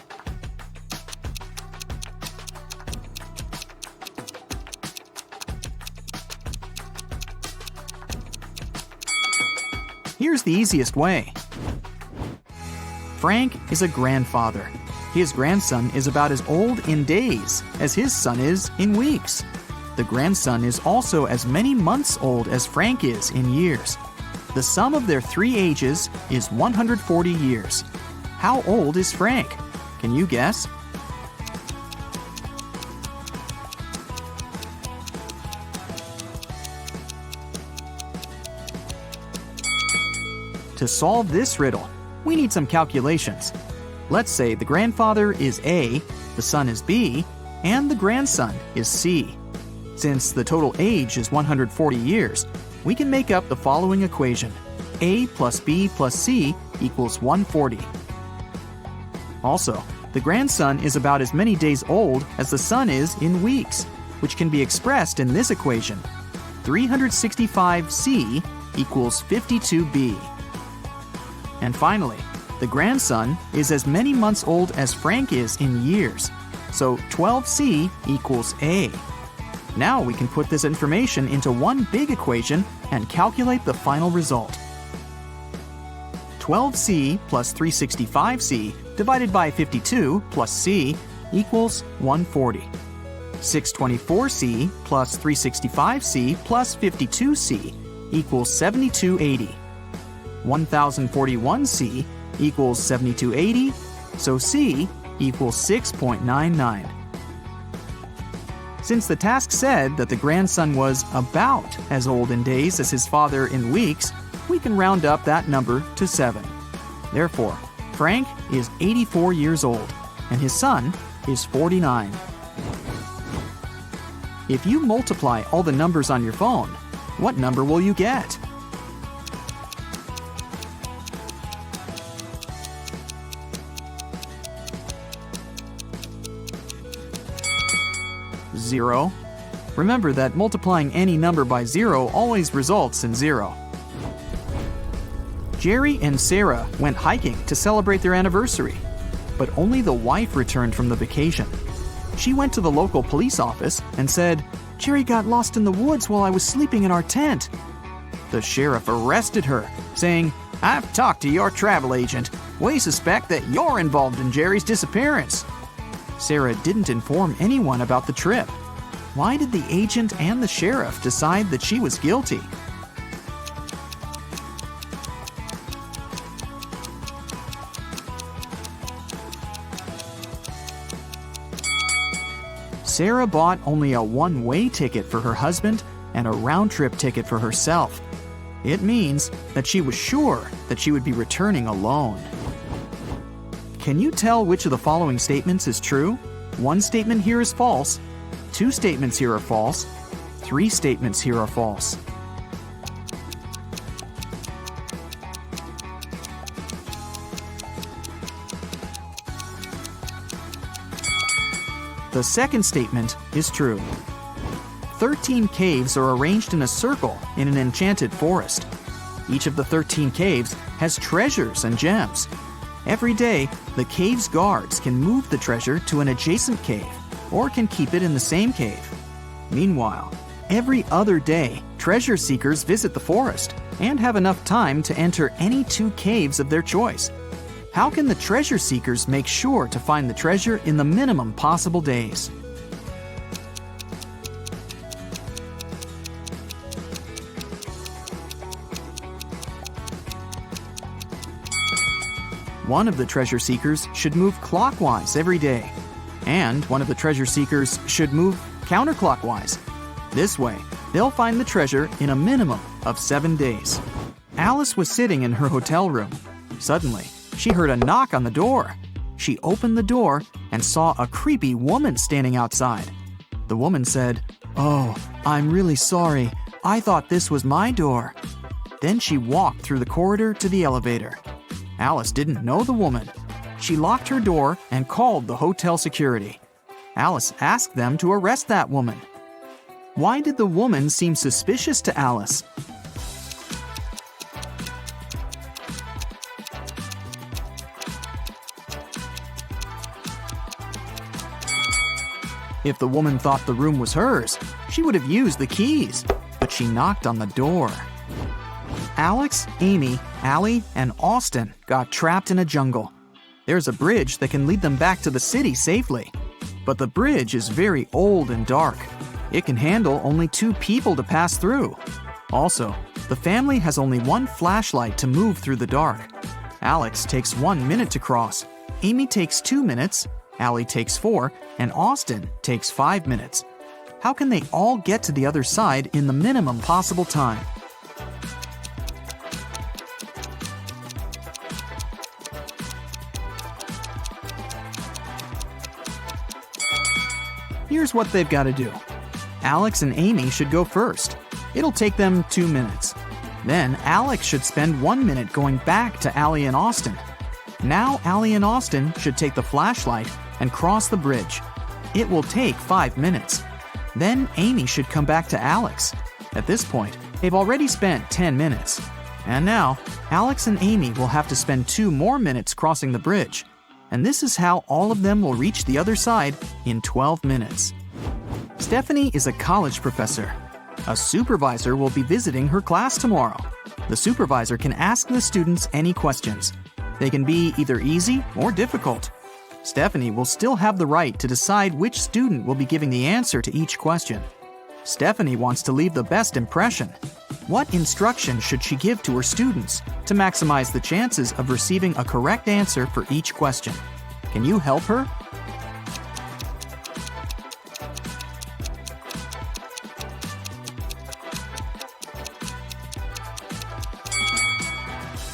Here's the easiest way. Frank is a grandfather. His grandson is about as old in days as his son is in weeks. The grandson is also as many months old as Frank is in years. The sum of their 3 ages is 140 years. How old is Frank? Can you guess? To solve this riddle, we need some calculations. Let's say the grandfather is A, the son is B, and the grandson is C. Since the total age is 140 years, we can make up the following equation. A plus B plus C equals 140. Also, the grandson is about as many days old as the son is in weeks, which can be expressed in this equation. 365C equals 52B. And finally, the grandson is as many months old as Frank is in years, so 12C equals A. Now we can put this information into one big equation and calculate the final result. 12C plus 365C divided by 52 plus C equals 140. 624C plus 365C plus 52C equals 7280. 1041C equals 7280, so C equals 6.99. Since the task said that the grandson was about as old in days as his father in weeks, we can round up that number to 7. Therefore, Frank is 84 years old, and his son is 49. If you multiply all the numbers on your phone, what number will you get? Zero. Remember that multiplying any number by 0 always results in 0. Jerry and Sarah went hiking to celebrate their anniversary, but only the wife returned from the vacation. She went to the local police office and said, Jerry got lost in the woods while I was sleeping in our tent." The sheriff arrested her, saying, "I've talked to your travel agent. We suspect that you're involved in Jerry's disappearance." Sarah didn't inform anyone about the trip. Why did the agent and the sheriff decide that she was guilty? Sarah bought only a one-way ticket for her husband and a round-trip ticket for herself. It means that she was sure that she would be returning alone. Can you tell which of the following statements is true? One statement here is false. Two statements here are false. Three statements here are false. The second statement is true. 13 caves are arranged in a circle in an enchanted forest. Each of the 13 caves has treasures and gems. Every day, the cave's guards can move the treasure to an adjacent cave or can keep it in the same cave. Meanwhile, every other day, treasure seekers visit the forest and have enough time to enter any two caves of their choice. How can the treasure seekers make sure to find the treasure in the minimum possible days? One of the treasure seekers should move clockwise every day, and one of the treasure seekers should move counterclockwise. This way, they'll find the treasure in a minimum of 7 days. Alice was sitting in her hotel room. Suddenly, she heard a knock on the door. She opened the door and saw a creepy woman standing outside. The woman said, "Oh, I'm really sorry. I thought this was my door." Then she walked through the corridor to the elevator. Alice didn't know the woman. She locked her door and called the hotel security. Alice asked them to arrest that woman. Why did the woman seem suspicious to Alice? If the woman thought the room was hers, she would have used the keys, but she knocked on the door. Alex, Amy, Allie, and Austin got trapped in a jungle. There's a bridge that can lead them back to the city safely. But the bridge is very old and dark. It can handle only 2 people to pass through. Also, the family has only one flashlight to move through the dark. Alex takes 1 minute to cross. Amy takes 2 minutes, Allie takes 4, and Austin takes 5 minutes. How can they all get to the other side in the minimum possible time? Here's what they've got to do. Alex and Amy should go first. It'll take them 2 minutes. Then Alex should spend 1 minute going back to Allie and Austin. Now Allie and Austin should take the flashlight and cross the bridge. It will take 5 minutes. Then Amy should come back to Alex. At this point, they've already spent 10 minutes. And now, Alex and Amy will have to spend 2 more minutes crossing the bridge. And this is how all of them will reach the other side in 12 minutes. Stephanie is a college professor. A supervisor will be visiting her class tomorrow. The supervisor can ask the students any questions. They can be either easy or difficult. Stephanie will still have the right to decide which student will be giving the answer to each question. Stephanie wants to leave the best impression. What instruction should she give to her students to maximize the chances of receiving a correct answer for each question? Can you help her?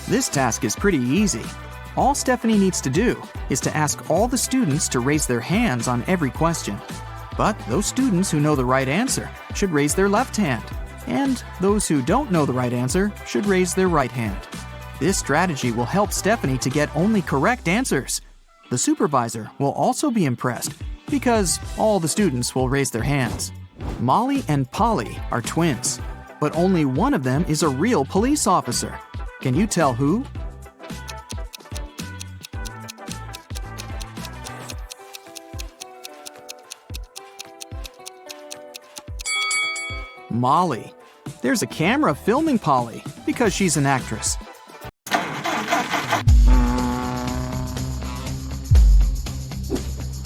This task is pretty easy. All Stephanie needs to do is to ask all the students to raise their hands on every question. But those students who know the right answer should raise their left hand, and those who don't know the right answer should raise their right hand. This strategy will help Stephanie to get only correct answers. The supervisor will also be impressed because all the students will raise their hands. Molly and Polly are twins, but only one of them is a real police officer. Can you tell who? Molly. There's a camera filming Polly because she's an actress.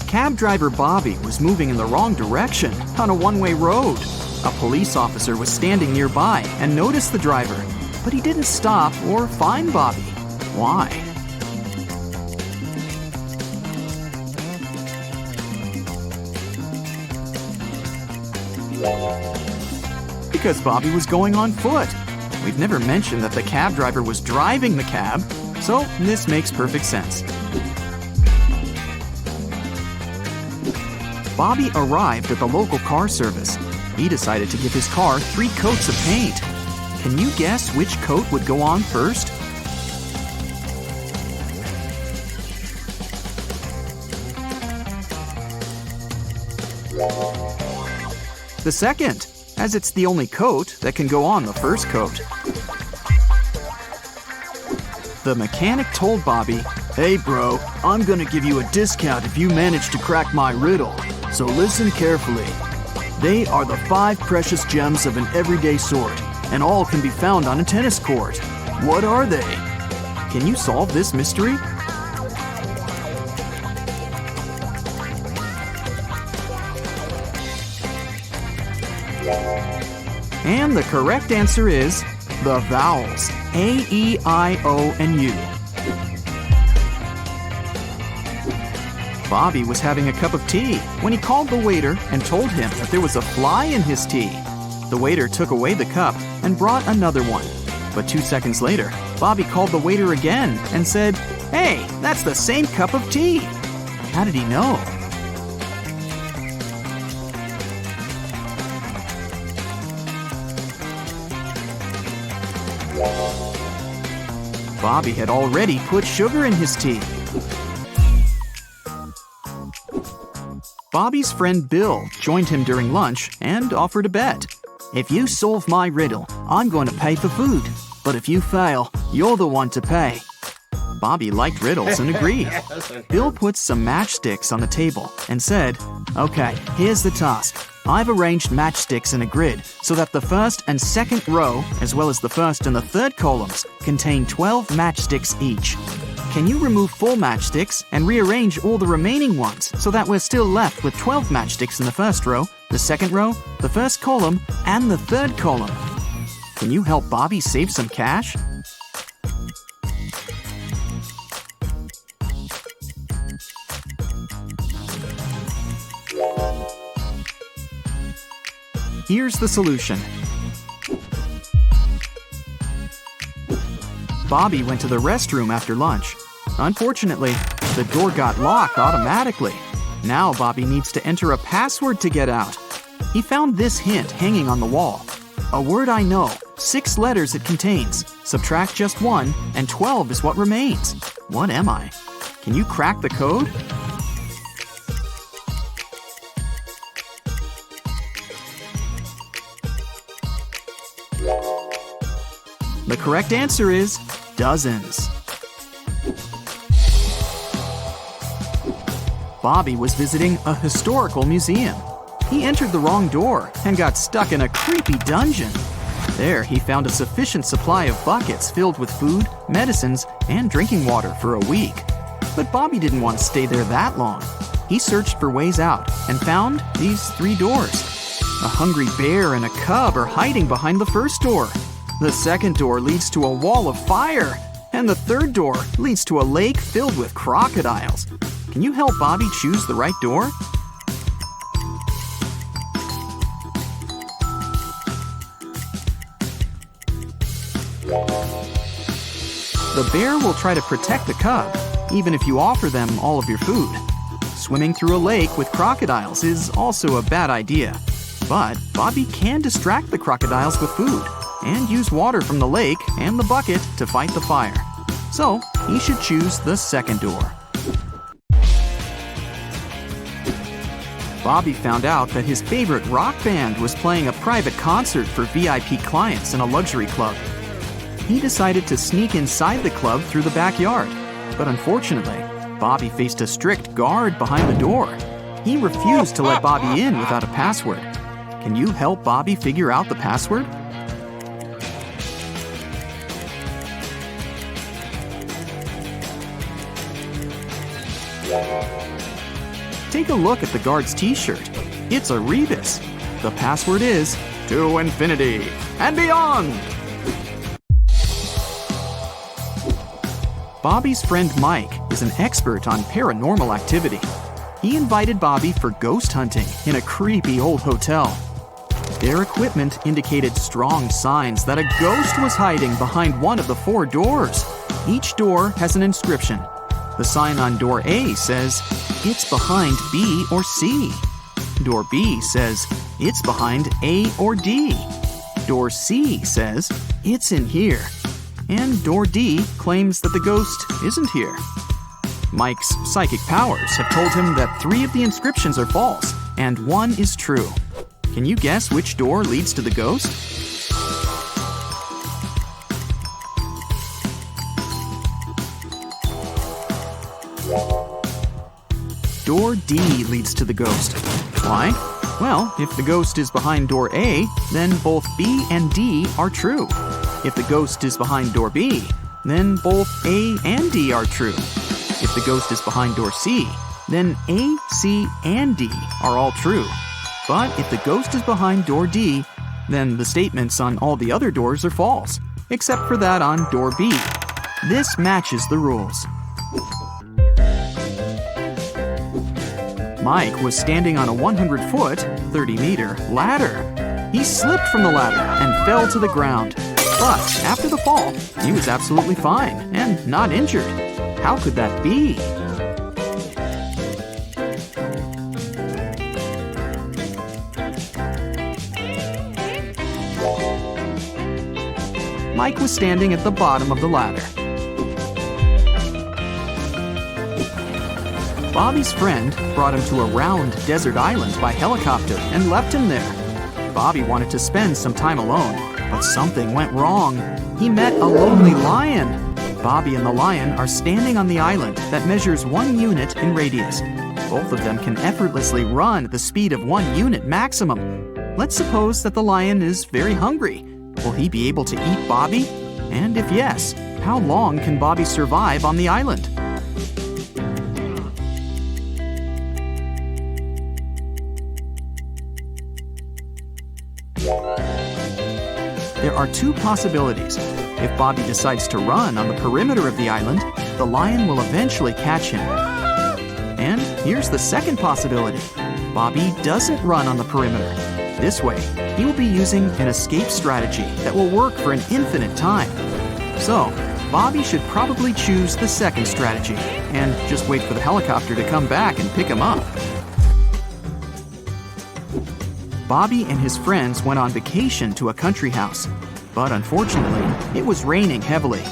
Cab driver Bobby was moving in the wrong direction on a one-way road. A police officer was standing nearby and noticed the driver, but he didn't stop or fine Bobby. Why? Because Bobby was going on foot. We've never mentioned that the cab driver was driving the cab, so this makes perfect sense. Bobby arrived at the local car service. He decided to give his car 3 coats of paint. Can you guess which coat would go on first? The second, as it's the only coat that can go on the first coat. The mechanic told Bobby, "Hey bro, I'm gonna give you a discount if you manage to crack my riddle, so listen carefully. They are the 5 precious gems of an everyday sort, and all can be found on a tennis court. What are they? Can you solve this mystery?" And the correct answer is the vowels A, E, I, O, and U. Bobby was having a cup of tea when he called the waiter and told him that there was a fly in his tea. The waiter took away the cup and brought another one. But 2 seconds later, Bobby called the waiter again and said, "Hey, that's the same cup of tea." How did he know? Bobby had already put sugar in his tea. Bobby's friend Bill joined him during lunch and offered a bet. "If you solve my riddle, I'm going to pay for food. But if you fail, you're the one to pay." Bobby liked riddles and agreed. Bill put some matchsticks on the table and said, "Okay, here's the task. I've arranged matchsticks in a grid so that the first and second row, as well as the first and the third columns, contain 12 matchsticks each. Can you remove 4 matchsticks and rearrange all the remaining ones so that we're still left with 12 matchsticks in the first row, the second row, the first column, and the third column? Can you help Bobby save some cash?" Here's the solution. Bobby went to the restroom after lunch. Unfortunately, the door got locked automatically. Now Bobby needs to enter a password to get out. He found this hint hanging on the wall. "A word I know, 6 letters it contains. Subtract just 1, and 12 is what remains. What am I? Can you crack the code?" The correct answer is dozens. Bobby was visiting a historical museum. He entered the wrong door and got stuck in a creepy dungeon. There, he found a sufficient supply of buckets filled with food, medicines, and drinking water for a week. But Bobby didn't want to stay there that long. He searched for ways out and found these 3 doors. A hungry bear and a cub are hiding behind the first door. The second door leads to a wall of fire, and the third door leads to a lake filled with crocodiles. Can you help Bobby choose the right door? The bear will try to protect the cub, even if you offer them all of your food. Swimming through a lake with crocodiles is also a bad idea. But Bobby can distract the crocodiles with food and use water from the lake and the bucket to fight the fire. So, he should choose the second door. Bobby found out that his favorite rock band was playing a private concert for VIP clients in a luxury club. He decided to sneak inside the club through the backyard. But unfortunately, Bobby faced a strict guard behind the door. He refused to let Bobby in without a password. Can you help Bobby figure out the password? Take a look at the guard's t-shirt. It's a rebus. The password is to infinity and beyond. Bobby's friend Mike is an expert on paranormal activity. He invited Bobby for ghost hunting in a creepy old hotel. Their equipment indicated strong signs that a ghost was hiding behind one of the 4 doors. Each door has an inscription. The sign on door A says, "It's behind B or C." Door B says, "It's behind A or D." Door C says, "It's in here." And door D claims that the ghost isn't here. Mike's psychic powers have told him that 3 of the inscriptions are false and 1 is true. Can you guess which door leads to the ghost? Door D leads to the ghost. Why? Well, if the ghost is behind door A, then both B and D are true. If the ghost is behind door B, then both A and D are true. If the ghost is behind door C, then A, C, and D are all true. But if the ghost is behind door D, then the statements on all the other doors are false, except for that on door B. This matches the rules. Mike was standing on a 100-foot, 30-meter ladder. He slipped from the ladder and fell to the ground. But after the fall, he was absolutely fine and not injured. How could that be? Mike was standing at the bottom of the ladder. Bobby's friend brought him to a round desert island by helicopter and left him there. Bobby wanted to spend some time alone, but something went wrong. He met a lonely lion. Bobby and the lion are standing on the island that measures 1 unit in radius. Both of them can effortlessly run at the speed of 1 unit maximum. Let's suppose that the lion is very hungry. Will he be able to eat Bobby? And if yes, how long can Bobby survive on the island? There are 2 possibilities. If Bobby decides to run on the perimeter of the island, the lion will eventually catch him. And here's the second possibility. Bobby doesn't run on the perimeter. This way, he will be using an escape strategy that will work for an infinite time. So, Bobby should probably choose the second strategy and just wait for the helicopter to come back and pick him up. Bobby and his friends went on vacation to a country house, but unfortunately, it was raining heavily.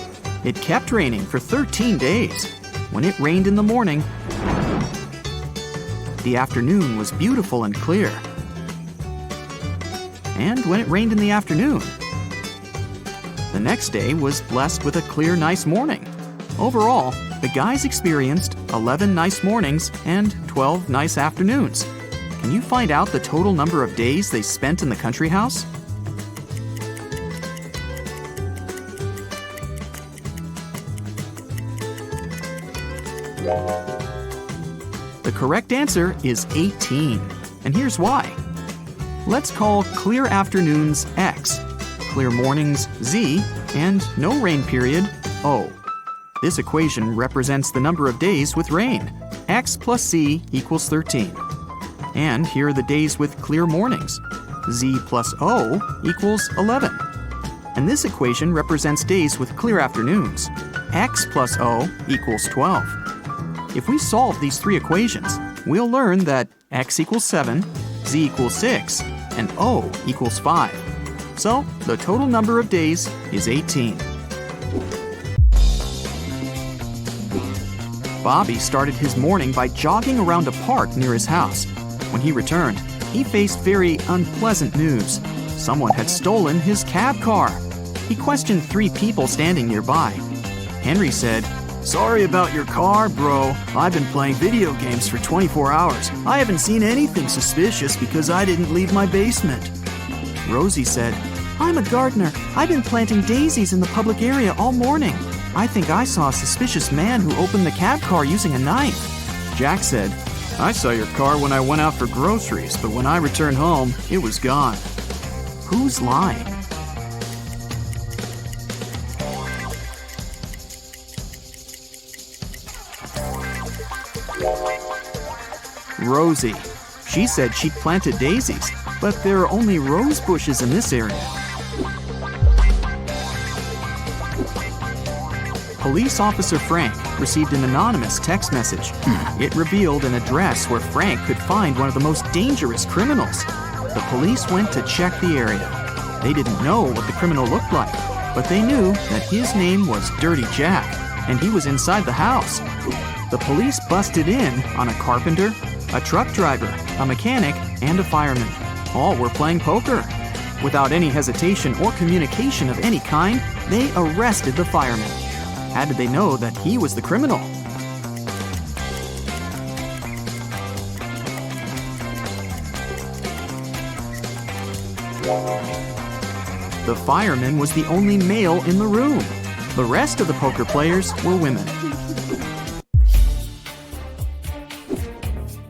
It kept raining for 13 days. When it rained in the morning, the afternoon was beautiful and clear. And when it rained in the afternoon, the next day was blessed with a clear, nice morning. Overall, the guys experienced 11 nice mornings and 12 nice afternoons. Can you find out the total number of days they spent in the country house? The correct answer is 18, and here's why. Let's call clear afternoons X, clear mornings Z, and no rain period O. This equation represents the number of days with rain. X plus Z equals 13. And here are the days with clear mornings. Z plus O equals 11. And this equation represents days with clear afternoons. X plus O equals 12. If we solve these 3 equations, we'll learn that X equals 7, Z equals 6, and O equals 5. So, the total number of days is 18. Bobby started his morning by jogging around a park near his house. When he returned, he faced very unpleasant news. Someone had stolen his cab car. He questioned 3 people standing nearby. Henry said, Sorry about your car, bro. I've been playing video games for 24 hours. I haven't seen anything suspicious because I didn't leave my basement. Rosie said, I'm a gardener. I've been planting daisies in the public area all morning. I think I saw a suspicious man who opened the cab car using a knife. Jack said, I saw your car when I went out for groceries, but when I returned home, it was gone. Who's lying? Rosie. She said she'd planted daisies, but there are only rose bushes in this area. Police Officer Frank received an anonymous text message. It revealed an address where Frank could find one of the most dangerous criminals. The police went to check the area. They didn't know what the criminal looked like, but they knew that his name was Dirty Jack, and he was inside the house. The police busted in on a carpenter, a truck driver, a mechanic, and a fireman. All were playing poker. Without any hesitation or communication of any kind, they arrested the fireman. How did they know that he was the criminal? The fireman was the only male in the room. The rest of the poker players were women.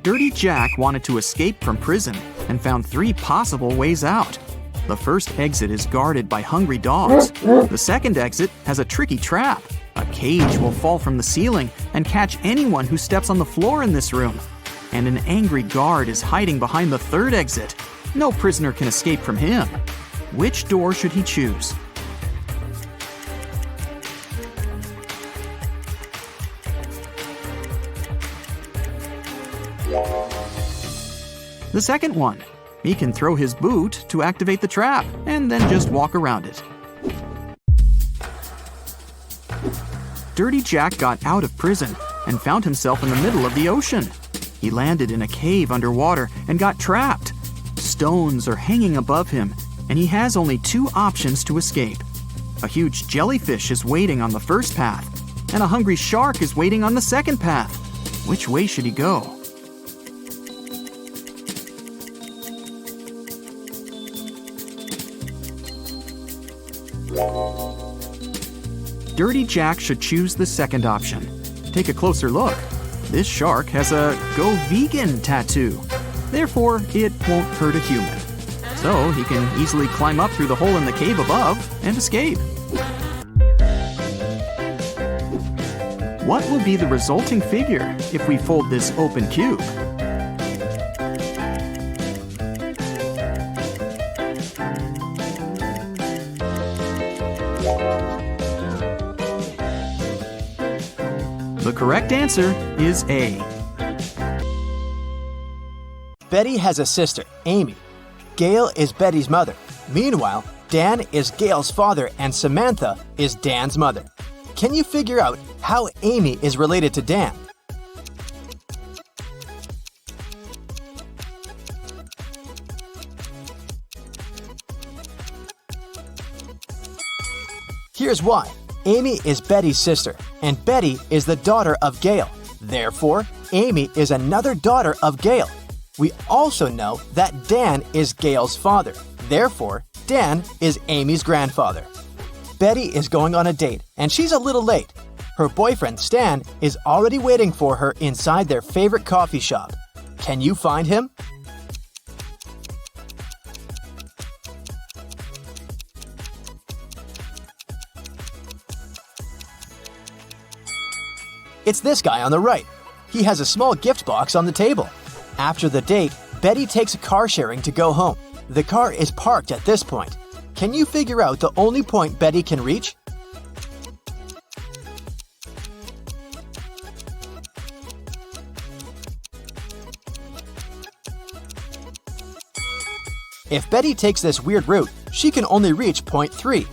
Dirty Jack wanted to escape from prison and found 3 possible ways out. The first exit is guarded by hungry dogs. The second exit has a tricky trap. A cage will fall from the ceiling and catch anyone who steps on the floor in this room. And an angry guard is hiding behind the third exit. No prisoner can escape from him. Which door should he choose? The second one. He can throw his boot to activate the trap and then just walk around it. Dirty Jack got out of prison and found himself in the middle of the ocean. He landed in a cave underwater and got trapped. Stones are hanging above him, and he has only 2 options to escape. A huge jellyfish is waiting on the first path, and a hungry shark is waiting on the second path. Which way should he go? Dirty Jack should choose the second option. Take a closer look. This shark has a Go Vegan tattoo. Therefore, it won't hurt a human. So he can easily climb up through the hole in the cave above and escape. What will be the resulting figure if we fold this open cube? The correct answer is A. Betty has a sister, Amy. Gail is Betty's mother. Meanwhile, Dan is Gail's father and Samantha is Dan's mother. Can you figure out how Amy is related to Dan? Here's why. Amy is Betty's sister, and Betty is the daughter of Gail. Therefore, Amy is another daughter of Gail. We also know that Dan is Gail's father. Therefore, Dan is Amy's grandfather. Betty is going on a date, and she's a little late. Her boyfriend, Stan, is already waiting for her inside their favorite coffee shop. Can you find him? It's this guy on the right. He has a small gift box on the table. After the date, Betty takes a car sharing to go home. The car is parked at this point. Can you figure out the only point Betty can reach? If Betty takes this weird route, she can only reach point 3.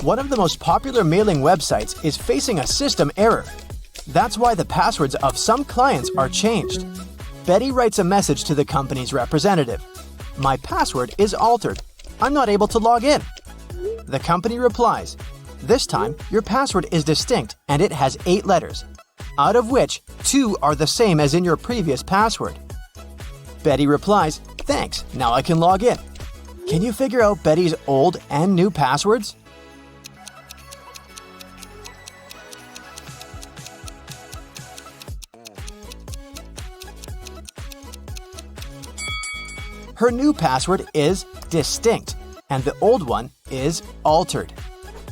One of the most popular mailing websites is facing a system error. That's why the passwords of some clients are changed. Betty writes a message to the company's representative. My password is altered. I'm not able to log in. The company replies, This time, your password is distinct and it has 8 letters, out of which 2 are the same as in your previous password. Betty replies, "Thanks, now I can log in." Can you figure out Betty's old and new passwords? Her new password is distinct, and the old one is altered.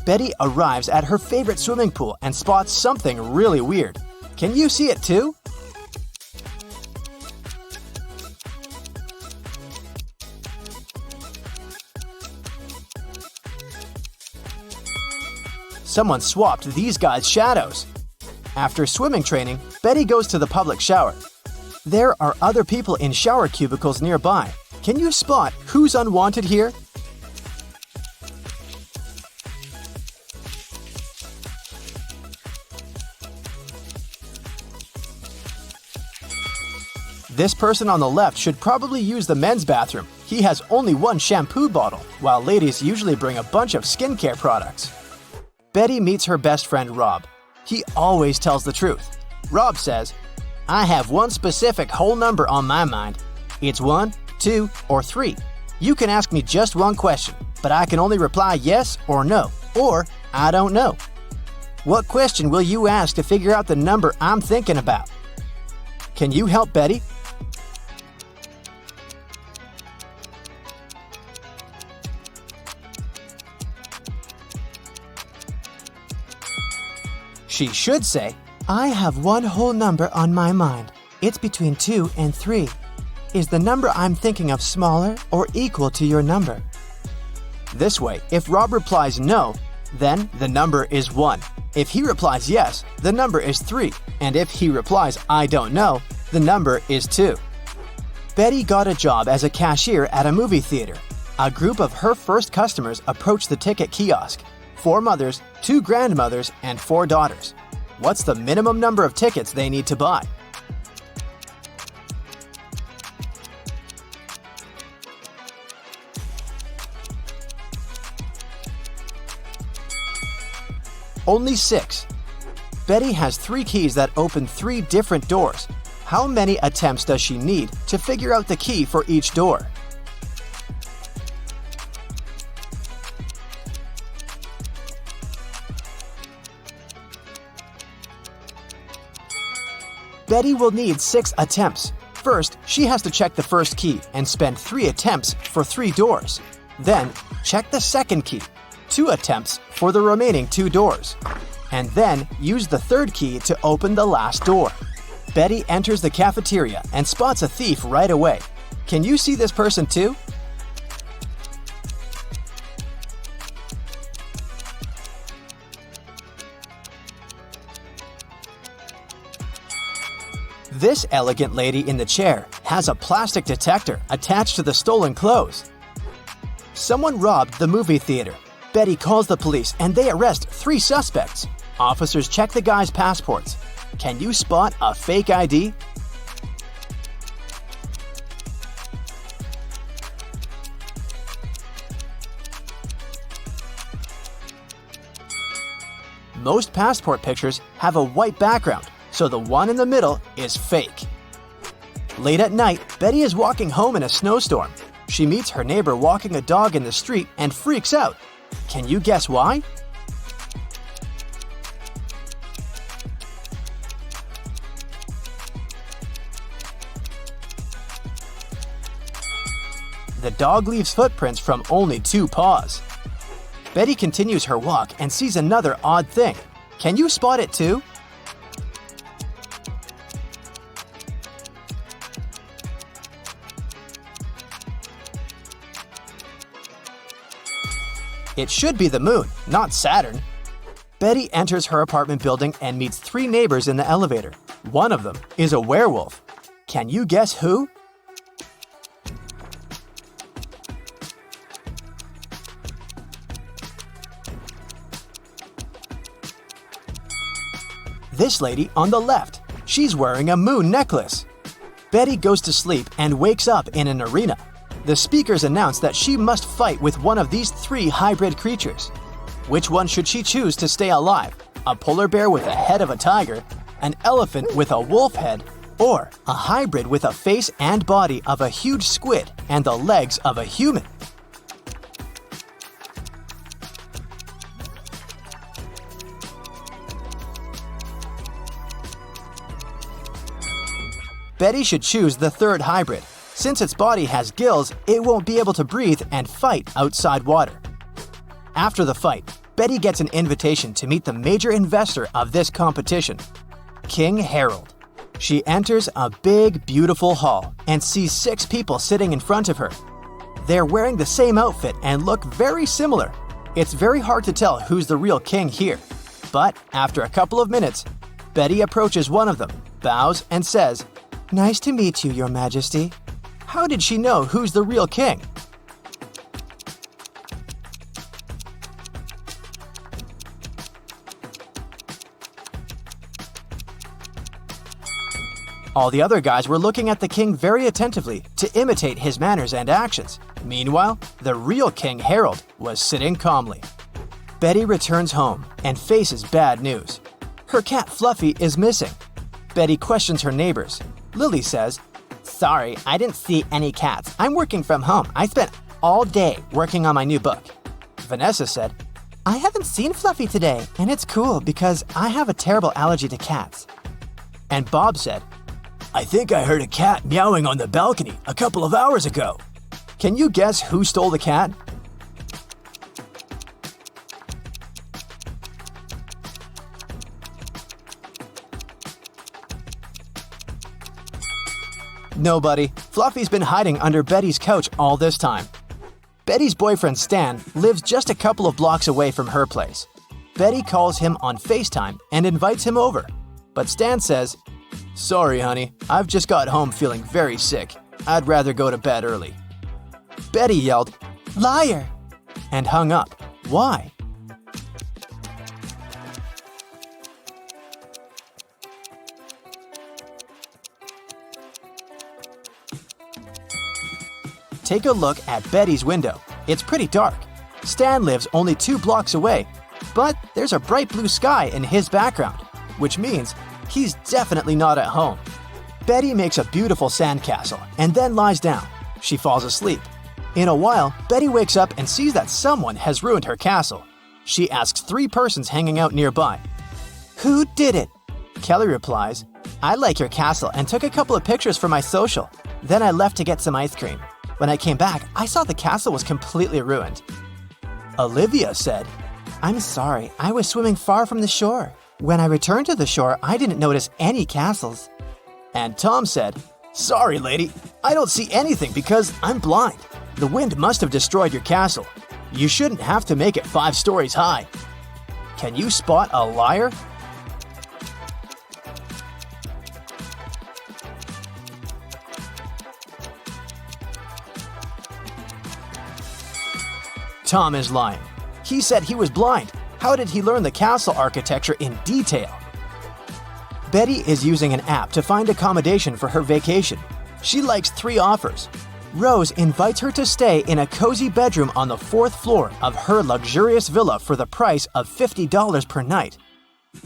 Betty arrives at her favorite swimming pool and spots something really weird. Can you see it too? Someone swapped these guys' shadows. After swimming training, Betty goes to the public shower. There are other people in shower cubicles nearby. Can you spot who's unwanted here? This person on the left should probably use the men's bathroom. He has only one shampoo bottle, while ladies usually bring a bunch of skincare products. Betty meets her best friend Rob. He always tells the truth. Rob says, "I have one specific whole number on my mind. It's 1, 2, or 3. You can ask me just one question, but I can only reply yes or no, or I don't know. What question will you ask to figure out the number I'm thinking about?" Can you help Betty? She should say, I have one whole number on my mind. It's between 2 and 3. Is the number I'm thinking of smaller or equal to your number? This way, if Rob replies no, then the number is 1. If he replies yes, the number is 3. And if he replies I don't know, the number is 2. Betty got a job as a cashier at a movie theater. A group of her first customers approached the ticket kiosk. 4 mothers, 2 grandmothers, and 4 daughters. What's the minimum number of tickets they need to buy? Only 6. Betty has 3 keys that open 3 different doors. How many attempts does she need to figure out the key for each door? Betty will need 6 attempts. First, she has to check the first key and spend 3 attempts for 3 doors. Then, check the second key, 2 attempts for the remaining 2 doors. And then, use the third key to open the last door. Betty enters the cafeteria and spots a thief right away. Can you see this person too? This elegant lady in the chair has a plastic detector attached to the stolen clothes. Someone robbed the movie theater. Betty calls the police and they arrest 3 suspects. Officers check the guys' passports. Can you spot a fake ID? Most passport pictures have a white background, so the one in the middle is fake. Late at night, Betty is walking home in a snowstorm. She meets her neighbor walking a dog in the street and freaks out. Can you guess why? The dog leaves footprints from only 2 paws. Betty continues her walk and sees another odd thing. Can you spot it too? It should be the moon, not Saturn. Betty enters her apartment building and meets 3 neighbors in the elevator. One of them is a werewolf. Can you guess who? This lady on the left. She's wearing a moon necklace. Betty goes to sleep and wakes up in an arena. The speakers announce that she must fight with one of these 3 hybrid creatures. Which one should she choose to stay alive? A polar bear with a head of a tiger, an elephant with a wolf head, or a hybrid with a face and body of a huge squid and the legs of a human? Betty should choose the third hybrid. Since its body has gills, it won't be able to breathe and fight outside water. After the fight, Betty gets an invitation to meet the major investor of this competition, King Harold. She enters a big, beautiful hall and sees 6 people sitting in front of her. They're wearing the same outfit and look very similar. It's very hard to tell who's the real king here. But after a couple of minutes, Betty approaches one of them, bows, and says, Nice to meet you, Your Majesty. how did she know who's the real king? All the other guys were looking at the king very attentively to imitate his manners and actions. Meanwhile, the real King Harold was sitting calmly. Betty returns home and faces bad news. Her cat Fluffy is missing. Betty questions her neighbors. Lily says, "Sorry, I didn't see any cats. I'm working from home. I spent all day working on my new book." Vanessa said, I haven't seen Fluffy today, and it's cool because I have a terrible allergy to cats. and Bob said, I think I heard a cat meowing on the balcony a couple of hours ago. "Can you guess who stole the cat?" Nobody. Fluffy's been hiding under Betty's couch all this time. Betty's boyfriend Stan lives just a couple of blocks away from her place. Betty calls him on FaceTime and invites him over. But Stan says, "Sorry, honey, I've just got home feeling very sick. I'd rather go to bed early." Betty yelled, Liar! and hung up. Why? Take a look at Betty's window. It's pretty dark. Stan lives only 2 blocks away, but there's a bright blue sky in his background, which means he's definitely not at home. Betty makes a beautiful sandcastle and then lies down. She falls asleep. In a while, Betty wakes up and sees that someone has ruined her castle. She asks 3 persons hanging out nearby, Who did it? Kelly replies, "I like your castle and took a couple of pictures for my social. Then I left to get some ice cream. When I came back, I saw the castle was completely ruined." Olivia said, I'm sorry, I was swimming far from the shore. When I returned to the shore, I didn't notice any castles. and Tom said, "Sorry, lady, I don't see anything because I'm blind. The wind must have destroyed your castle. You shouldn't have to make it 5 stories high." Can you spot a liar? Tom is lying. He said he was blind. How did he learn the castle architecture in detail? Betty is using an app to find accommodation for her vacation. She likes 3 offers. Rose invites her to stay in a cozy bedroom on the 4th floor of her luxurious villa for the price of $50 per night.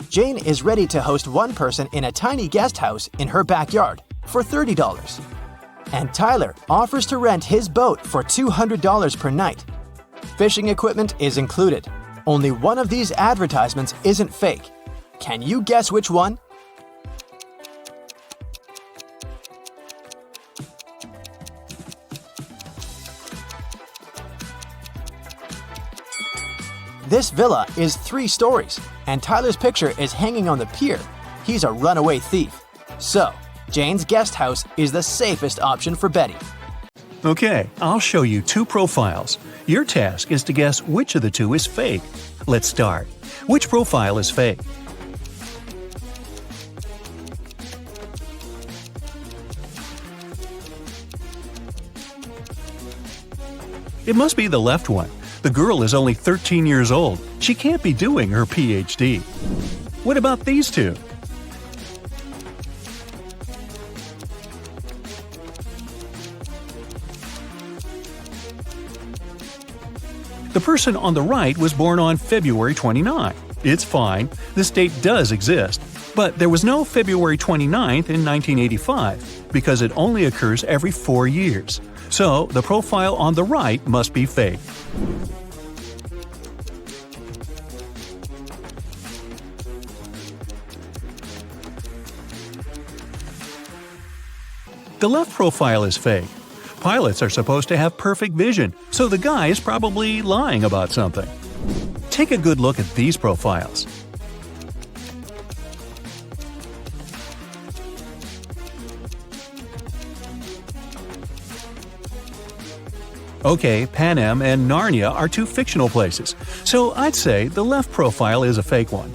Jane is ready to host 1 person in a tiny guest house in her backyard for $30. And Tyler offers to rent his boat for $200 per night. Fishing equipment is included. Only one of these advertisements isn't fake. Can you guess which one? This villa is 3 stories, and Tyler's picture is hanging on the pier. He's a runaway thief. So, Jane's guest house is the safest option for Betty. Okay, I'll show you 2 profiles. Your task is to guess which of the 2 is fake. Let's start. Which profile is fake? It must be the left one. The girl is only 13 years old. She can't be doing her PhD. What about these 2? The person on the right was born on February 29. It's fine, this date does exist, but there was no February 29th in 1985 because it only occurs every 4 years. So the profile on the right must be fake. The left profile is fake. Pilots are supposed to have perfect vision, so the guy is probably lying about something. Take a good look at these profiles. Okay, Panem and Narnia are two fictional places, so I'd say the left profile is a fake one.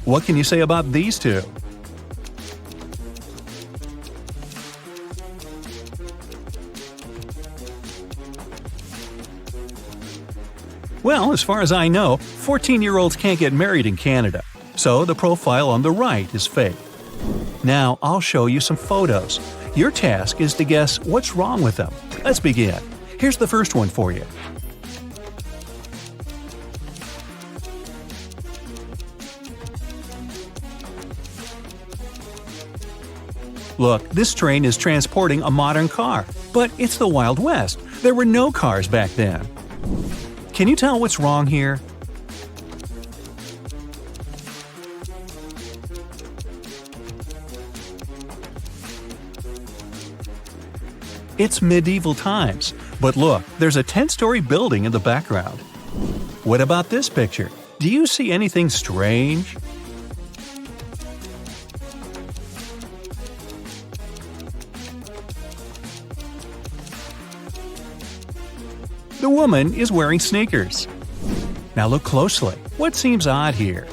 What can you say about these two? Well, as far as I know, 14-year-olds can't get married in Canada, so the profile on the right is fake. Now, I'll show you some photos. Your task is to guess what's wrong with them. Let's begin. Here's the first one for you. Look, this train is transporting a modern car, but it's the Wild West. There were no cars back then. Can you tell what's wrong here? It's medieval times, but look, there's a 10-story building in the background. What about this picture? Do you see anything strange? The woman is wearing sneakers. Now look closely. What seems odd here?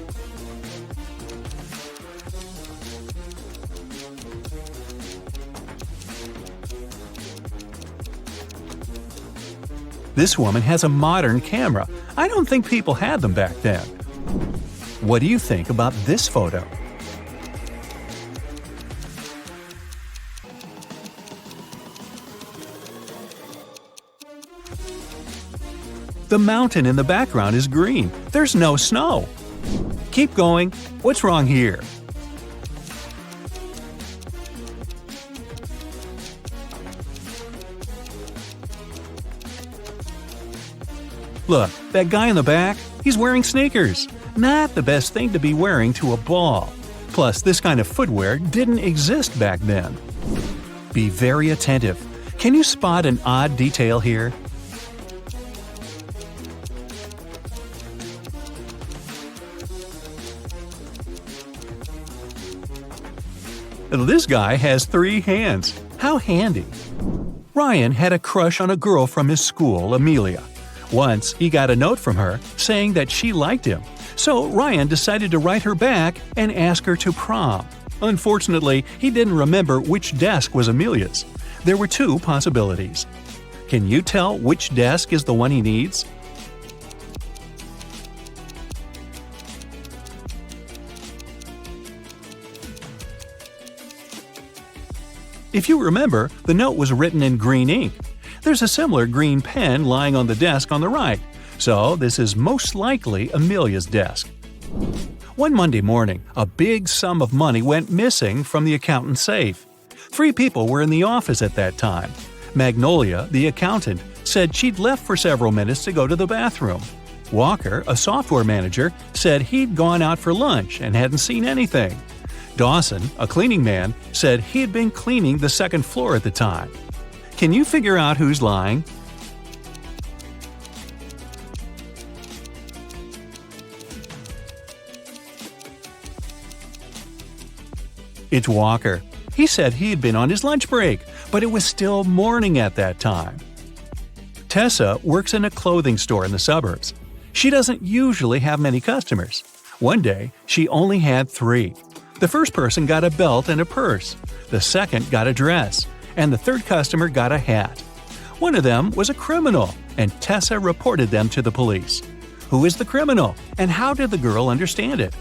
This woman has a modern camera. I don't think people had them back then. What do you think about this photo? The mountain in the background is green. There's no snow. Keep going. What's wrong here? Look, that guy in the back, he's wearing sneakers. Not the best thing to be wearing to a ball. Plus, this kind of footwear didn't exist back then. Be very attentive. Can you spot an odd detail here? This guy has 3 hands. How handy. Ryan had a crush on a girl from his school, Amelia. Once, he got a note from her saying that she liked him. So Ryan decided to write her back and ask her to prom. Unfortunately, he didn't remember which desk was Amelia's. There were 2 possibilities. Can you tell which desk is the one he needs? If you remember, the note was written in green ink. There's a similar green pen lying on the desk on the right, so this is most likely Amelia's desk. One Monday morning, a big sum of money went missing from the accountant's safe. 3 people were in the office at that time. Magnolia, the accountant, said she'd left for several minutes to go to the bathroom. Walker, a software manager, said he'd gone out for lunch and hadn't seen anything. Dawson, a cleaning man, said he had been cleaning the 2nd floor at the time. Can you figure out who's lying? It's Walker. He said he had been on his lunch break, but it was still morning at that time. Tessa works in a clothing store in the suburbs. She doesn't usually have many customers. One day, she only had 3. The first person got a belt and a purse, the second got a dress, and the third customer got a hat. One of them was a criminal, and Tessa reported them to the police. Who is the criminal, and how did the girl understand it?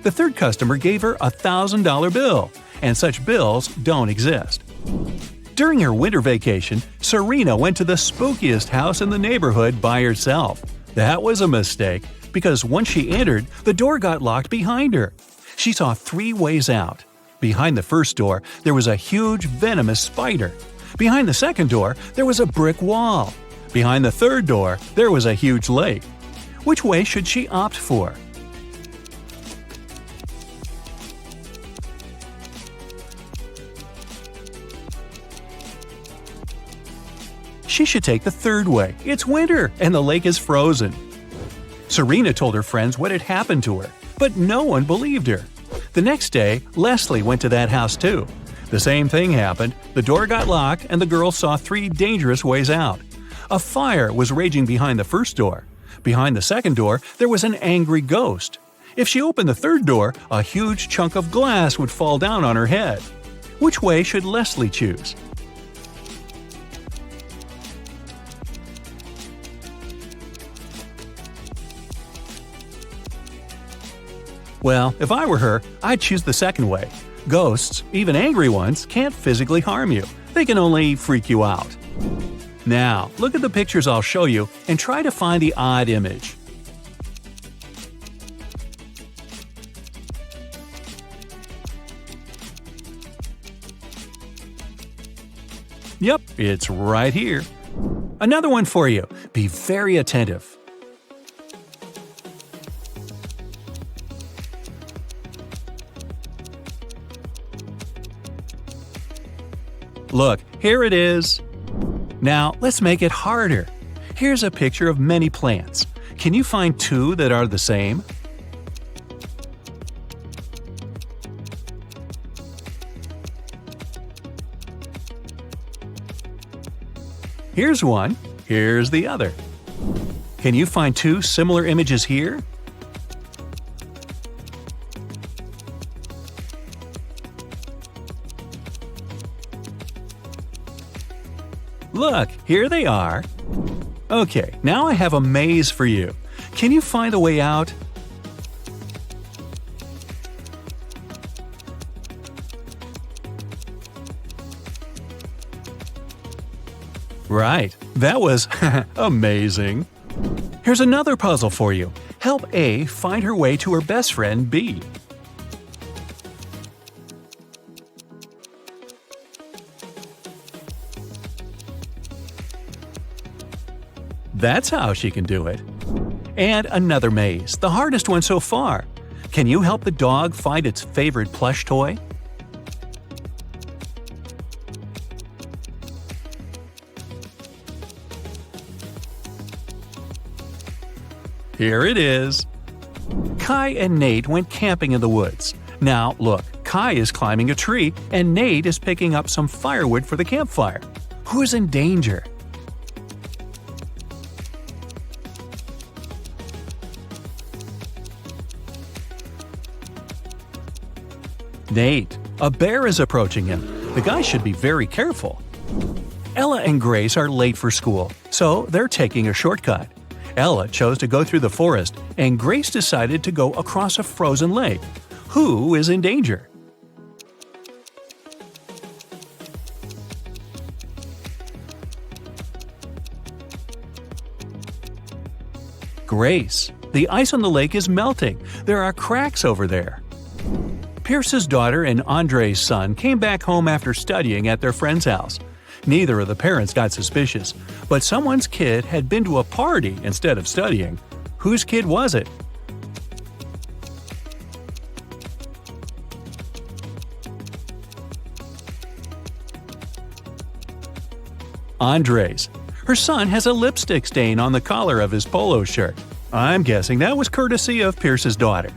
The third customer gave her a $1,000 bill, and such bills don't exist. During her winter vacation, Serena went to the spookiest house in the neighborhood by herself. That was a mistake, because once she entered, the door got locked behind her. She saw 3 ways out. Behind the first door, there was a huge venomous spider. Behind the second door, there was a brick wall. Behind the third door, there was a huge lake. Which way should she opt for? She should take the third way. It's winter, and the lake is frozen. Serena told her friends what had happened to her, but no one believed her. The next day, Leslie went to that house too. The same thing happened. The door got locked, and the girls saw 3 dangerous ways out. A fire was raging behind the first door. Behind the second door, there was an angry ghost. If she opened the third door, a huge chunk of glass would fall down on her head. Which way should Leslie choose? Well, if I were her, I'd choose the second way. Ghosts, even angry ones, can't physically harm you. They can only freak you out. Now, look at the pictures I'll show you and try to find the odd image. Yep, it's right here. Another one for you. Be very attentive. Look, here it is. Now, let's make it harder. Here's a picture of many plants. Can you find 2 that are the same? Here's one. Here's the other. Can you find 2 similar images here? Look, here they are. Okay, now I have a maze for you. Can you find a way out? Right, that was amazing. Here's another puzzle for you. Help A find her way to her best friend B. That's how she can do it. And another maze, the hardest one so far. Can you help the dog find its favorite plush toy? Here it is. Kai and Nate went camping in the woods. Now, look, Kai is climbing a tree and Nate is picking up some firewood for the campfire. Who's in danger? Nate. A bear is approaching him. The guy should be very careful. Ella and Grace are late for school, so they're taking a shortcut. Ella chose to go through the forest, and Grace decided to go across a frozen lake. Who is in danger? Grace. The ice on the lake is melting. There are cracks over there. Pierce's daughter and Andre's son came back home after studying at their friend's house. Neither of the parents got suspicious, but someone's kid had been to a party instead of studying. Whose kid was it? Andre's. Her son has a lipstick stain on the collar of his polo shirt. I'm guessing that was courtesy of Pierce's daughter.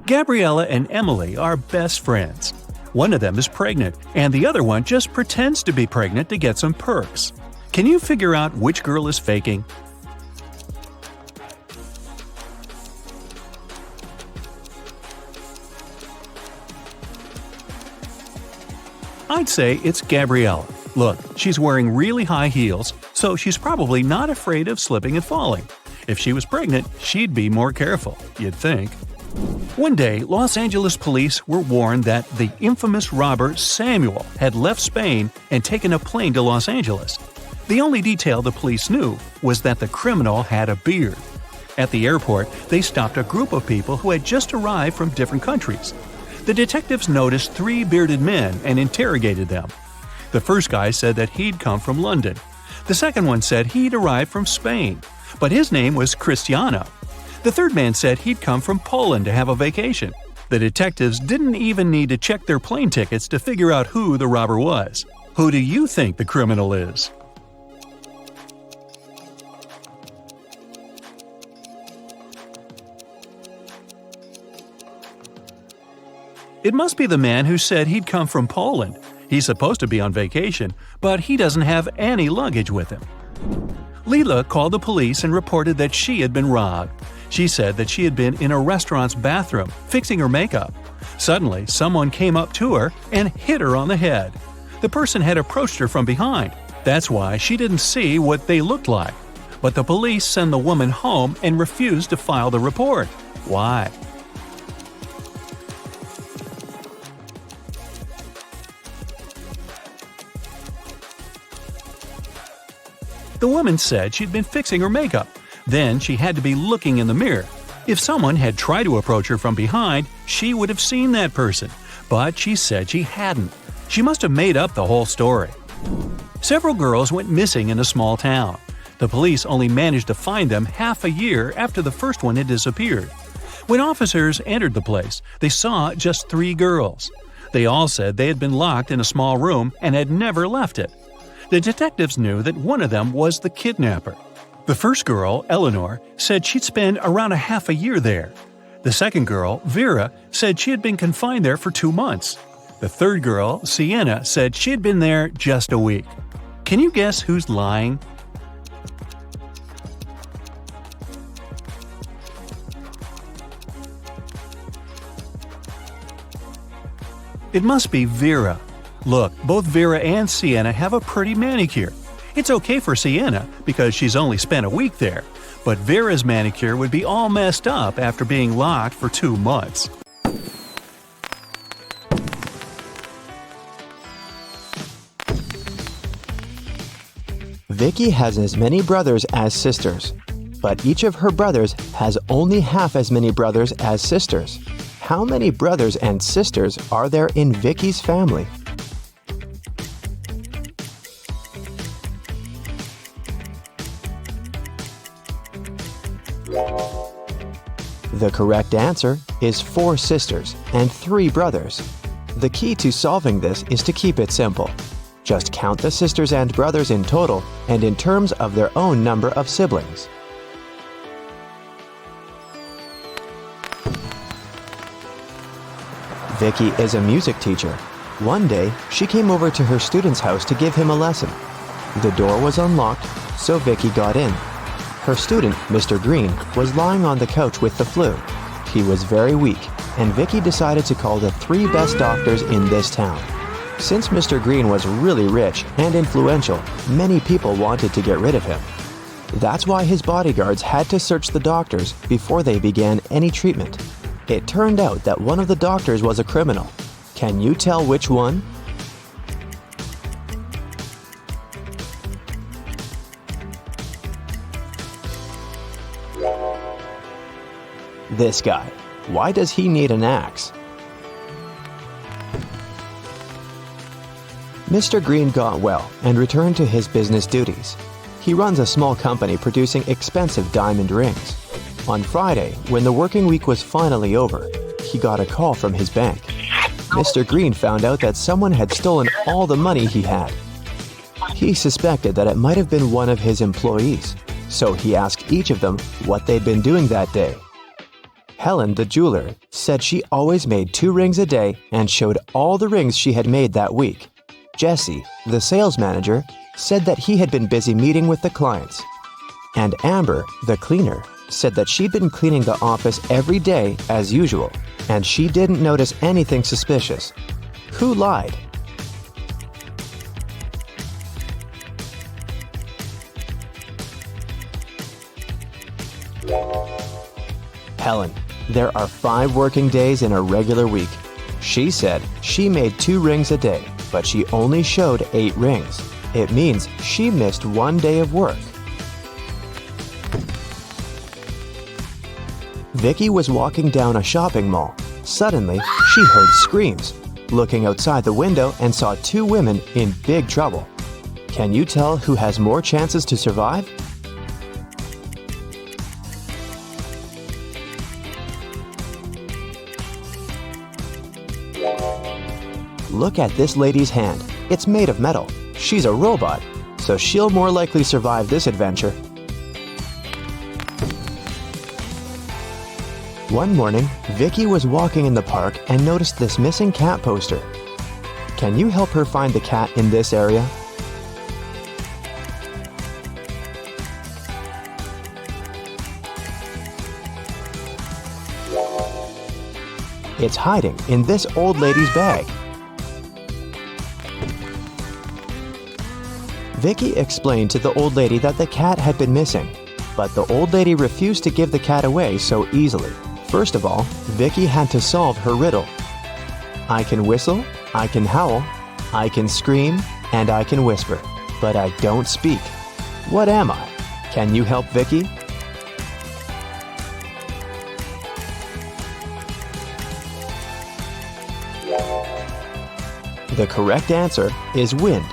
Gabriella and Emily are best friends. One of them is pregnant, and the other one just pretends to be pregnant to get some perks. Can you figure out which girl is faking? I'd say it's Gabriella. Look, she's wearing really high heels, so she's probably not afraid of slipping and falling. If she was pregnant, she'd be more careful, you'd think. One day, Los Angeles police were warned that the infamous robber Samuel had left Spain and taken a plane to Los Angeles. The only detail the police knew was that the criminal had a beard. At the airport, they stopped a group of people who had just arrived from different countries. The detectives noticed 3 bearded men and interrogated them. The first guy said that he'd come from London. The second one said he'd arrived from Spain, but his name was Cristiano. The third man said he'd come from Poland to have a vacation. The detectives didn't even need to check their plane tickets to figure out who the robber was. Who do you think the criminal is? It must be the man who said he'd come from Poland. He's supposed to be on vacation, but he doesn't have any luggage with him. Leela called the police and reported that she had been robbed. She said that she had been in a restaurant's bathroom, fixing her makeup. Suddenly, someone came up to her and hit her on the head. The person had approached her from behind. That's why she didn't see what they looked like. But the police sent the woman home and refused to file the report. Why? The woman said she'd been fixing her makeup. Then she had to be looking in the mirror. If someone had tried to approach her from behind, she would have seen that person. But she said she hadn't. She must have made up the whole story. Several girls went missing in a small town. The police only managed to find them half a year after the first one had disappeared. When officers entered the place, they saw just 3 girls. They all said they had been locked in a small room and had never left it. The detectives knew that one of them was the kidnapper. The first girl, Eleanor, said she'd spend around a half a year there. The second girl, Vera, said she had been confined there for 2 months. The third girl, Sienna, said she had been there just a week. Can you guess who's lying? It must be Vera. Look, both Vera and Sienna have a pretty manicure. It's okay for Sienna because she's only spent a week there, but Vera's manicure would be all messed up after being locked for 2 months. Vicky has as many brothers as sisters, but each of her brothers has only half as many brothers as sisters. How many brothers and sisters are there in Vicky's family? The correct answer is 4 sisters and 3 brothers. The key to solving this is to keep it simple. Just count the sisters and brothers in total and in terms of their own number of siblings. Vicky is a music teacher. One day, she came over to her student's house to give him a lesson. The door was unlocked, so Vicky got in. Her student, Mr. Green, was lying on the couch with the flu. He was very weak, and Vicky decided to call the 3 best doctors in this town. Since Mr. Green was really rich and influential, many people wanted to get rid of him. That's why his bodyguards had to search the doctors before they began any treatment. It turned out that one of the doctors was a criminal. Can you tell which one? This guy. Why does he need an axe? Mr. Green got well and returned to his business duties. He runs a small company producing expensive diamond rings. On Friday, when the working week was finally over, he got a call from his bank. Mr. Green found out that someone had stolen all the money he had. He suspected that it might have been one of his employees, so he asked each of them what they'd been doing that day. Helen, the jeweler, said she always made 2 rings a day and showed all the rings she had made that week. Jesse, the sales manager, said that he had been busy meeting with the clients. And Amber, the cleaner, said that she'd been cleaning the office every day as usual, and she didn't notice anything suspicious. Who lied? Helen. There are 5 working days in a regular week. She said she made 2 rings a day, but she only showed 8 rings. It means she missed 1 day of work. Vicky was walking down a shopping mall. Suddenly, she heard screams. Looking outside the window and saw 2 women in big trouble. Can you tell who has more chances to survive? Look at this lady's hand. It's made of metal. She's a robot, so she'll more likely survive this adventure. One morning, Vicky was walking in the park and noticed this missing cat poster. Can you help her find the cat in this area? It's hiding in this old lady's bag. Vicky explained to the old lady that the cat had been missing, but the old lady refused to give the cat away so easily. First of all, Vicky had to solve her riddle. I can whistle, I can howl, I can scream, and I can whisper, but I don't speak. What am I? Can you help Vicky? The correct answer is wind.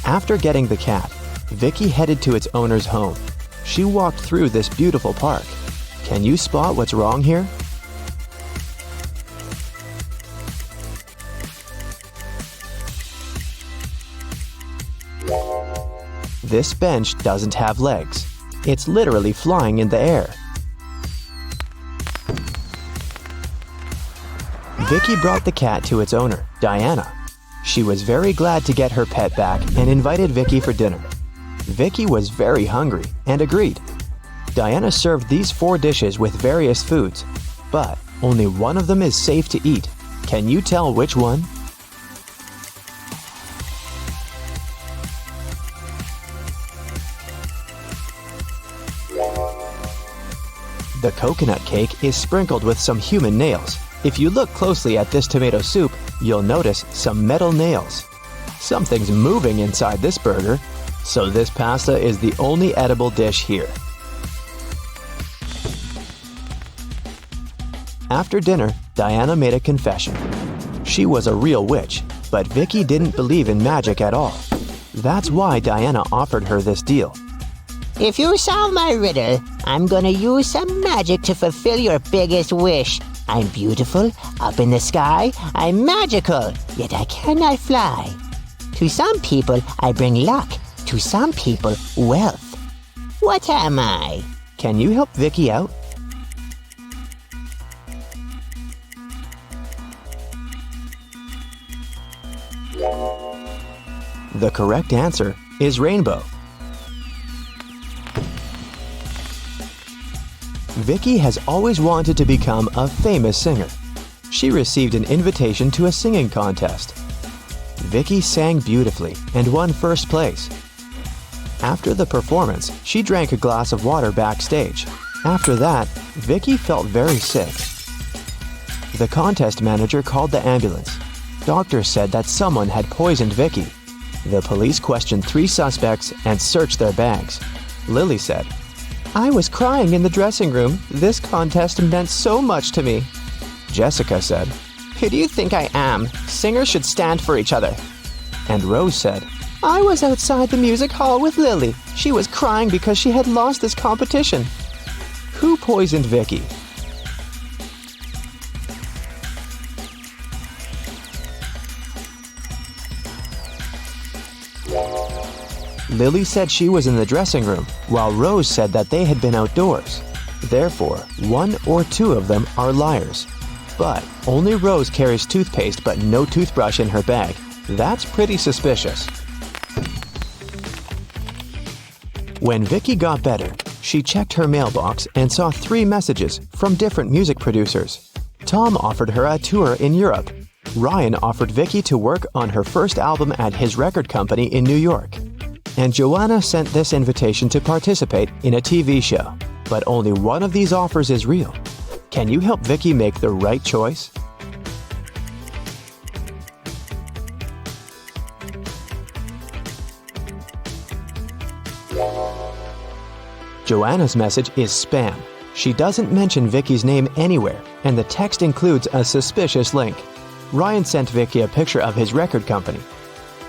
After getting the cat, Vicky headed to its owner's home. She walked through this beautiful park. Can you spot what's wrong here? This bench doesn't have legs. It's literally flying in the air. Vicky brought the cat to its owner, Diana. She was very glad to get her pet back and invited Vicky for dinner. Vicky was very hungry and agreed. Diana served these 4 dishes with various foods, but only one of them is safe to eat. Can you tell which one? The coconut cake is sprinkled with some human nails. If you look closely at this tomato soup, you'll notice some metal nails. Something's moving inside this burger, so this pasta is the only edible dish here. After dinner, Diana made a confession. She was a real witch, but Vicky didn't believe in magic at all. That's why Diana offered her this deal. If you solve my riddle, I'm gonna use some magic to fulfill your biggest wish. I'm beautiful, up in the sky, I'm magical, yet I cannot fly. To some people, I bring luck. To some people, wealth. What am I? Can you help Vicky out? The correct answer is rainbow. Vicky has always wanted to become a famous singer. She received an invitation to a singing contest. Vicky sang beautifully and won first place. After the performance, she drank a glass of water backstage. After that, Vicky felt very sick. The contest manager called the ambulance. Doctors said that someone had poisoned Vicky. The police questioned 3 suspects and searched their bags. Lily said, I was crying in the dressing room. This contest meant so much to me. Jessica said, Who do you think I am? Singers should stand for each other. And Rose said, I was outside the music hall with Lily. She was crying because she had lost this competition. Who poisoned Vicky? Lily said she was in the dressing room, while Rose said that they had been outdoors. Therefore, 1 or 2 of them are liars. But only Rose carries toothpaste but no toothbrush in her bag. That's pretty suspicious. When Vicky got better, she checked her mailbox and saw 3 messages from different music producers. Tom offered her a tour in Europe. Ryan offered Vicky to work on her first album at his record company in New York. and Joanna sent this invitation to participate in a TV show. But only one of these offers is real. Can you help Vicky make the right choice? Joanna's message is spam. She doesn't mention Vicky's name anywhere, and the text includes a suspicious link. Ryan sent Vicky a picture of his record company.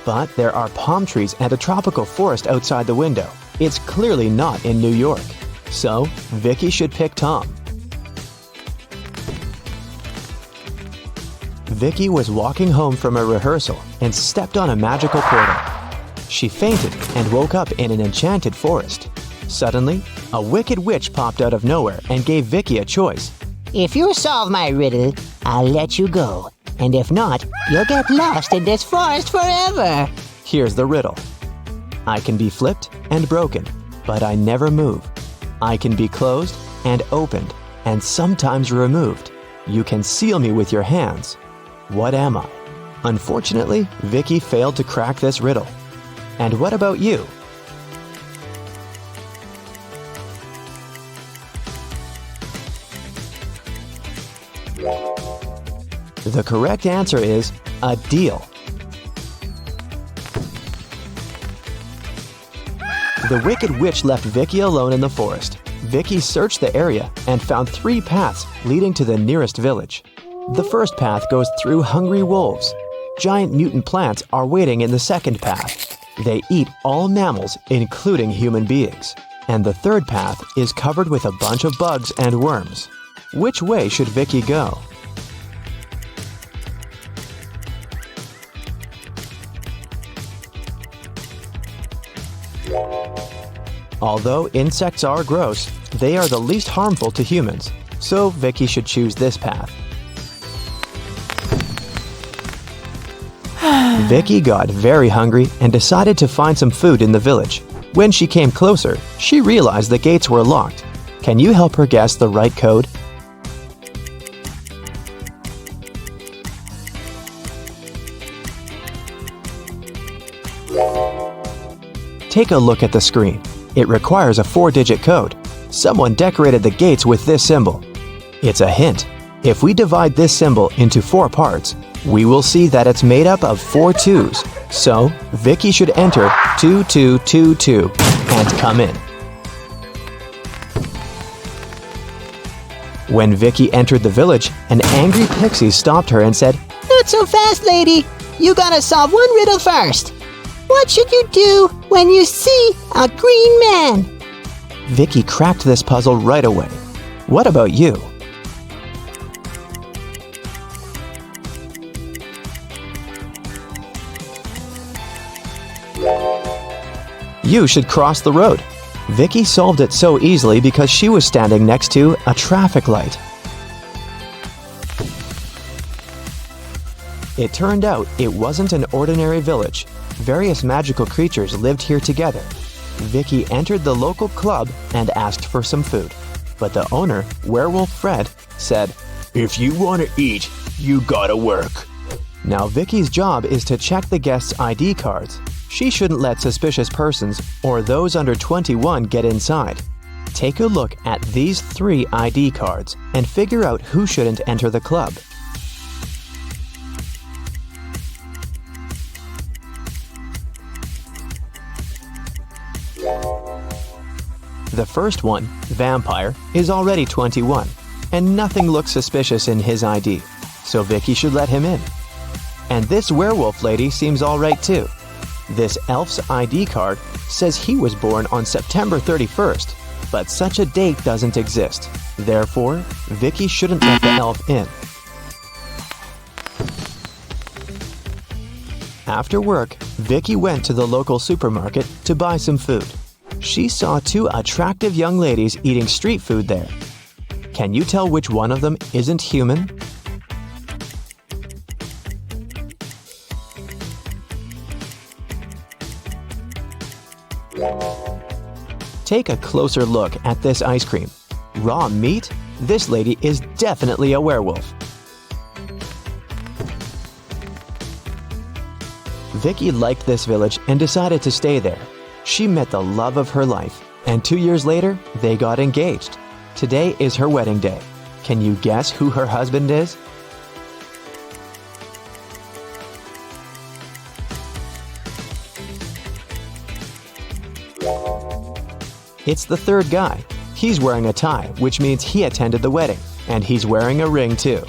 But there are palm trees and a tropical forest outside the window. It's clearly not in New York. So, Vicky should pick Tom. Vicky was walking home from a rehearsal and stepped on a magical portal. She fainted and woke up in an enchanted forest. Suddenly, a wicked witch popped out of nowhere and gave Vicky a choice. If you solve my riddle, I'll let you go. And if not, you'll get lost in this forest forever. Here's the riddle. I can be flipped and broken, but I never move. I can be closed and opened, and sometimes removed. You can seal me with your hands. What am I? Unfortunately, Vicky failed to crack this riddle. And what about you? The correct answer is a deal. The wicked witch left Vicky alone in the forest. Vicky searched the area and found 3 paths leading to the nearest village. The first path goes through hungry wolves. Giant mutant plants are waiting in the second path. They eat all mammals, including human beings. And the third path is covered with a bunch of bugs and worms. Which way should Vicky go? Although insects are gross, they are the least harmful to humans, so Vicky should choose this path. Vicky got very hungry and decided to find some food in the village. When she came closer, she realized the gates were locked. Can you help her guess the right code? Take a look at the screen. It requires a 4-digit code. Someone decorated the gates with this symbol. It's a hint. If we divide this symbol into 4 parts, we will see that it's made up of 4 2s. So, Vicky should enter 2222 and come in. When Vicky entered the village, an angry pixie stopped her and said, Not so fast, lady. You gotta solve one riddle first. What should you do when you see a green man? Vicky cracked this puzzle right away. What about you? You should cross the road. Vicky solved it so easily because she was standing next to a traffic light. It turned out it wasn't an ordinary village. Various magical creatures lived here together. Vicky entered the local club and asked for some food. But the owner, Werewolf Fred, said, If you want to eat, you gotta work. Now Vicky's job is to check the guests' ID cards. She shouldn't let suspicious persons or those under 21 get inside. Take a look at these 3 ID cards and figure out who shouldn't enter the club. The first one, Vampire, is already 21, and nothing looks suspicious in his ID, so Vicky should let him in. And this werewolf lady seems alright too. This elf's ID card says he was born on September 31st, but such a date doesn't exist. Therefore, Vicky shouldn't let the elf in. After work, Vicky went to the local supermarket to buy some food. She saw 2 attractive young ladies eating street food there. Can you tell which one of them isn't human? Take a closer look at this ice cream. Raw meat? This lady is definitely a werewolf. Vicky liked this village and decided to stay there. She met the love of her life, and 2 years later, they got engaged. Today is her wedding day. Can you guess who her husband is? It's the third guy. He's wearing a tie, which means he attended the wedding, and he's wearing a ring too.